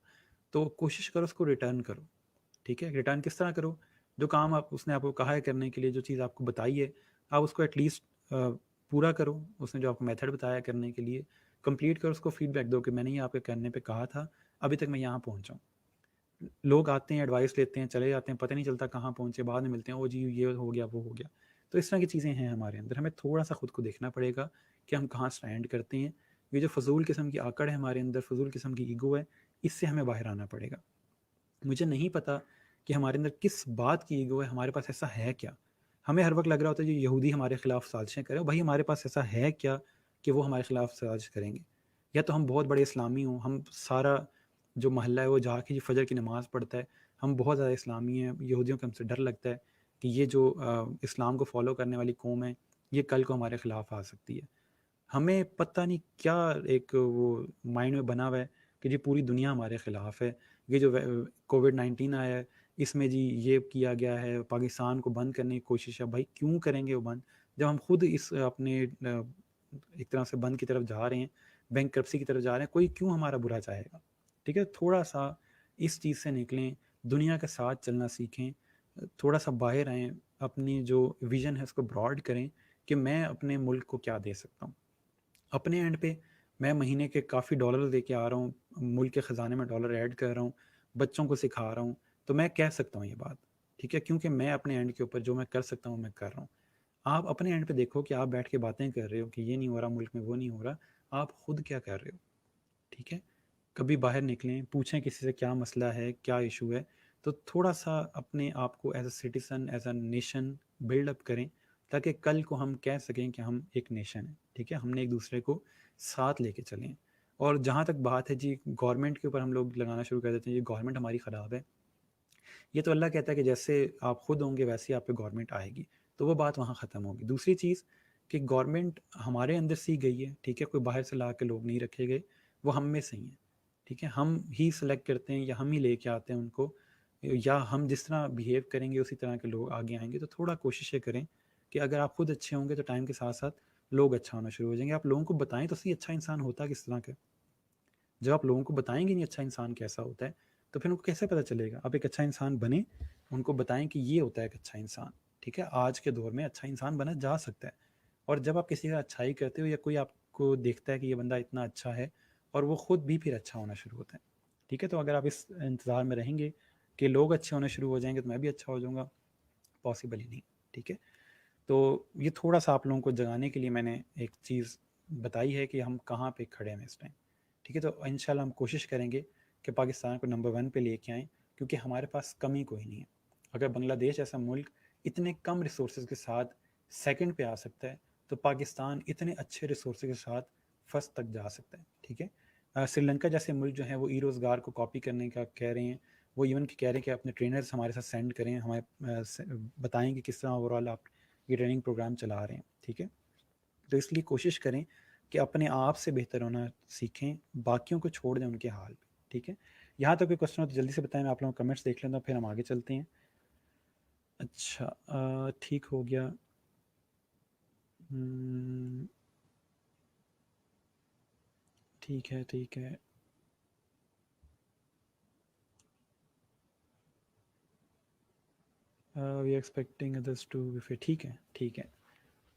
तो कोशिश करो उसको रिटर्न करो, ठीक है? रिटर्न किस तरह करो? जो काम आप उसने आपको कहा है करने के लिए, जो चीज़ आपको बताई है, आप उसको एटलीस्ट पूरा करो। उसने जो आपको मेथड बताया करने के लिए, कंप्लीट करो, उसको फीडबैक दो कि मैंने ये आपके करने पे कहा था, अभी तक मैं यहाँ पहुँचा हूँ। लोग आते हैं, एडवाइस लेते हैं, चले जाते हैं, पता नहीं चलता कहाँ पहुँचे, बाद में मिलते हैं, ओह जी ये हो गया, वो हो गया। तो इस तरह की चीज़ें हैं हमारे अंदर, हमें थोड़ा-सा खुद को देखना पड़ेगा कि हम कहाँ स्टैंड करते हैं। ये जो फ़ज़ूल किस्म की आकड़ है हमारे अंदर, फ़ज़ूल किस्म की ईगो है, इससे हमें बाहर आना पड़ेगा। मुझे नहीं पता कि हमारे अंदर किस बात की ईगो है, हमारे पास ऐसा है क्या? हमें हर वक़्त लग रहा होता है, जो यहूदी हमारे खिलाफ साज़िशें कर रहे हैं, भाई हमारे पास ऐसा है क्या कि वो हमारे खिलाफ साज़िश करेंगे? या तो हम बहुत बड़े इस्लामी हों, हम सारा जो मोहल्ला है वो जाके फ़जर की नमाज़ पढ़ता है, हम बहुत ज़्यादा इस्लामी हैं, यहूदियों को हमसे डर लगता है कि ये जो इस्लाम को फ़ॉलो करने वाली कौम है, ये कल को हमारे खिलाफ आ सकती है। हमें पता नहीं क्या एक वो माइंड में बना हुआ है कि जी पूरी दुनिया हमारे खिलाफ है। ये जो कोविड-19 आया है, इसमें जी ये किया गया है, पाकिस्तान को बंद करने की कोशिश है। भाई क्यों करेंगे वो बंद? जब हम खुद इस अपने एक तरह से बंद की तरफ जा रहे हैं, बैंकरप्सी की तरफ जा रहे हैं, कोई क्यों हमारा बुरा चाहेगा? ठीक है? थोड़ा-सा इस चीज़ से निकलें, दुनिया के साथ चलना सीखें, थोड़ा-सा बाहर आएँ, अपनी जो विज़न है उसको ब्रॉड करें कि मैं अपने मुल्क को क्या दे सकता हूँ। अपने एंड पे मैं महीने के काफ़ी डॉलर देके आ रहा हूँ, मुल्क के ख़ज़ाने में डॉलर ऐड कर रहा हूँ, बच्चों को सिखा रहा हूँ, तो मैं कह सकता हूँ ये बात, ठीक है? क्योंकि मैं अपने एंड के ऊपर जो मैं कर सकता हूँ, मैं कर रहा हूँ। आप अपने एंड पे देखो कि आप बैठ के बातें कर रहे हो कि ये नहीं हो रहा मुल्क में, वो नहीं हो रहा, आप खुद क्या कर रहे हो, ठीक है? कभी बाहर निकलें, पूछें किसी से क्या मसला है, क्या इश्यू है, तो थोड़ा-सा अपने आप को as a citizen, as a nation build up करें, ताकि कल को हम कह सकें कि हम एक नेशन हैं, ठीक है? हमने एक-दूसरे को साथ लेके चले हैं। और जहाँ तक बात है जी गवर्नमेंट के ऊपर हम लोग लगाना शुरू कर देते हैं, ये गवर्नमेंट हमारी ख़राब है। ये तो अल्लाह कहता है कि जैसे आप खुद होंगे वैसे ही आप पे गवर्नमेंट आएगी, तो वो बात वहाँ ख़त्म होगी। दूसरी चीज़ कि गवर्नमेंट हमारे अंदर से ही गई है, ठीक है? कोई बाहर से ला के लोग नहीं रखे गए, वो हम में से ही हैं, ठीक है? हम ही सेलेक्ट करते हैं या हम ही लेके आते हैं उनको या हम जिस तरह बिहेव करेंगे उसी तरह के लोग आगे आएँगे। तो थोड़ा कोशिश ये करें कि अगर आप खुद अच्छे होंगे तो टाइम के साथ-साथ लोग अच्छा होना शुरू हो जाएँगे। आप लोगों को बताएँ तो सही अच्छा इंसान होता किस तरह का है। जब आप लोगों को बताएँगे नहीं अच्छा इंसान कैसा होता है, तो फिर उनको कैसे पता चलेगा? आप एक अच्छा इंसान बनें, उनको बताएँ कि ये होता है एक अच्छा इंसान, ठीक है? आज के दौर में अच्छा इंसान बना जा सकता है और जब आप किसी का अच्छाई करते हो या कोई आपको देखता है कि ये बंदा इतना अच्छा है और वो खुद भी फिर अच्छा होना शुरू होता है, ठीक है? तो अगर आप इस इंतज़ार में रहेंगे कि लोग अच्छे होने शुरू हो जाएँगे, तो मैं भी अच्छा हो जाऊँगा, पॉसिबल ही नहीं, ठीक है? तो ये थोड़ा-सा आप लोगों को जगाने के लिए मैंने एक चीज़ बताई है कि हम कहाँ पे खड़े हैं इस टाइम। ठीक है? तो इंशाल्लाह हम कोशिश करेंगे कि पाकिस्तान को नंबर 1 पे लेके आएँ क्योंकि हमारे पास कमी कोई नहीं है। अगर बांग्लादेश जैसा मुल्क इतने कम रिसोर्सेज़ के साथ सेकंड पे आ सकता है, तो पाकिस्तान इतने अच्छे रिसोर्सेज़ के साथ फर्स्ट तक जा सकता है। ठीक है? श्रीलंका जैसे मुल्क जो हैं वो ई-रोज़गार को कॉपी करने का कह रहे हैं, वो इवन कि कह रहे हैं कि अपने ट्रेनर्स हमारे साथ सेंड करें, हमें बताएं कि किस तरह ओवरऑल आप ये ट्रेनिंग प्रोग्राम चला रहे हैं, ठीक है। तो इसलिए कोशिश करें कि अपने आप से बेहतर होना सीखें, बाकियों को छोड़ दें उनके हाल पे, ठीक है। यहाँ तक कोई क्वेश्चन हो तो जल्दी से बताएं, मैं आप लोगों को कमेंट्स देख लेता हूँ, फिर हम आगे चलते हैं। अच्छा, ठीक हो गया। ठीक है, ठीक है। We expecting others to be फिर, ठीक है, ठीक है,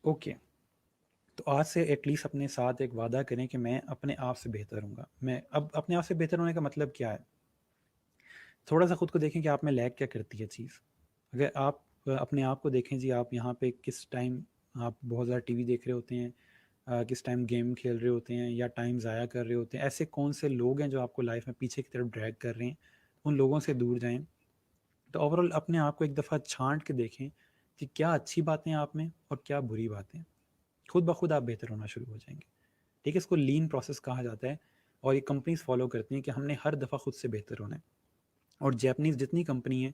ओके। तो आज से एटलीस्ट अपने साथ एक वादा करें कि मैं अपने आप से बेहतर हूँगा। मैं अब अपने आप से बेहतर होने का मतलब क्या है? थोड़ा सा खुद को देखें कि आप में लैग क्या करती है चीज़। अगर आप अपने आप को देखें जी, आप यहाँ पे किस टाइम आप बहुत ज़्यादा टीवी देख रहे होते हैं, किस टाइम गेम खेल रहे होते हैं या टाइम ज़ाया कर रहे होते हैं, ऐसे कौन से लोग हैं जो आपको लाइफ में पीछे की तरफ ड्रैग कर रहे हैं, उन लोगों से दूर जाएं। तो ओवरऑल अपने आप को एक दफ़ा छांट के देखें कि क्या अच्छी बातें हैं आप में और क्या बुरी बातें। खुद ब खुद आप बेहतर होना शुरू हो जाएंगे, ठीक है। इसको लीन प्रोसेस कहा जाता है और ये कंपनीज फॉलो करती हैं कि हमने हर दफ़ा खुद से बेहतर होना है। और जैपनीज़ जितनी कंपनी है,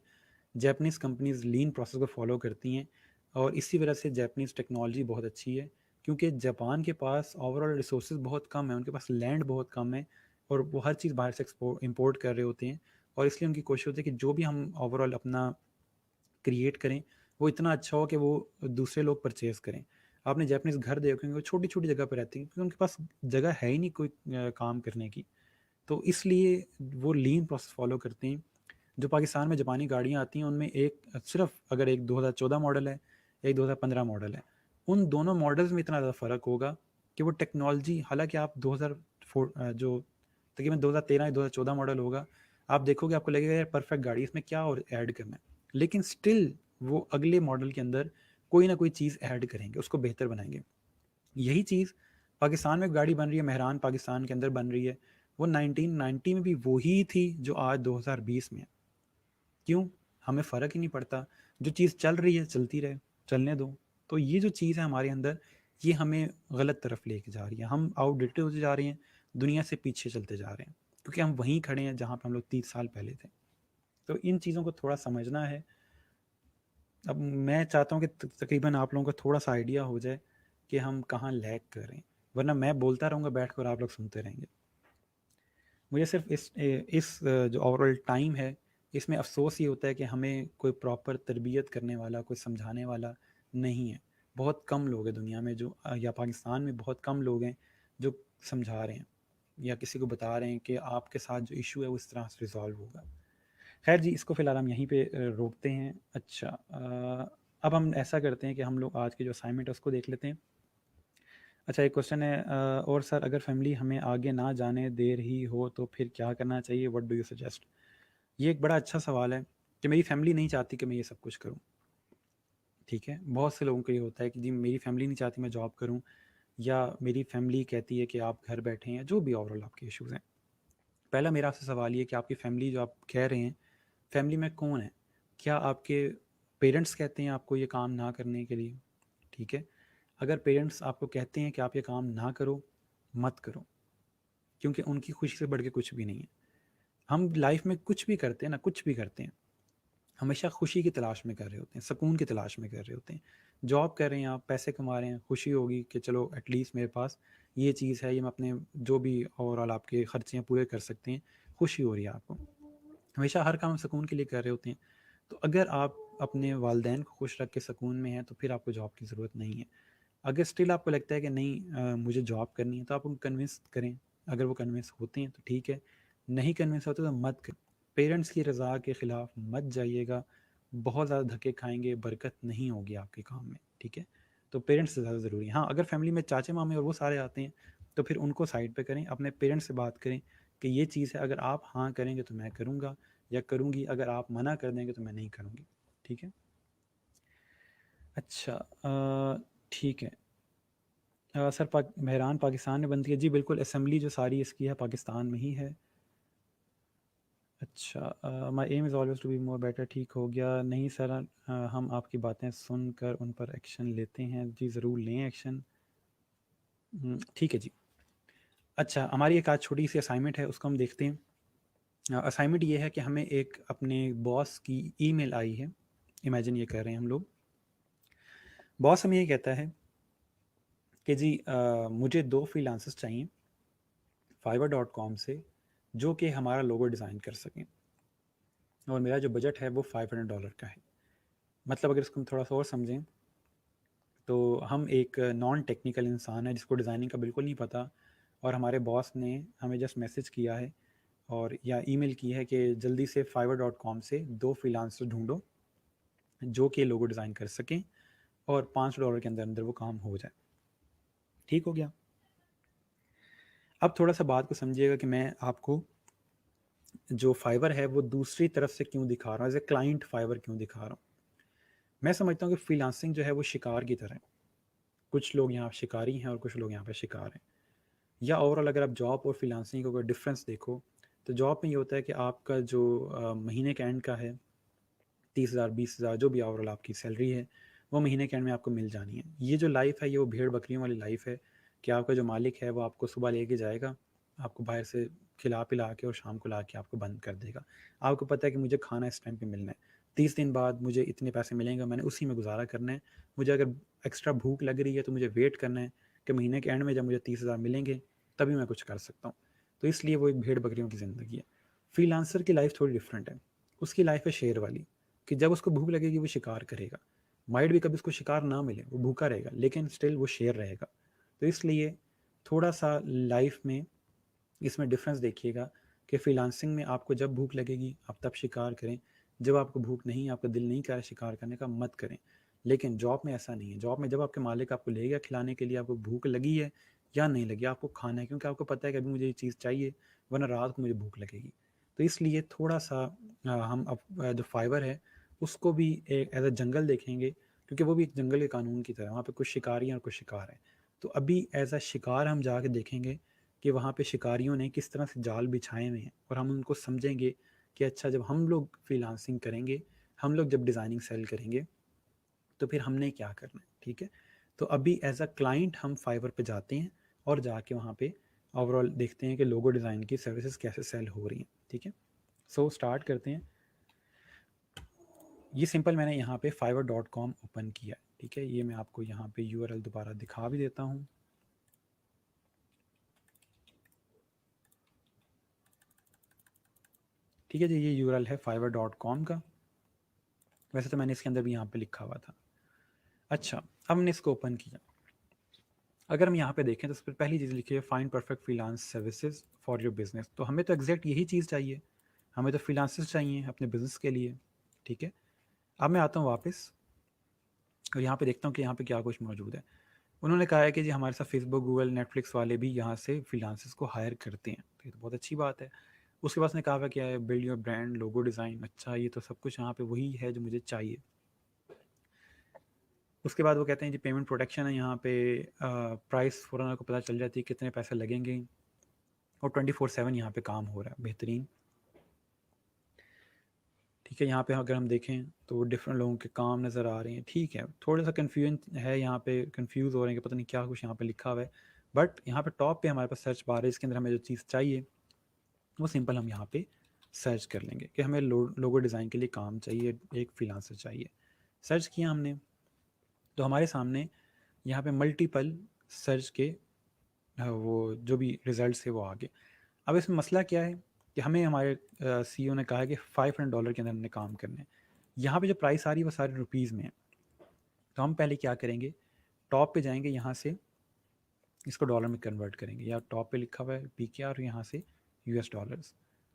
जैपनीज़ कंपनीज लीन प्रोसेस को फॉलो करती हैं और इसी वजह से जैपनीज़ टेक्नोलॉजी बहुत अच्छी है, क्योंकि जापान के पास ओवरऑल रिसोर्सेज बहुत कम है, उनके पास लैंड बहुत कम है और वो हर चीज़ बाहर से इंपोर्ट कर रहे होते हैं। और इसलिए उनकी कोशिश होती है कि जो भी हम ओवरऑल अपना क्रिएट करें वो इतना अच्छा हो कि वो दूसरे लोग परचेज़ करें। आपने जैपनीज़ घर देखे होंगे, वो छोटी-छोटी जगह पे रहती हैं क्योंकि उनके पास जगह है ही नहीं कोई काम करने की। तो इसलिए वो लीन प्रोसेस फ़ॉलो करते हैं। जो पाकिस्तान में जापानी गाड़ियाँ आती हैं उनमें एक सिर्फ़ अगर एक 2014 मॉडल है, एक 2015 मॉडल है, उन दोनों मॉडल्स में इतना ज़्यादा फ़र्क होगा कि वो टेक्नोलॉजी, हालाँकि आप 2004 जो तकरीबन 2013 या 2014 मॉडल होगा, आप देखोगे आपको लगेगा यार परफेक्ट गाड़ी, इसमें क्या और ऐड करना है। लेकिन स्टिल वो अगले मॉडल के अंदर कोई ना कोई चीज़ ऐड करेंगे, उसको बेहतर बनाएँगे। यही चीज़ पाकिस्तान में गाड़ी बन रही है, मेहरान पाकिस्तान के अंदर बन रही है, वो 1990 में भी वही थी जो आज 2020 में है। क्यों? हमें फ़र्क ही नहीं पड़ता, जो चीज़ चल रही है चलती रहे, चलने दो। तो ये जो चीज़ है हमारे अंदर, ये हमें गलत तरफ लेके जा रही है, हम आउटडेटेड होते जा रहे हैं, दुनिया से पीछे चलते जा रहे हैं, क्योंकि हम वहीं खड़े हैं जहाँ पे हम लोग 30 साल पहले थे। तो इन चीज़ों को थोड़ा समझना है। अब मैं चाहता हूँ कि तकरीबन आप लोगों को थोड़ा-सा आइडिया हो जाए कि हम कहाँ लैग कर रहे हैं, वरना मैं बोलता रहूँगा बैठ कर और आप लोग सुनते रहेंगे। मुझे सिर्फ इस जो ओवरऑल टाइम है, इसमें अफ़सोस ये होता है कि हमें कोई प्रॉपर तरबियत करने वाला, कोई समझाने वाला नहीं है। बहुत कम लोग हैं दुनिया में जो या पाकिस्तान में बहुत कम लोग हैं जो समझा रहे हैं या किसी को बता रहे हैं कि आपके साथ जो इशू है वो इस तरह से रिज़ॉल्व होगा। खैर जी, इसको फ़िलहाल हम यहीं पे रोकते हैं। अच्छा, अब हम ऐसा करते हैं कि हम लोग आज की जो असाइनमेंट है उसको देख लेते हैं। अच्छा, एक क्वेश्चन है, और सर अगर फैमिली हमें आगे ना जाने दे रही हो तो फिर क्या करना चाहिए, व्हाट डू यू सजेस्ट? ये एक बड़ा अच्छा सवाल है कि मेरी फैमिली नहीं चाहती कि मैं ये सब कुछ करूं, ठीक है। बहुत से लोगों को ये होता है कि जी मेरी फैमिली नहीं चाहती मैं जॉब करूं, या मेरी फैमिली कहती है कि आप घर बैठे हैं, जो भी ओवरऑल आपके इश्यूज़ हैं। पहला मेरा आपसे सवाल ये कि आपकी फैमिली जो आप कह रहे हैं, फैमिली में कौन है? क्या आपके पेरेंट्स कहते हैं आपको ये काम ना करने के लिए? ठीक है। अगर पेरेंट्स आपको कहते हैं कि आप ये काम ना करो, मत करो, क्योंकि उनकी खुशी से बढ़ के कुछ भी नहीं है। हम लाइफ में कुछ भी करते हैं ना, कुछ भी करते हैं, हमेशा खुशी की तलाश में कर रहे होते हैं, सुकून की तलाश में कर रहे होते हैं। जॉब कर रहे हैं आप, पैसे कमा रहे हैं, खुशी होगी कि चलो एटलीस्ट मेरे पास ये चीज़ है, ये मैं अपने जो भी ओवरऑल आपके खर्चे हैं पूरे कर सकते हैं, खुशी हो रही है आपको। हमेशा हर काम सुकून के लिए कर रहे होते हैं। तो अगर आप अपने वालदैन को खुश रख के सुकून में हैं तो फिर आपको जॉब की ज़रूरत नहीं है। अगर स्टिल आपको लगता है कि नहीं, मुझे जॉब करनी है, तो आप उनको कन्विंस करें। अगर वो कन्विंस होते हैं तो ठीक है, नहीं कन्विंस होते तो मत करें। पेरेंट्स की रज़ा के ख़िलाफ़ मत जाइएगा, बहुत ज़्यादा धक्के खाएंगे, बरकत नहीं होगी आपके काम में, ठीक है। तो पेरेंट्स से ज़्यादा ज़रूरी है। हाँ, अगर फैमिली में चाचे मामे और वो सारे आते हैं तो फिर उनको साइड पे करें, अपने पेरेंट्स से बात करें कि ये चीज़ है, अगर आप हाँ करेंगे तो मैं करूँगा या करूँगी, अगर आप मना कर देंगे तो मैं नहीं करूँगी, ठीक है। अच्छा, ठीक है। सर मेहरान पाकिस्तान में बनती है, जी बिल्कुल, असम्बली जो सारी इसकी है पाकिस्तान में ही है। अच्छा, my aim is always to be more better, ठीक हो गया। नहीं सर, हम आपकी बातें सुनकर उन पर एक्शन लेते हैं, जी ज़रूर लें एक्शन। ठीक है जी। अच्छा, हमारी एक आज छोटी सी असाइनमेंट है, उसको हम देखते हैं। असाइनमेंट ये है कि हमें एक अपने बॉस की ईमेल आई है, इमेजिन ये कर रहे हैं हम लोग। बॉस हमें ये कहता है कि जी मुझे 2 फ्रीलांसर्स चाहिए fiverr.com से, जो कि हमारा लोगो डिज़ाइन कर सकें, और मेरा जो बजट है वो $500 का है। मतलब अगर इसको हम थोड़ा सा और समझें तो हम एक नॉन टेक्निकल इंसान है जिसको डिज़ाइनिंग का बिल्कुल नहीं पता, और हमारे बॉस ने हमें जस्ट मैसेज किया है और या ईमेल की है कि जल्दी से fiverr.com से 2 फ्रीलांसर ढूंढो जो कि लोगो डिज़ाइन कर सकें और $500 के अंदर अंदर वो काम हो जाए। ठीक हो गया। अब थोड़ा सा बात को समझिएगा कि मैं आपको जो फाइवर है वो दूसरी तरफ से क्यों दिखा रहा हूँ, एज ए क्लाइंट फाइवर क्यों दिखा रहा हूँ। मैं समझता हूँ कि फ्रीलांसिंग जो है वो शिकार की तरह है। कुछ लोग यहाँ शिकारी हैं और कुछ लोग यहाँ पे शिकार हैं। या ओवरऑल अगर आप जॉब और फ्रीलांसिंग का कोई डिफरेंस देखो तो जॉब में ये होता है कि आपका जो महीने के एंड का है 30,000 20,000 जो भी ओवरऑल आपकी सैलरी है वो महीने के एंड में आपको मिल जानी है। ये जो लाइफ है ये वो भेड़ बकरियों वाली लाइफ है कि आपका जो मालिक है वो आपको सुबह लेके जाएगा, आपको बाहर से खिला पिला के और शाम को ला के आपको बंद कर देगा। आपको पता है कि मुझे खाना इस टाइम पे मिलना है, 30 दिन बाद मुझे इतने पैसे मिलेंगे, मैंने उसी में गुजारा करना है। मुझे अगर एक्स्ट्रा भूख लग रही है तो मुझे वेट करना है कि महीने के एंड में जब मुझे 30,000 मिलेंगे तभी मैं कुछ कर सकता हूँ। तो इसलिए वो एक भेड़ बकरियों की ज़िंदगी है। फ्रीलांसर की लाइफ थोड़ी डिफरेंट है। उसकी लाइफ है शेर वाली, कि जब उसको भूख लगेगी वो शिकार करेगा। माइट भी कभी उसको शिकार ना मिले, वो भूखा रहेगा लेकिन स्टिल वो शेर रहेगा। तो इसलिए थोड़ा सा लाइफ में इसमें डिफरेंस देखिएगा कि फ्रीलांसिंग में आपको जब भूख लगेगी आप तब शिकार करें, जब आपको भूख नहीं, आपका दिल नहीं कर रहा शिकार करने का, मत करें। लेकिन जॉब में ऐसा नहीं है। जॉब में जब आपके मालिक आपको ले गया खिलाने के लिए, आपको भूख लगी है या नहीं लगी, आपको खाना है, क्योंकि आपको पता है कि अभी मुझे ये चीज़ चाहिए वरना रात को मुझे भूख लगेगी। तो इसलिए थोड़ा सा हम अब जो फाइबर है उसको भी एक एज अ जंगल देखेंगे, क्योंकि वो भी एक जंगल के कानून की तरह, वहाँ पे कुछ शिकारी हैं और कुछ शिकार हैं। तो अभी एज अ शिकार हम जाके देखेंगे कि वहाँ पे शिकारियों ने किस तरह से जाल बिछाए हुए हैं, और हम उनको समझेंगे कि अच्छा जब हम लोग फ्रीलांसिंग करेंगे, हम लोग जब डिज़ाइनिंग सेल करेंगे तो फिर हमने क्या करना है। ठीक है, तो अभी एज अ क्लाइंट हम फाइवर पे जाते हैं और जाके वहाँ पे ओवरऑल देखते हैं कि लोगो डिज़ाइन की सर्विसेज कैसे सेल हो रही हैं। ठीक है, सो स्टार्ट करते हैं। ये सिंपल मैंने यहाँ पे fiverr.com ओपन किया है। ठीक है, ये मैं आपको यहाँ पे यूआरएल दोबारा दिखा भी देता हूँ। ठीक है जी, ये यूआरएल है fiverr.com का। वैसे तो मैंने इसके अंदर भी यहाँ पे लिखा हुआ था। अच्छा, अब हमने इसको ओपन किया। अगर हम यहाँ पे देखें तो इस पर पहली चीज़ लिखी है find perfect freelance services for your business. तो हमें तो एग्जैक्ट यही चीज़ चाहिए, हमें तो फ्रीलांसर्स चाहिए अपने बिजनेस के लिए। ठीक है, अब मैं आता हूँ वापस और यहाँ पे देखता हूँ कि यहाँ पे क्या कुछ मौजूद है। उन्होंने कहा है कि जी हमारे साथ फेसबुक गूगल नेटफ्लिक्स वाले भी यहाँ से फ्रीलांसर्स को हायर करते हैं, तो ये तो बहुत अच्छी बात है। उसके बाद ने कहा हुआ क्या है, build your brand logo design. अच्छा, ये तो सब कुछ यहाँ पे वही है जो मुझे चाहिए। उसके बाद वो कहते हैं जी पेमेंट प्रोटेक्शन है यहाँ पे, प्राइस फ़ौरन आपको पता चल जाती है कितने पैसे लगेंगे, और 24/7 यहाँ पे काम हो रहा है, बेहतरीन। ठीक है, यहाँ पे अगर हम देखें तो डिफरेंट लोगों के काम नज़र आ रहे हैं। ठीक है, थोड़ा सा कन्फ्यूजन है यहाँ पे, कंफ्यूज हो रहे हैं कि पता नहीं क्या कुछ यहाँ पे लिखा हुआ है। बट यहाँ पे टॉप पे हमारे पास सर्च बार है, इसके अंदर हमें जो चीज़ चाहिए वो सिंपल हम यहाँ पे सर्च कर लेंगे कि हमें लोगो डिज़ाइन के लिए काम चाहिए, एक फ्रीलांसर चाहिए। सर्च किया हमने तो हमारे सामने यहाँ पे मल्टीपल सर्च के वो जो भी रिजल्ट है वो आ गए। अब इसमें मसला क्या है कि हमें हमारे सीईओ ने कहा है कि $500 के अंदर हमने काम करना है। यहाँ पे जो प्राइस आ रही है वो सारे रुपीज़ में है। तो हम पहले क्या करेंगे, टॉप पे जाएंगे, यहाँ से इसको डॉलर में कन्वर्ट करेंगे, या टॉप पे लिखा हुआ है PKR, यहाँ से US डॉलर्स।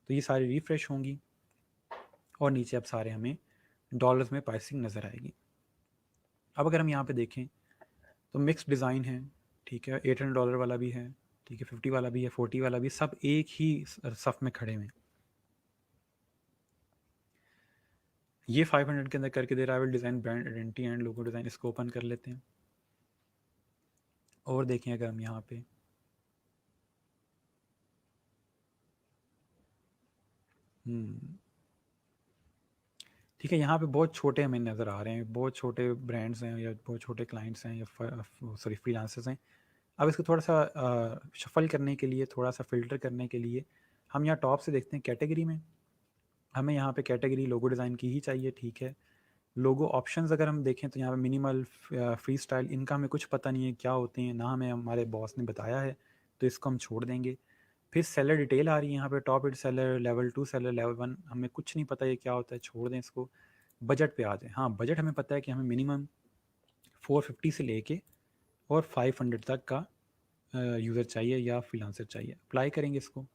तो ये सारी रिफ़्रेश होंगी और नीचे अब सारे हमें डॉलर्स में प्राइसिंग नज़र आएगी। अब अगर हम यहाँ पे देखें तो मिक्स डिज़ाइन है। ठीक है, $800 वाला भी है, ठीक है, 50 वाला भी है, 40 वाला भी, सब एक ही सफ़ में खड़े हुए हैं। ये 500 के अंदर करके दे रहा है design brand identity and logo design. इसको ओपन कर लेते हैं और देखें अगर हम यहाँ पे ठीक है, यहाँ पे बहुत छोटे हमें नज़र आ रहे हैं, बहुत छोटे ब्रांड्स हैं या बहुत छोटे क्लाइंट्स हैं या सॉरी फ्रीलांसर्स हैं। अब इसको थोड़ा सा शफल करने के लिए, थोड़ा सा फ़िल्टर करने के लिए हम यहाँ टॉप से देखते हैं कैटेगरी में, हमें यहाँ पे कैटेगरी लोगो डिज़ाइन की ही चाहिए, ठीक है। लोगो ऑप्शंस अगर हम देखें तो यहाँ पे मिनिमल, फ्री स्टाइल, इनका हमें कुछ पता नहीं है क्या होते हैं, ना हमें हमारे बॉस ने बताया है, तो इसको हम छोड़ देंगे। फिर सेलर डिटेल आ रही है यहाँ पे, top rated seller, level 2 seller, level 1, हमें कुछ नहीं पता ये क्या होता है, छोड़ दें इसको। बजट पे आ जाए, हाँ बजट हमें पता है कि हमें मिनिमम 450 से लेके और 500 तक का यूज़र चाहिए या फ्रीलांसर चाहिए। अप्लाई करेंगे इसको,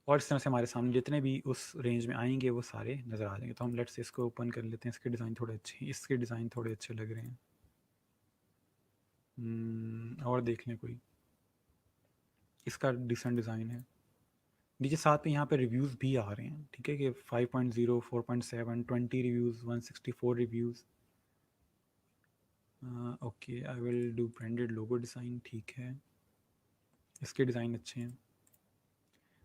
और इस तरह से हमारे सामने जितने भी उस रेंज में आएंगे वो सारे नज़र आ जाएंगे। तो हम लेट्स इसको ओपन कर लेते हैं, इसके डिज़ाइन थोड़े अच्छे, इसके डिज़ाइन थोड़े अच्छे लग रहे हैं। और देख लें कोई, इसका डिसेंट डिज़ाइन है। नीचे साथ में यहाँ पे रिव्यूज़ भी आ रहे हैं, ठीक है, कि 5.0, 4.7, 20 reviews, 164 reviews. Okay, I will do branded logo design, ठीक है, इसके डिज़ाइन अच्छे हैं।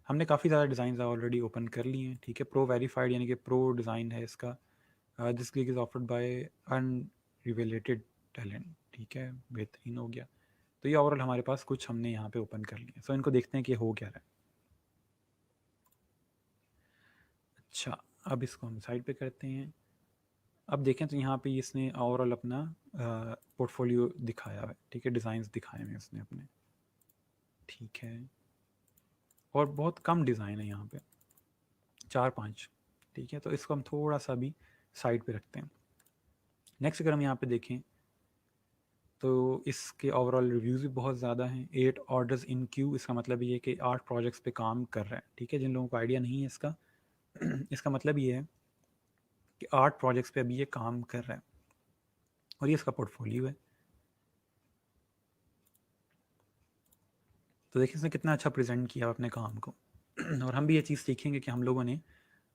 हमने काफ़ी ज़्यादा डिज़ाइन ऑलरेडी ओपन कर लिए हैं, ठीक है। प्रो वेरीफाइड यानी कि प्रो डिज़ाइन है इसका। This gig is offered by unrevealed talent, ठीक है, बेहतरीन हो गया। तो ये ओवरऑल हमारे पास कुछ हमने यहाँ पे ओपन कर लिए। सो इनको देखते हैं कि हो क्या रहा है। अच्छा, अब इसको हम साइड पे करते हैं। अब देखें तो यहाँ पे इसने ओवरऑल अपना पोर्टफोलियो दिखाया है, ठीक है, डिज़ाइंस दिखाए हैं इसने अपने, ठीक है। और बहुत कम डिज़ाइन है यहाँ पे, 4-5, ठीक है। तो इसको हम थोड़ा सा भी साइड पे रखते हैं। नेक्स्ट अगर हम यहाँ पे देखें तो इसके ओवरऑल रिव्यूज़ भी बहुत ज़्यादा हैं। 8 ऑर्डर्स इन क्यू, इसका मतलब ये है कि 8 प्रोजेक्ट्स पे काम कर रहा है, ठीक है। जिन लोगों को आइडिया नहीं है इसका इसका मतलब ये है कि 8 प्रोजेक्ट्स पे अभी ये काम कर रहा है, और ये इसका पोर्टफोलियो है। तो देखिए इसने कितना अच्छा प्रेजेंट किया अपने काम को और हम भी ये चीज़ सीखेंगे कि हम लोगों ने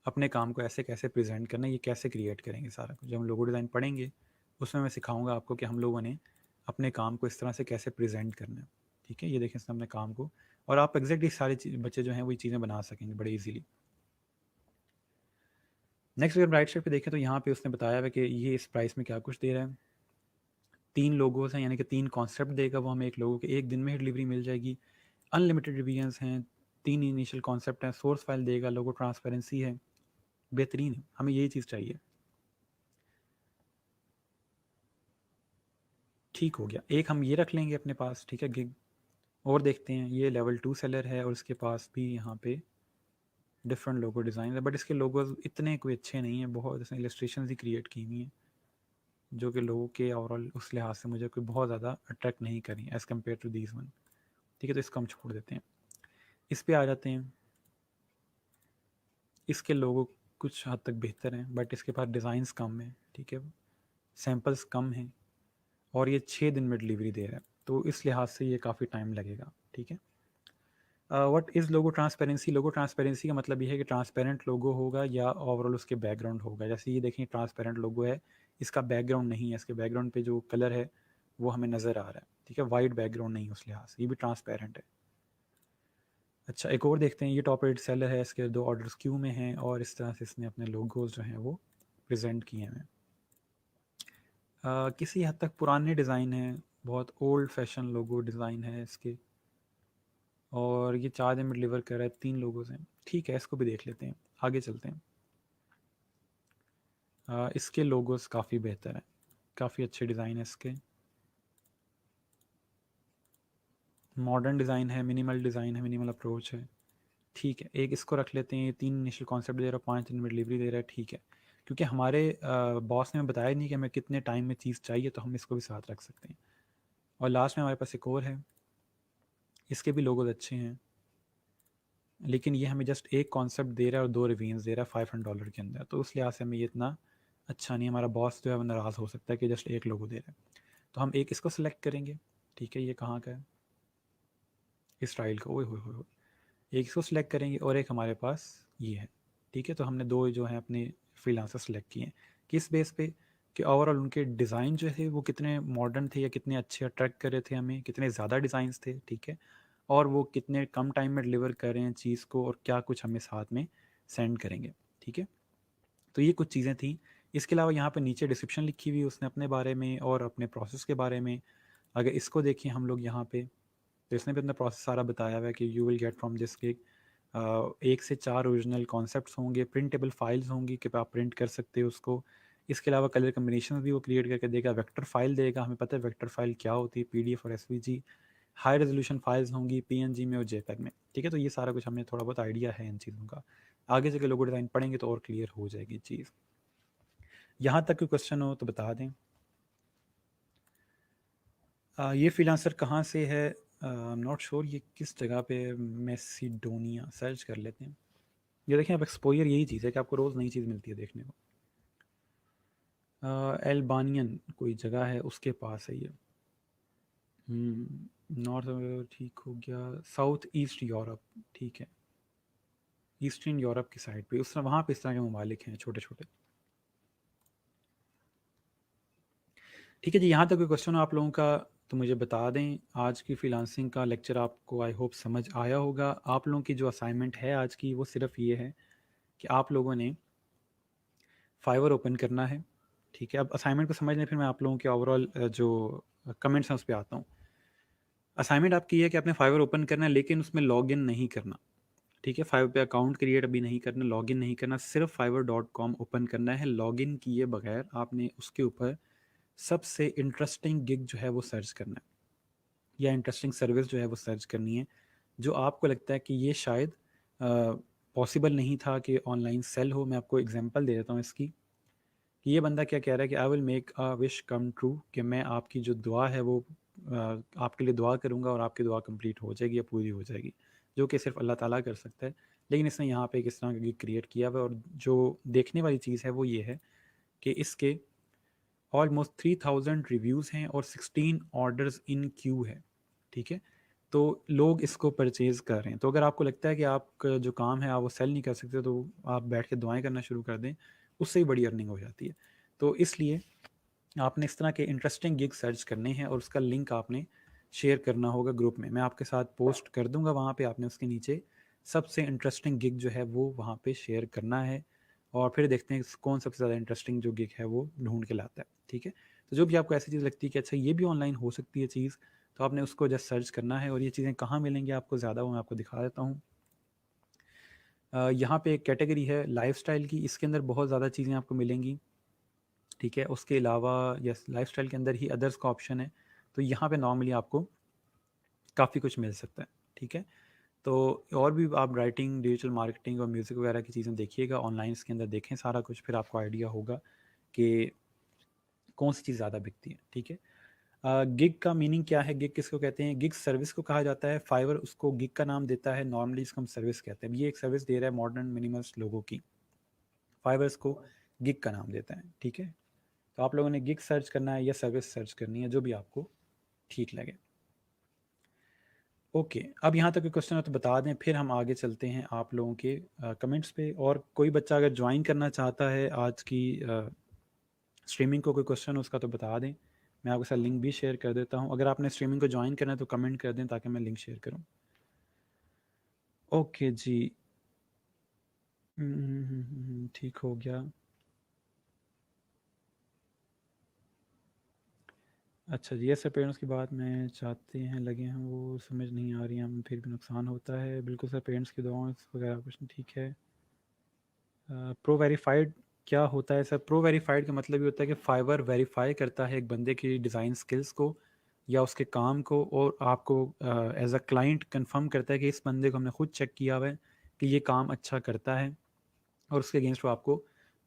अपने काम को ऐसे कैसे प्रेजेंट करना है, ये कैसे क्रिएट करेंगे सारा कुछ। जब हम लोगो डिज़ाइन पढ़ेंगे उसमें मैं सिखाऊंगा आपको कि हम लोगों ने अपने काम को इस तरह से कैसे प्रेजेंट करना है, ठीक है। ये देखें इसने अपने काम को, और आप एग्जैक्टली सारे बच्चे जो हैं वही चीज़ें बना सकेंगे बड़े ईजीली। नेक्स्ट अगर राइट साइड पे देखें तो यहाँ पे उसने बताया है कि ये इस प्राइस में क्या कुछ दे रहा है। 3 लोगोज हैं, यानी कि 3 कॉन्सेप्ट देगा वो हमें, एक लोगों के 1 दिन में ही डिलीवरी मिल जाएगी। अनलिमिटेड रिवीजन्स हैं, 3 इनिशियल कॉन्सेप्ट हैं, सोर्स फाइल देगा, लोगो ट्रांसपेरेंसी है, बेहतरीन है, हमें यही चीज़ चाहिए। ठीक हो गया, एक हम ये रख लेंगे अपने पास, ठीक है, गिग। और देखते हैं, ये लेवल 2 सेलर है और इसके पास भी यहाँ पे डिफरेंट लोगो डिज़ाइन है, बट इसके लोगोज इतने कोई अच्छे नहीं हैं, बहुत इसने इलस्ट्रेशन ही क्रिएट की हुई हैं जो कि लोगों के ओवरऑल उस लिहाज से मुझे कोई बहुत ज़्यादा अट्रैक्ट नहीं करी as compare to these one, ठीक है। तो इसको हम छोड़ देते हैं। इस पे आ जाते हैं, इसके लोगो कुछ हद तक बेहतर हैं, बट इसके पास डिज़ाइंस कम हैं, ठीक है, सैम्पल्स कम हैं, और ये 6 दिन में डिलीवरी दे रहा है, तो इस लिहाज से ये काफ़ी टाइम लगेगा, ठीक है। What is logo transparency? Logo transparency का मतलब ये है कि ट्रांसपेरेंट लोगो होगा या ओवरऑल उसके बैकग्राउंड होगा। जैसे ये देखें ट्रांसपेरेंट लोगो है, इसका बैकग्राउंड नहीं है, इसके बैकग्राउंड पे जो कलर है वो हमें नज़र आ रहा है, ठीक है, वाइट बैकग्राउंड नहीं, उस लिहाज से ये भी ट्रांसपेरेंट है। अच्छा, एक और देखते हैं, ये टॉप रेट सेलर है, इसके 2 ऑर्डर्स क्यू में हैं, और इस तरह से इसने अपने लोगोज जो हैं वो प्रेजेंट किए हैं। किसी हद तक पुराने डिज़ाइन हैं, बहुत ओल्ड फैशन लोगो डिज़ाइन है इसके, और ये 4 दिन में डिलीवर कर रहा है, 3 लोगों से, ठीक है। इसको भी देख लेते हैं, आगे चलते हैं। इसके लोगोस काफ़ी बेहतर हैं, काफ़ी अच्छे डिज़ाइन है इसके, मॉडर्न डिज़ाइन है, मिनिमल डिज़ाइन है, मिनिमल अप्रोच है, ठीक है। एक इसको रख लेते हैं, ये 3 इनिशियल कॉन्सेप्ट दे रहा है, 5 दिन में डिलीवरी दे रहा है, ठीक है। क्योंकि हमारे बॉस ने हमें बताया नहीं कि हमें कितने टाइम में चीज़ चाहिए, तो हम इसको भी साथ रख सकते हैं। और लास्ट में हमारे पास एक और है, इसके भी लोगोज अच्छे हैं, लेकिन ये हमें जस्ट एक कॉन्सेप्ट दे रहा है और 2 रिव्यूज़ दे रहा है $500 के अंदर, तो उस लिहाज से हमें ये इतना अच्छा नहीं, हमारा बॉस जो है वो नाराज़ हो सकता है कि जस्ट एक लोगो दे रहा है। तो हम एक इसको सेलेक्ट करेंगे, ठीक है, ये कहाँ का है, इस स्टाइल का, ओए हो, एक इसको सिलेक्ट करेंगे और एक हमारे पास ये है, ठीक है। तो हमने 2 जो हैं अपने फ्रीलांसर सेलेक्ट किए हैं, किस बेस पे कि ओवरऑल उनके डिज़ाइन जो है वो कितने मॉडर्न थे या कितने अच्छे अट्रैक्ट कर रहे थे हमें, कितने ज़्यादा डिज़ाइंस थे, ठीक है, और वो कितने कम टाइम में डिलीवर कर रहे हैं चीज़ को, और क्या कुछ हमें साथ में सेंड करेंगे, ठीक है। तो ये कुछ चीज़ें थी। इसके अलावा यहाँ पे नीचे डिस्क्रिप्शन लिखी हुई है उसने अपने बारे में और अपने प्रोसेस के बारे में। अगर इसको देखें हम लोग यहाँ पे, तो इसने भी अपना प्रोसेस सारा बताया हुआ है कि you will get from this gig 1 से 4 ओरिजिनल कॉन्सेप्ट्स होंगे, प्रिंटेबल फाइल्स होंगी कि आप प्रिंट कर सकते हो उसको। इसके अलावा कलर कम्बिनेशन भी वो क्रिएट करके देगा, वेक्टर फाइल देगा, हमें पता है वेक्टर फाइल क्या होती है, पीडीएफ और एसवीजी। हाई रेजोल्यूशन फाइल्स होंगी पीएनजी में और जेपीईजी में, ठीक है। तो ये सारा कुछ हमें थोड़ा बहुत आइडिया है इन चीज़ों का। आगे जाके लोगो डिज़ाइन पढ़ेंगे तो और क्लियर हो जाएगी चीज़। यहाँ तक कोई क्वेश्चन हो तो बता दें। ये फ्रीलांसर कहाँ से है, आई एम नॉट श्योर ये किस जगह पे, मैसिडोनिया सर्च कर लेते हैं। ये देखें, अब एक्सपोजर यही चीज़ है कि आपको रोज़ नई चीज़ मिलती है देखने को। एल्बानियन कोई जगह है उसके पास है ये। नॉर्थ ठीक हो गया, साउथ ईस्ट यूरोप, ठीक है। ईस्टर्न यूरोप की साइड पे उस वहाँ पे इस तरह के ममालिक हैं छोटे छोटे। ठीक है जी, यहाँ तक कोई क्वेश्चन हो आप लोगों का तो मुझे बता दें। आज की फ्रीलांसिंग का लेक्चर आपको आई होप समझ आया होगा। आप लोगों की जो असाइनमेंट है आज की वो सिर्फ ये है कि आप लोगों ने फाइवर ओपन करना है, ठीक है। अब असाइनमेंट को समझने फिर मैं आप लोगों के ओवरऑल जो कमेंट्स हैं उस पर आता हूँ। असाइनमेंट आपकी ये है कि आपने फाइवर ओपन करना है लेकिन उसमें लॉगिन नहीं करना, ठीक है। फाइवर पे अकाउंट क्रिएट अभी नहीं करना, लॉगिन नहीं करना, सिर्फ fiverr.com ओपन करना है। लॉगिन किए बगैर आपने उसके ऊपर सबसे इंटरेस्टिंग गिग जो है वो सर्च करना है, या इंटरेस्टिंग सर्विस जो है वो सर्च करनी है, जो आपको लगता है कि ये शायद पॉसिबल नहीं था कि ऑनलाइन सेल हो। मैं आपको एग्जांपल दे देता हूँ इसकी, कि ये बंदा क्या कह रहा है कि I will make a wish come true, कि मैं आपकी जो दुआ है वो आपके लिए दुआ करूँगा और आपकी दुआ कंप्लीट हो जाएगी या पूरी हो जाएगी, जो कि सिर्फ अल्लाह ताला कर सकता है। लेकिन इसने यहाँ पे किस तरह का गिग क्रिएट किया हुआ है, और जो देखने वाली चीज़ है वो ये है कि इसके ऑलमोस्ट 3000 रिव्यूज़ हैं और 16 ऑर्डर्स इन क्यू है, ठीक है। तो लोग इसको परचेज़ कर रहे हैं। तो अगर आपको लगता है कि आपका जो काम है आप वो सेल नहीं कर सकते, तो आप बैठ के दुआएं करना शुरू कर दें, उससे ही बड़ी अर्निंग हो जाती है। तो इसलिए आपने इस तरह के इंटरेस्टिंग गिग सर्च करने हैं और उसका लिंक आपने शेयर करना होगा ग्रुप में। मैं आपके साथ पोस्ट कर दूंगा वहाँ पे, आपने उसके नीचे सबसे इंटरेस्टिंग गिग जो है वो वहाँ पे शेयर करना है, और फिर देखते हैं कौन सबसे ज़्यादा इंटरेस्टिंग जो गिग है वो ढूंढ के लाता है, ठीक है। तो जो भी आपको ऐसी चीज़ लगती है कि अच्छा ये भी ऑनलाइन हो सकती है चीज़, तो आपने उसको जस्ट सर्च करना है। और ये चीज़ें कहाँ मिलेंगी आपको ज़्यादा, वो मैं आपको दिखा देता हूँ। यहाँ पे एक कैटेगरी है लाइफस्टाइल की, इसके अंदर बहुत ज़्यादा चीज़ें आपको मिलेंगी, ठीक है। उसके अलावा यस, लाइफस्टाइल के अंदर ही अदर्स का ऑप्शन है, तो यहाँ पे नॉर्मली आपको काफ़ी कुछ मिल सकता है, ठीक है। तो और भी आप राइटिंग, डिजिटल मार्केटिंग और म्यूज़िक वगैरह की चीज़ें देखिएगा ऑनलाइन, इसके अंदर देखें सारा कुछ, फिर आपको आइडिया होगा कि कौन सी चीज़ ज़्यादा बिकती है, ठीक है। गिग का मीनिंग क्या है, गिग किसको कहते हैं? गिग सर्विस को कहा जाता है। फाइवर उसको गिग का नाम देता है, नॉर्मली इसको हम सर्विस कहते हैं। ये एक सर्विस दे रहा है मॉडर्न मिनिमलिस्ट लोगों की, फाइवर इसको गिग का नाम देता है, ठीक है। तो आप लोगों ने गिग सर्च करना है या सर्विस सर्च करनी है, जो भी आपको ठीक लगे। ओके, अब यहाँ तक क्वेश्चन है तो बता दें, फिर हम आगे चलते हैं आप लोगों के कमेंट्स पे। और कोई बच्चा अगर ज्वाइन करना चाहता है आज की स्ट्रीमिंग को, कोई क्वेश्चन उसका तो बता दें। मैं आपके साथ लिंक भी शेयर कर देता हूँ। अगर आपने स्ट्रीमिंग को ज्वाइन करना है तो कमेंट कर दें ताकि मैं लिंक शेयर करूँ। ओके जी, ठीक हो गया। अच्छा जी, ऐसे पेरेंट्स की बात में चाहते हैं लगे हैं वो समझ नहीं आ रही हैं, हम फिर भी नुकसान होता है। बिल्कुल सर, पेरेंट्स की दुआएं वगैरह कुछ नहीं, ठीक है। प्रो वेरीफाइड क्या होता है सर? प्रो वेरीफाइड का मतलब ये होता है कि फाइवर वेरीफाई करता है एक बंदे की डिज़ाइन स्किल्स को या उसके काम को, और आपको एज अ क्लाइंट कंफर्म करता है कि इस बंदे को हमने खुद चेक किया हुआ है कि ये काम अच्छा करता है, और उसके अगेंस्ट वो आपको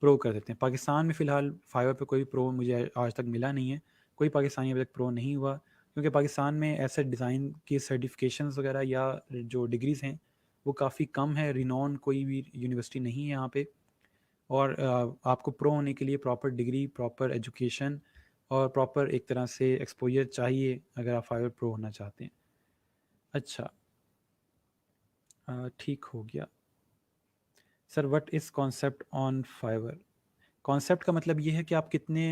प्रो कर देते हैं। पाकिस्तान में फ़िलहाल फाइवर पे कोई प्रो मुझे आज तक मिला नहीं है, कोई पाकिस्तानी अभी तक प्रो नहीं हुआ, क्योंकि पाकिस्तान में ऐसे डिज़ाइन की सर्टिफिकेशंस वगैरह या जो डिग्रीज़ हैं वो काफ़ी कम है। रिनॉन कोई भी यूनिवर्सिटी नहीं है यहाँ पे, और आपको प्रो होने के लिए प्रॉपर डिग्री, प्रॉपर एजुकेशन और प्रॉपर एक तरह से एक्सपोजर चाहिए अगर आप फाइवर प्रो होना चाहते हैं। अच्छा, ठीक हो गया sir. What is concept on Fiverr? Concept का मतलब ये है कि आप कितने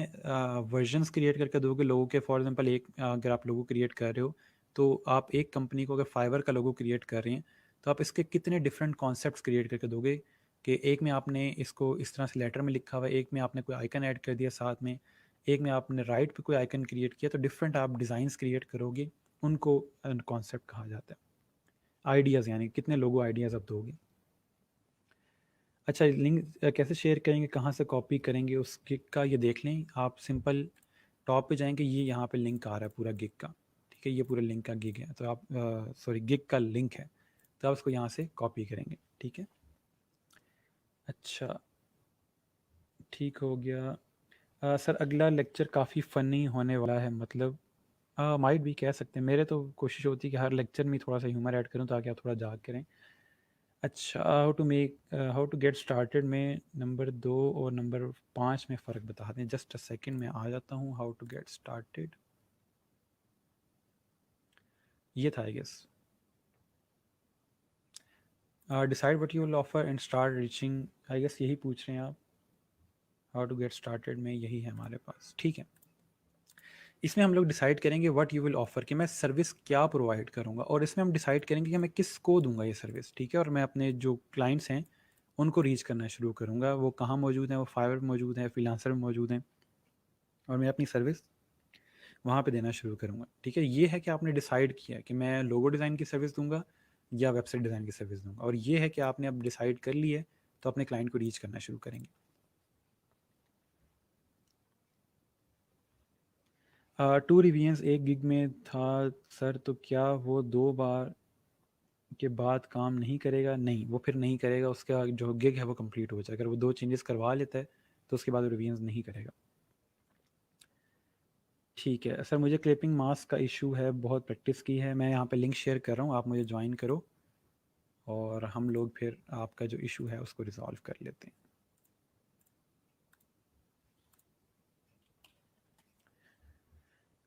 वर्जन्स क्रिएट करके दोगे लोगों के। फॉर एग्जांपल एक अगर आप लोगो क्रिएट कर रहे हो, तो आप एक कंपनी को अगर फाइवर का लोगो क्रिएट कर रहे हैं, तो आप इसके कितने डिफरेंट कॉन्सेप्ट्स क्रिएट करके दोगे, कि एक में आपने इसको इस तरह से लेटर में लिखा हुआ है, एक में आपने कोई आइकन ऐड कर दिया साथ में, एक में आपने राइट पे कोई आइकन क्रिएट किया, तो डिफरेंट आप डिज़ाइंस क्रिएट करोगे, उनको कॉन्सेप्ट कहा जाता है। आइडियाज़, यानी कितने लोगो आइडियाज़ आप दोगे। अच्छा, लिंक कैसे शेयर करेंगे, कहाँ से कॉपी करेंगे उस गिग का, ये देख लें आप। सिंपल टॉप पे जाएंगे, ये यहाँ पे लिंक आ रहा है पूरा गिग का, ठीक है, ये पूरा लिंक का गिग है, तो आप सॉरी गिग का लिंक है, तो आप उसको यहाँ से कॉपी करेंगे, ठीक है। अच्छा, ठीक हो गया। सर अगला लेक्चर काफ़ी फ़नी होने वाला है, मतलब माइट भी कह सकते हैं। मेरे तो कोशिश होती है कि हर लेक्चर में थोड़ा सा ह्यूमर ऐड करूँ ताकि आप थोड़ा जाग करें। अच्छा, हाउ टू गेट स्टार्टेड में नंबर 2 और नंबर 5 में फ़र्क बताते हैं। जस्ट अ सेकंड में आ जाता हूँ। हाउ टू गेट स्टार्टेड, ये था I guess. Decide what you will offer and start reaching, I guess यही पूछ रहे हैं आप। हाउ टू गेट स्टार्टेड में यही है हमारे पास, ठीक है। इसमें हम लोग डिसाइड करेंगे व्हाट यू विल ऑफर, कि मैं सर्विस क्या प्रोवाइड करूँगा, और इसमें हम डिसाइड करेंगे कि मैं किसको दूंगा ये सर्विस, ठीक है। और मैं अपने जो क्लाइंट्स हैं उनको रीच करना शुरू करूँगा। वो कहाँ मौजूद हैं, वो फाइवर में मौजूद हैं, फ्रीलांसर में मौजूद हैं, और मैं अपनी सर्विस वहाँ पे देना शुरू करूँगा, ठीक है। ये है कि आपने डिसाइड किया कि मैं लोगो डिज़ाइन की सर्विस दूंगा या वेबसाइट डिज़ाइन की सर्विस दूंगा, और ये है कि आपने अब डिसाइड कर लिया है, तो अपने क्लाइंट को रीच करना शुरू करेंगे। 2 रिवीजन्स एक गिग में था सर, तो क्या वो 2 बार के बाद काम नहीं करेगा? नहीं, वो फिर नहीं करेगा, उसका जो गिग है वो कंप्लीट हो जाएगा। अगर वो 2 चेंजेस करवा लेता है तो उसके बाद वो रिवीजन्स नहीं करेगा। ठीक है सर, मुझे क्लिपिंग मास्क का इशू है, बहुत प्रैक्टिस की है। मैं यहाँ पे लिंक शेयर कर रहा हूँ, आप मुझे ज्वाइन करो और हम लोग फिर आपका जो इशू है उसको रिजॉल्व कर लेते हैं।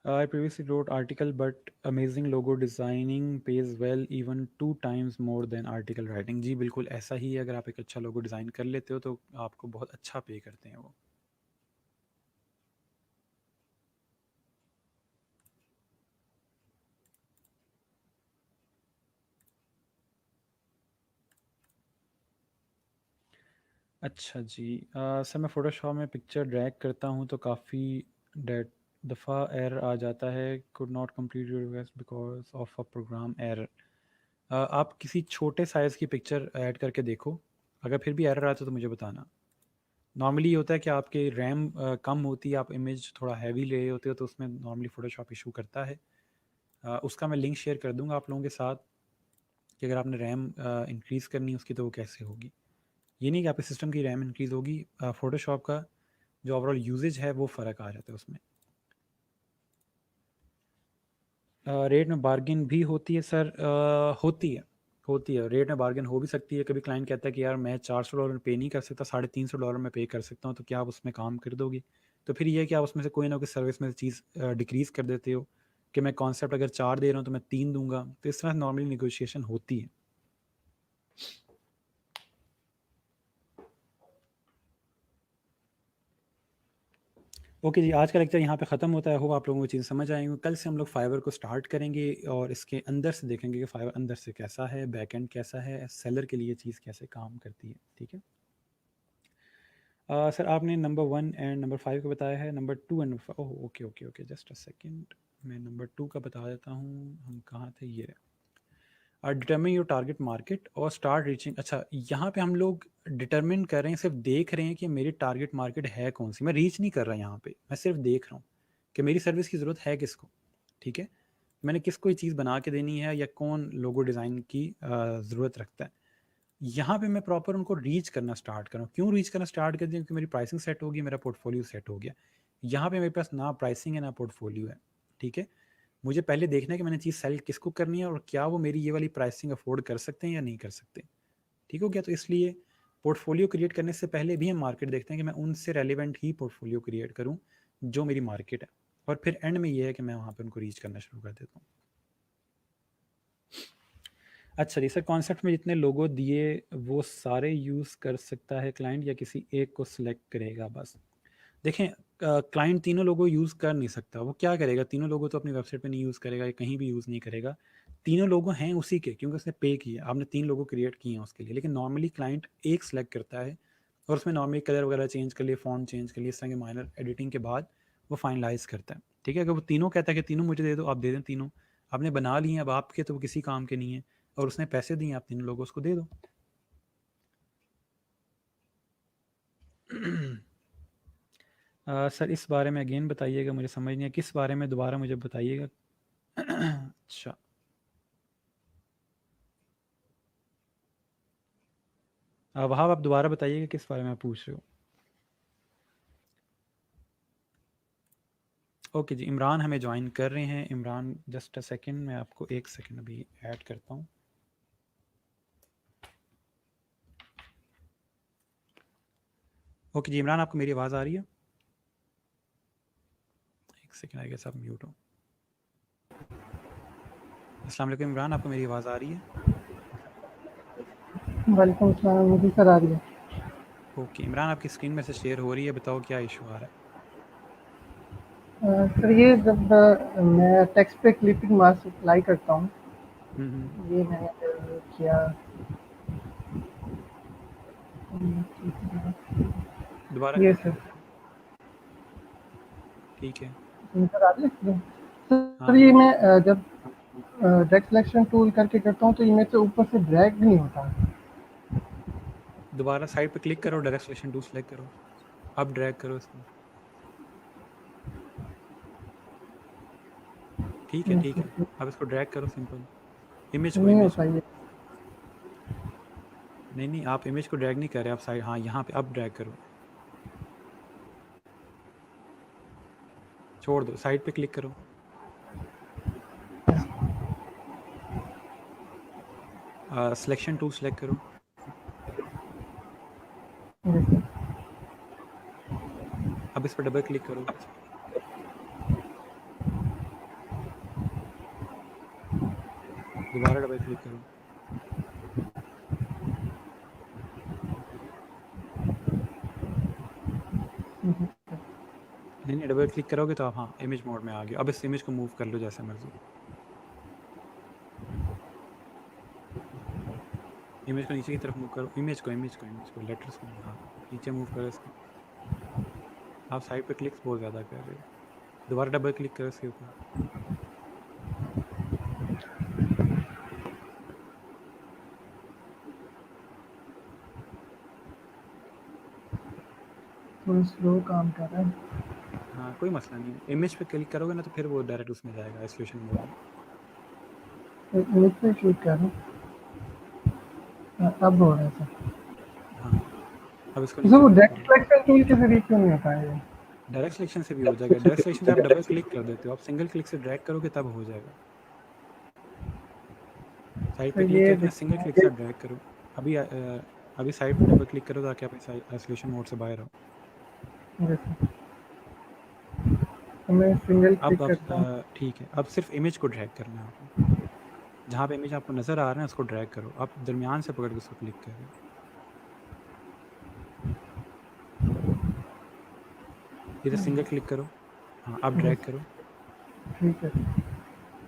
I previously wrote article but amazing logo designing pays well even 2 times more than article writing। जी बिल्कुल ऐसा ही है, अगर आप एक अच्छा लोगो डिज़ाइन कर लेते हो तो आपको बहुत अच्छा पे करते हैं वो। अच्छा जी, सर मैं फ़ोटोशॉप में पिक्चर ड्रैग करता हूँ तो काफ़ी डेट दफ़ा एरर आ जाता है, could not complete your request because of a program error. आप किसी छोटे साइज़ की पिक्चर ऐड करके देखो, अगर फिर भी एरर आता है तो मुझे बताना। नॉर्मली ये होता है कि आपके रैम कम होती है, आप इमेज थोड़ा हैवी ले रहे होते हो, तो उसमें नॉर्मली फ़ोटोशॉप इशू करता है। उसका मैं लिंक शेयर कर दूंगा आप लोगों के साथ कि अगर आपने रैम इंक्रीज़ करनी है उसकी तो वो कैसे होगी। ये नहीं कि आपके सिस्टम की रैम इंक्रीज़ होगी, फ़ोटोशॉप का जो ओवरऑल यूजेज है वो फ़र्क आ जाता है उसमें। रेट में बार्गिन भी होती है सर, होती है रेट में बार्गिन हो भी सकती है। कभी क्लाइंट कहता है कि यार मैं $400 पे नहीं कर सकता, $350 में पे कर सकता हूँ, तो क्या आप उसमें काम कर दोगे? तो फिर ये है कि आप उसमें से कोई ना कोई सर्विस में से चीज़ डिक्रीज़ कर देते हो, कि मैं कॉन्सेप्ट अगर 4 दे रहा हूँ तो मैं 3 दूंगा, तो इस तरह नॉर्मली निगोशिएशन होती है। ओके जी, आज का लेक्चर यहाँ पे ख़त्म होता है। होप आप लोगों को चीज़ समझ आएंगी। कल से हम लोग फाइवर को स्टार्ट करेंगे और इसके अंदर से देखेंगे कि फाइवर अंदर से कैसा है, बैकएंड कैसा है, सेलर के लिए चीज़ कैसे काम करती है, ठीक है। सर आपने नंबर 1 एंड नंबर 5 का बताया है, number 2 and oh okay okay okay, just a second, मैं नंबर 2 का बता देता हूँ। हम कहाँ थे, ये डिटर्मिन योर टारगेट मार्केट और स्टार्ट रीचिंग। अच्छा, यहाँ पे हम लोग डिटर्मिन कर रहे हैं, सिर्फ देख रहे हैं कि मेरी टारगेट मार्केट है कौन सी। मैं रीच नहीं कर रहा यहाँ पे, मैं सिर्फ देख रहा हूँ कि मेरी सर्विस की ज़रूरत है किसको, ठीक है। मैंने किसको ये चीज़ बना के देनी है या कौन लोगो डिज़ाइन की ज़रूरत रखता है। यहाँ पे मैं प्रॉपर उनको रीच करना स्टार्ट करूँ। क्यों रीच करना स्टार्ट कर दिया? क्योंकि मेरी प्राइसिंग सेट होगी, मेरा पोर्टफोलियो सेट हो गया। यहाँ पे मेरे पास ना प्राइसिंग है ना पोर्टफोलियो है, ठीक है। मुझे पहले देखना है कि मैंने चीज़ सेल किसको करनी है और क्या वो मेरी ये वाली प्राइसिंग अफोर्ड कर सकते हैं या नहीं कर सकते, ठीक हो गया। तो इसलिए पोर्टफोलियो क्रिएट करने से पहले भी हम मार्केट देखते हैं कि मैं उनसे रेलिवेंट ही पोर्टफोलियो क्रिएट करूँ जो मेरी मार्केट है, और फिर एंड में ये है कि मैं वहाँ पे उनको रीच करना शुरू कर देता हूँ। अच्छा जी सर, कॉन्सेप्ट में जितने लोगो दिए वो सारे यूज़ कर सकता है क्लाइंट या किसी एक को सिलेक्ट करेगा बस? देखें, क्लाइंट तीनों लोगो यूज़ कर नहीं सकता। वो क्या करेगा, तीनों लोगो तो अपनी वेबसाइट पे नहीं यूज़ करेगा या कहीं भी यूज़ नहीं करेगा। तीनों लोगो हैं उसी के, क्योंकि उसने पे किया, आपने 3 लोगो क्रिएट किए हैं उसके लिए। लेकिन नॉर्मली क्लाइंट एक सेलेक्ट करता है और उसमें नॉर्मली कलर वगैरह चेंज कर लिए, फॉन्ट चेंज कर लिए, इस तरह के माइनर एडिटिंग के बाद वो फाइनलाइज़ करता है, ठीक है। अगर वो तीनों कहता है कि तीनों मुझे दे दो, आप दे दें तीनों। आपने बना लिए हैं, अब आपके तो वो किसी काम के नहीं है। और उसने पैसे दिए, आप तीनों लोगों उसको दे दो। सर इस बारे में अगेन बताइएगा, मुझे समझ नहीं है किस बारे में, दोबारा मुझे बताइएगा। अच्छा, वहाँ आप दोबारा बताइएगा किस बारे में आप पूछ रहे हो। ओके जी, इमरान हमें ज्वाइन कर रहे हैं। इमरान जस्ट अ सेकंड, मैं आपको एक सेकंड अभी ऐड करता हूँ। ओके जी इमरान, आपको मेरी आवाज़ आ रही है? एक सेकंड, आई गेस आप म्यूट हो। अस्सलाम वालेकुम इमरान, आपको मेरी आवाज़ आ रही है? वालेकुम अस्सलाम, मुझे सर आ रही है। ओके इमरान, आपकी स्क्रीन में से शेयर हो रही है, बताओ क्या इशू आ रहा है? सर ये जब मैं टेक्स्ट पे क्लिपिंग मास्क अप्लाई करता हूँ, ये मैंने किया। दोबारा ये क्लिक सर करो उसको। ठीक है। सर आ रही है हाँ सर। हाँ ये मैं जब ड्रैग सिलेक्शन टूल करके करता हूँ तो ये मेरे से ऊपर से ड्रैग नहीं होता। दोबारा साइड पे क्लिक करो, डायरेक्ट सिलेक्शन टूल सेलेक्ट करो, अब ड्रैग करो इसको। ठीक है ठीक है, अब इसको ड्रैग करो सिंपल, इमेज को, नहीं इमेज होता को। ये। नहीं नहीं, आप इमेज को ड्रैग नहीं कर रहे, आप साइड, हाँ यहाँ पे अब ड्रैग करो, छोड़ दो, साइड पे क्लिक करो। सिलेक्शन टूल सेलेक्ट करो, अब इस पर डबल क्लिक करो, दोबारा डबल क्लिक करो। नहीं नहीं, डबल क्लिक करोगे तो आप हाँ इमेज मोड में आ गए। अब इस इमेज को मूव कर लो जैसे मर्जी, इमेज को नीचे की तरफ मूव करो, इमेज को, इमेज को, इमेज को, लेटर्स को, हाँ नीचे मूव करो इसको। आप साइड पे क्लिक्स बहुत ज़्यादा कर रहे हो, दोबारा डबल क्लिक करो इसके ऊपर। थोड़ा स्लो काम कर रहा है। हाँ कोई मसला नहीं, इमेज पे क्लिक करोगे ना तो फिर वो डायरेक्ट उसमें जाएगा, आइसोलेशन मोड में। इमेज पे क्लिक कर रहा हूँ, अब हो रहा है सर। हाँ अब इसको सर नीचे वो मूव ड्रैग करो, सिलेक्शन टूल के जरिए क्यों नहीं होता है? डायरेक्ट सिलेक्शन से भी हो जाएगा। डायरेक्ट सिलेक्शन से आप डबल क्लिक कर देते हो, आप सिंगल क्लिक से ड्रैग करोगे तब हो जाएगा। साइड पे सर क्लिक ये करके ना सिंगल क्लिक से ड्रैग करो। अभी अभी साइड पे डबल क्लिक करो ताकि आप आइसोलेशन मोड से बाहर आओ। मैं सिंगल क्लिक अब करता हूँ। ठीक है, अब सिर्फ इमेज को ड्रैग करना है आपने, जहाँ पे इमेज आपको नज़र आ रहा है उसको ड्रैग करो, आप दरमियान से पकड़ के उसको क्लिक कर रहे हो। इधर सिंगल क्लिक करो, हाँ अब ड्रैग करो। ठीक है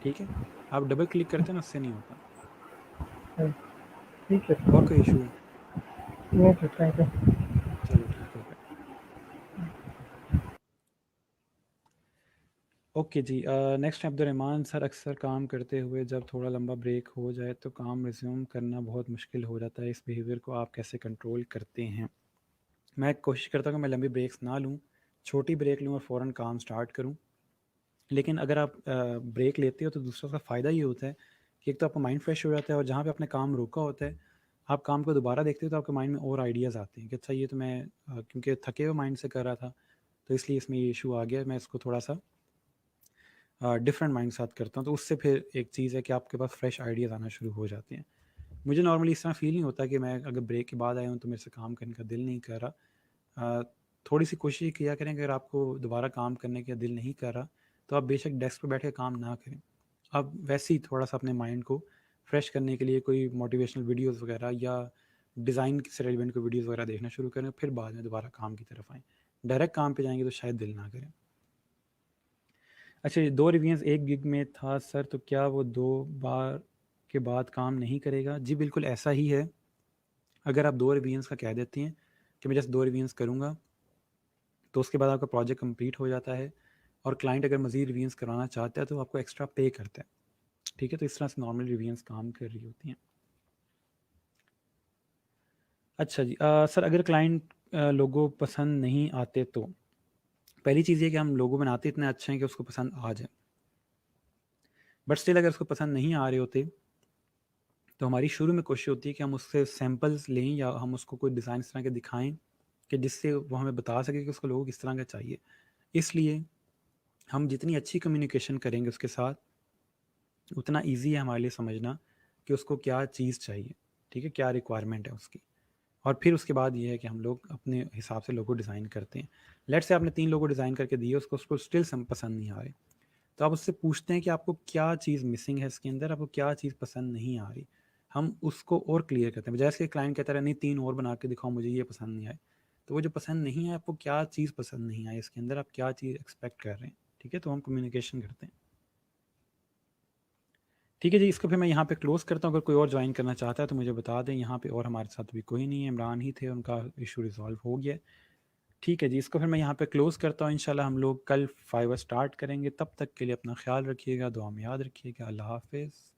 ठीक है, आप डबल क्लिक करते हैं ना, उससे नहीं होता। सर, ठीक है और सर। कोई इशू है? नहीं सर, थैंक यू। चलो ठीक हो गया। ओके जी, नेक्स्ट अब्दुलरहमान सर, अक्सर काम करते हुए जब थोड़ा लंबा ब्रेक हो जाए तो काम रिज्यूम करना बहुत मुश्किल हो जाता है, इस बिहेवियर को आप कैसे कंट्रोल करते हैं? मैं कोशिश करता हूँ कि मैं लंबी ब्रेक्स ना लूँ, छोटी ब्रेक लूँ और फ़ौरन काम स्टार्ट करूँ। लेकिन अगर आप ब्रेक लेते हो तो दूसरा उसका फ़ायदा ये होता है कि एक तो आपका माइंड फ्रेश हो जाता है, और जहाँ पे आपने काम रोका होता है आप काम को दोबारा देखते हो तो आपके माइंड में और आइडियाज़ आते हैं कि अच्छा ये तो मैं क्योंकि थके हुए माइंड से कर रहा था तो इसलिए इसमें ये इशू आ गया, मैं इसको थोड़ा सा डिफरेंट माइंड के साथ करता हूँ, तो उससे फिर एक चीज़ है कि आपके पास फ्रेश आइडियाज़ आना शुरू हो जाते हैं। मुझे नॉर्मली इस तरह फील नहीं होता कि मैं अगर ब्रेक के बाद आया हूँ तो मेरे से काम करने का दिल नहीं कर रहा। थोड़ी सी कोशिश किया करें, अगर आपको दोबारा काम करने का दिल नहीं कर रहा तो आप बेशक डेस्क पर बैठ के काम ना करें, आप वैसे ही थोड़ा सा अपने माइंड को फ्रेश करने के लिए कोई मोटिवेशनल वीडियोज़ वगैरह या डिज़ाइन से रेलिवेंट कोई वीडियोज़ वगैरह देखना शुरू करें, फिर बाद में दोबारा काम की तरफ आएँ। डायरेक्ट काम पे जाएंगे तो शायद दिल ना करें। अच्छा, ये 2 रिवीजन्स 1 गिग में था सर, तो क्या वो 2 बार के बाद काम नहीं करेगा? जी बिल्कुल ऐसा ही है। अगर आप 2 रिवीजन्स का कह देते हैं कि मैं जस्ट 2 रिवीजन्स करूँगा तो उसके बाद आपका प्रोजेक्ट कंप्लीट हो जाता है, और क्लाइंट अगर मज़ीद रिवीजन्स करवाना चाहता है तो आपको एक्स्ट्रा पे करता है। ठीक है, तो इस तरह से नॉर्मल रिवीजन्स काम कर रही होती हैं। अच्छा जी, सर अगर क्लाइंट लोगो पसंद नहीं आते तो पहली चीज़ ये कि हम लोगो बनाते इतने अच्छे हैं कि उसको पसंद आ जाए, बट स्टिल अगर उसको पसंद नहीं आ रहे होते तो हमारी शुरू में कोशिश होती है कि हम उससे सैम्पल्स लें या हम उसको कोई डिज़ाइन इस तरह के दिखाएं कि जिससे वो हमें बता सके कि उसको लोगो किस तरह का चाहिए। इसलिए हम जितनी अच्छी कम्युनिकेशन करेंगे उसके साथ, उतना ईजी है हमारे लिए समझना कि उसको क्या चीज़ चाहिए, ठीक है, क्या रिक्वायरमेंट है उसकी। और फिर उसके बाद ये है कि हम लोग अपने हिसाब से लोगो डिज़ाइन करते हैं। लेट्स से आपने 3 लोगो डिज़ाइन करके दिए, उसको स्टिल पसंद नहीं आ रहे, तो आप उससे पूछते हैं कि आपको क्या चीज़ मिसिंग है इसके अंदर, आपको क्या चीज़ पसंद नहीं आ रही। हम उसको और क्लियर करते हैं, बजाय इसके क्लाइंट कहता रहे नहीं 3 और बना के दिखाओ मुझे ये पसंद नहीं आए, तो वो जो पसंद नहीं है आपको क्या चीज़ पसंद नहीं आई इसके अंदर, आप क्या चीज़ एक्सपेक्ट कर रहे हैं, ठीक है, तो हम कम्युनिकेशन करते हैं। ठीक है जी, इसको फिर मैं यहाँ पे क्लोज़ करता हूँ। अगर कोई और ज्वाइन करना चाहता है तो मुझे बता दें। यहाँ पे और हमारे साथ भी कोई नहीं है, इमरान ही थे, उनका इशू रिज़ॉल्व हो गया। ठीक है जी, इसको फिर मैं यहाँ पे क्लोज़ करता हूँ। इंशाल्लाह हम लोग कल फाइवर स्टार्ट करेंगे। तब तक के लिए अपना ख्याल रखिएगा, दुआ में याद रखिएगा। अल्लाह हाफ़िज़।